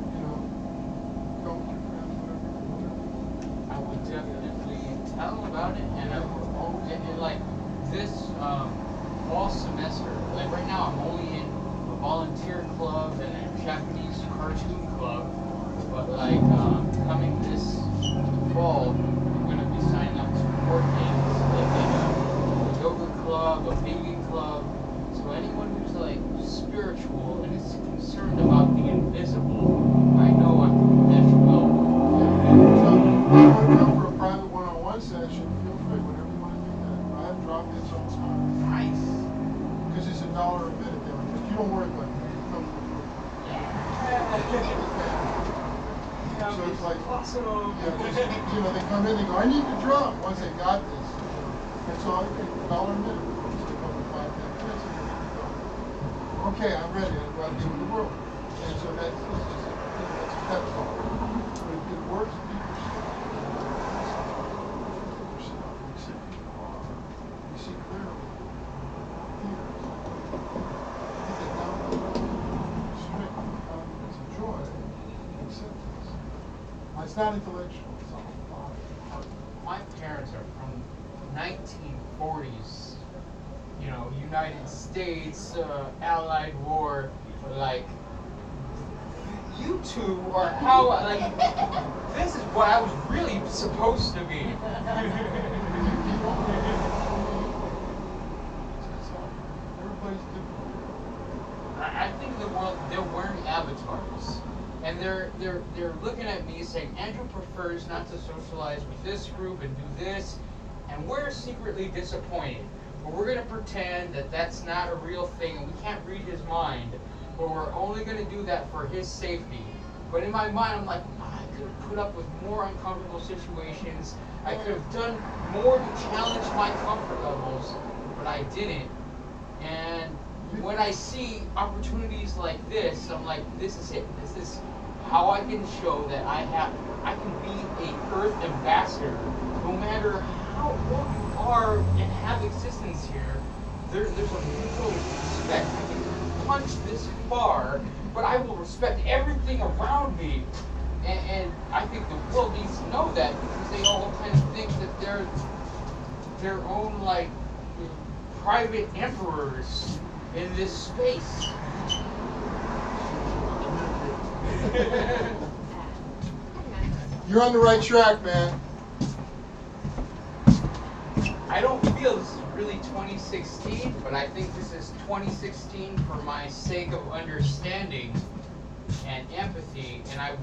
don't your friends, whatever. I would definitely tell them about it, and I would and like this fall semester, like right now I'm only in a volunteer club and a Japanese cartoon club, but like coming this fall, I'm gonna be signing up to more things, like in a yoga club, a vegan club. So anyone who's like spiritual and is concerned about the invisible, I know I'm as well. So, if you want to come for a private one-on-one session, feel free, whenever you want to do that. I have drop-ins all the time. Nice. Because it's $1 a minute there. But you don't work like that. You come for free. So it's like, awesome. yeah, they come in, they go, I need the drum. Once they got this, and so I take $1 a minute. So they come for 5, 10 minutes, and you're ready to go. Okay, I'm ready. I'm about to deal with the world. And so that's just, that's a pep talk. But it works. People stop. We see people are. We see clearly. Here. You get down to strength, confidence, and joy, acceptance. It's not intellectual. It's all heart. My parents are from 1940s, United States, Allied War, like, you two are how, like, this is what I was really supposed to be. Everybody's different. I think the world, they're wearing avatars. And they're looking at me saying, Andrew prefers not to socialize with this group and do this, and we're secretly disappointed. But we're going to pretend that that's not a real thing, and we can't read his mind, but we're only going to do that for his safety. But in my mind, I'm like, I could have put up with more uncomfortable situations. I could have done more to challenge my comfort levels, but I didn't. And when I see opportunities like this, I'm like, this is it. This is how I can show that I can be a Earth ambassador. No matter how old you are and have existence here, there's a mutual respect. I can punch this far, but I will respect everything around me. And I think the world needs to know that, because they all kind of think that they're their own, like, private emperors in this space. You're on the right track, man. I don't feel this is really 2016, but I think this is 2016 for my sake of understanding and empathy. And I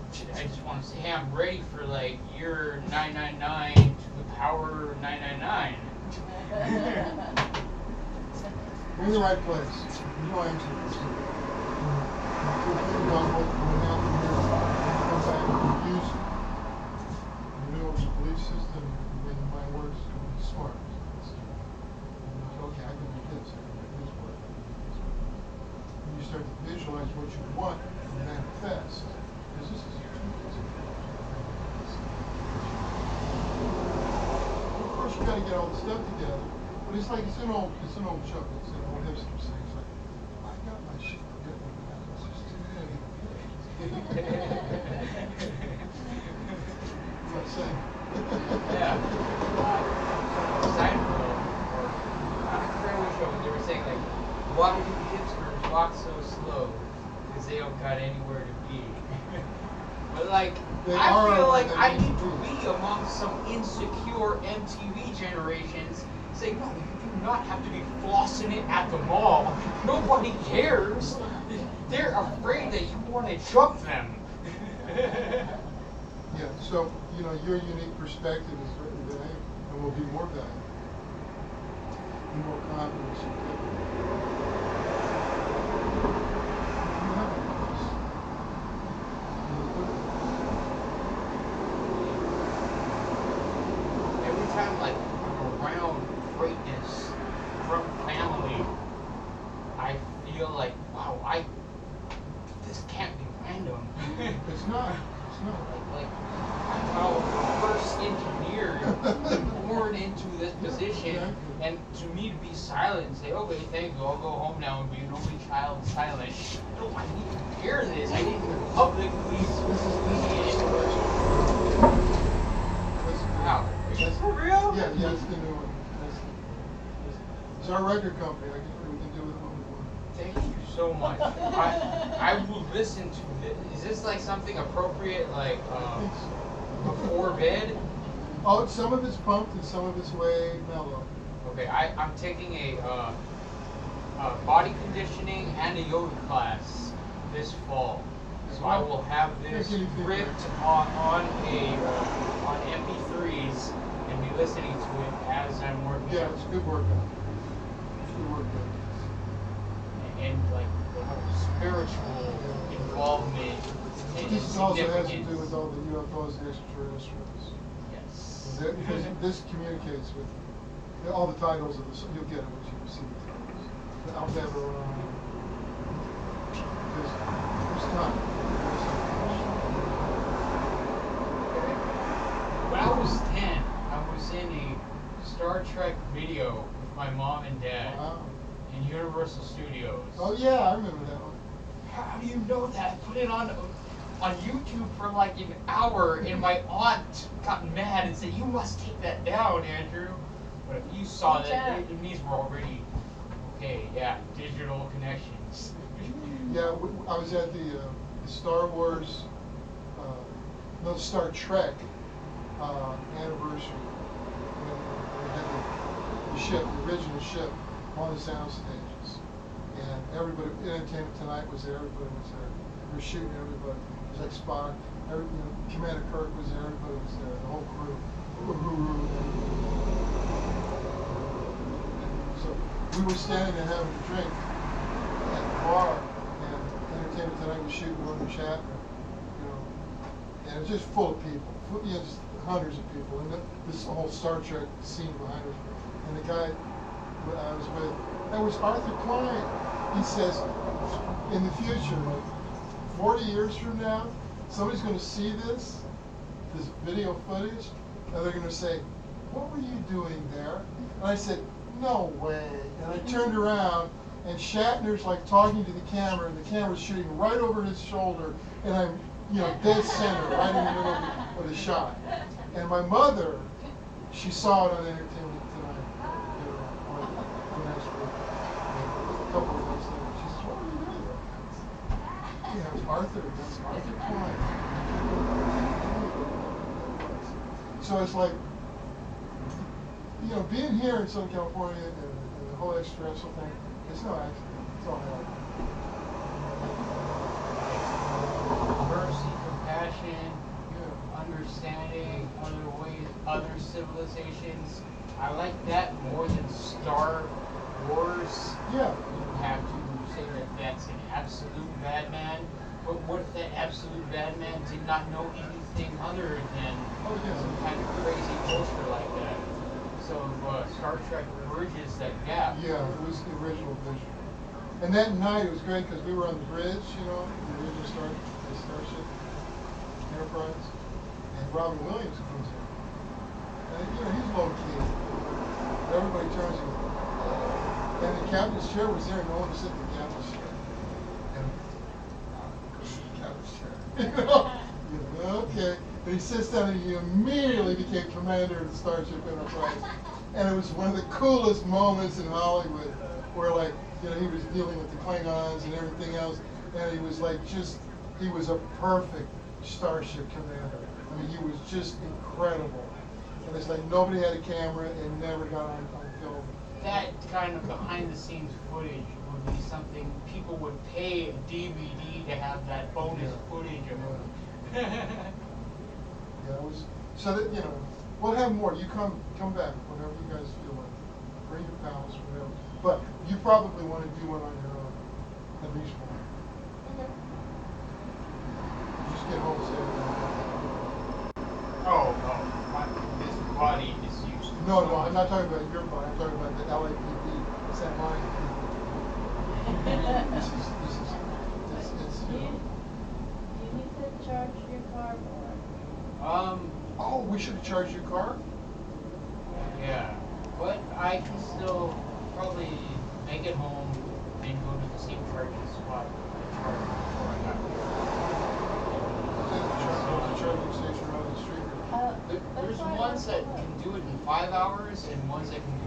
just want to say, hey, I'm ready for like year 999 to the power 999. You're in the right place. You know I am confused. You know the belief system, the way the mind works, is going to be smart. Okay, I can do this, I can make this work, I can do this work. When you start to visualize what you want and manifest, because this is of course you got to get all the stuff together, but it's like it's an old joke. It's an old hipster saying. It's like, I got my shit together, man. It's just too heavy. What's that saying? Yeah. Seinfeld, or I wish I why do hipsters walk so slow? Because they don't got anywhere to be. But like, They I are feel where like they I need need to to be among some insecure MTV generations. Say, no, you do not have to be flossing it at the mall. Nobody cares. They're afraid that you want to jump them. Yeah, so, your unique perspective is very valuable and will be more valuable. The more confidence you get. You have a voice. You're good at Every time, like, I'm around greatness from family, I feel like, wow, this can't be random. it. It's not. It's not. Like, I'm our first engineer born into this position, and to me to be silent and say, okay, thank you, I'll go home now and be an only child and silent. No, I need to hear this. I need to publicly see it. Wow. Are you for real? Yeah, it's the new one. It's our record company. We can do it when we want. Thank you so much. I will listen to this. Is this like something appropriate, like I think so. before bed? Oh, some of it's pumped and some of it's way mellow. Okay, I'm taking a body conditioning and a yoga class this fall, so I will have this ripped on MP3s and be listening to it as I'm working. Yeah, it's a good workout. It's a good workout. And like the whole spiritual involvement and This also has to significance. do with all the UFOs and extraterrestrials. Yes. Because this communicates with all the titles of the song. You'll get it once you see the titles. The Aldebaran. There's time. When I was 10, I was in a Star Trek video with my mom and dad Wow. in Universal Studios. Oh yeah, I remember that one. How do you know that? Put it on YouTube for like an hour, and my aunt got mad and said, "You must take that down, Andrew." But if you saw that, it means we're already okay. Yeah, digital connections. Yeah, I was at the Star Wars, no, Star Trek anniversary. When they had the ship, the original ship, on the sound stages. And everybody, Entertainment Tonight was there, everybody was there. We were shooting everybody. It was like Spock, Commander Kirk was there, everybody was there, the whole crew. So we were standing there having a drink at the bar, and Entertainment Tonight was shooting William Shatner, and it was just full of people, just hundreds of people, and this whole Star Trek scene behind us. And the guy I was with, that was Arthur Klein. He says, in the future, like 40 years from now, somebody's going to see this video footage, and they're going to say, "What were you doing there?" And I said, "No way." And I turned around, and Shatner's like talking to the camera, and the camera's shooting right over his shoulder, and I'm, dead center, right in the middle of the shot. And my mother, she saw it on Entertainment Tonight, the next week, a couple of weeks later. She says, "What were you doing there?" Yeah, it was Arthur. That's Arthur Klein. So it's like, being here in Southern California and the whole extraterrestrial thing, it's no accident. It's all happening. Mercy, compassion, understanding other ways, other civilizations. I like that more than Star Wars. Yeah. You have to say that that's an absolute bad man. But what if that absolute bad man did not know anything other than some kind of crazy culture like that? So Star Trek bridges that gap. Yeah, it was the original vision. And that night it was great because we were on the bridge, the original Starship Enterprise, and Robin Williams comes in. And he's low key. Everybody turns him. And the captain's chair was there, and no one was sitting in the captain's chair. And the captain's chair. Okay. And he sits down and he immediately became commander of the Starship Enterprise. And it was one of the coolest moments in Hollywood where, like, You know, he was dealing with the Klingons and everything else, and he was like he was a perfect starship commander. I mean, he was just incredible. And it's like nobody had a camera and never got on film. That kind of behind the scenes footage would be something people would pay a DVD to have that bonus footage of. Yeah, it was, so that, you know, we'll have more. You come back whenever you guys feel like. Bring your pals, whatever. But you probably want to do one on your own, at least one. Okay. Just get home safe. This body is used to. No, I'm not talking about your body. I'm talking about the LAPD. It's that line. It's, Do you know. you need to charge your car more? Oh, we should have charged your car? Yeah, but I can still probably make it home and go to the same charging spot and charge before I got There's a charging station around the street. There's ones that can do it in 5 hours and ones that can do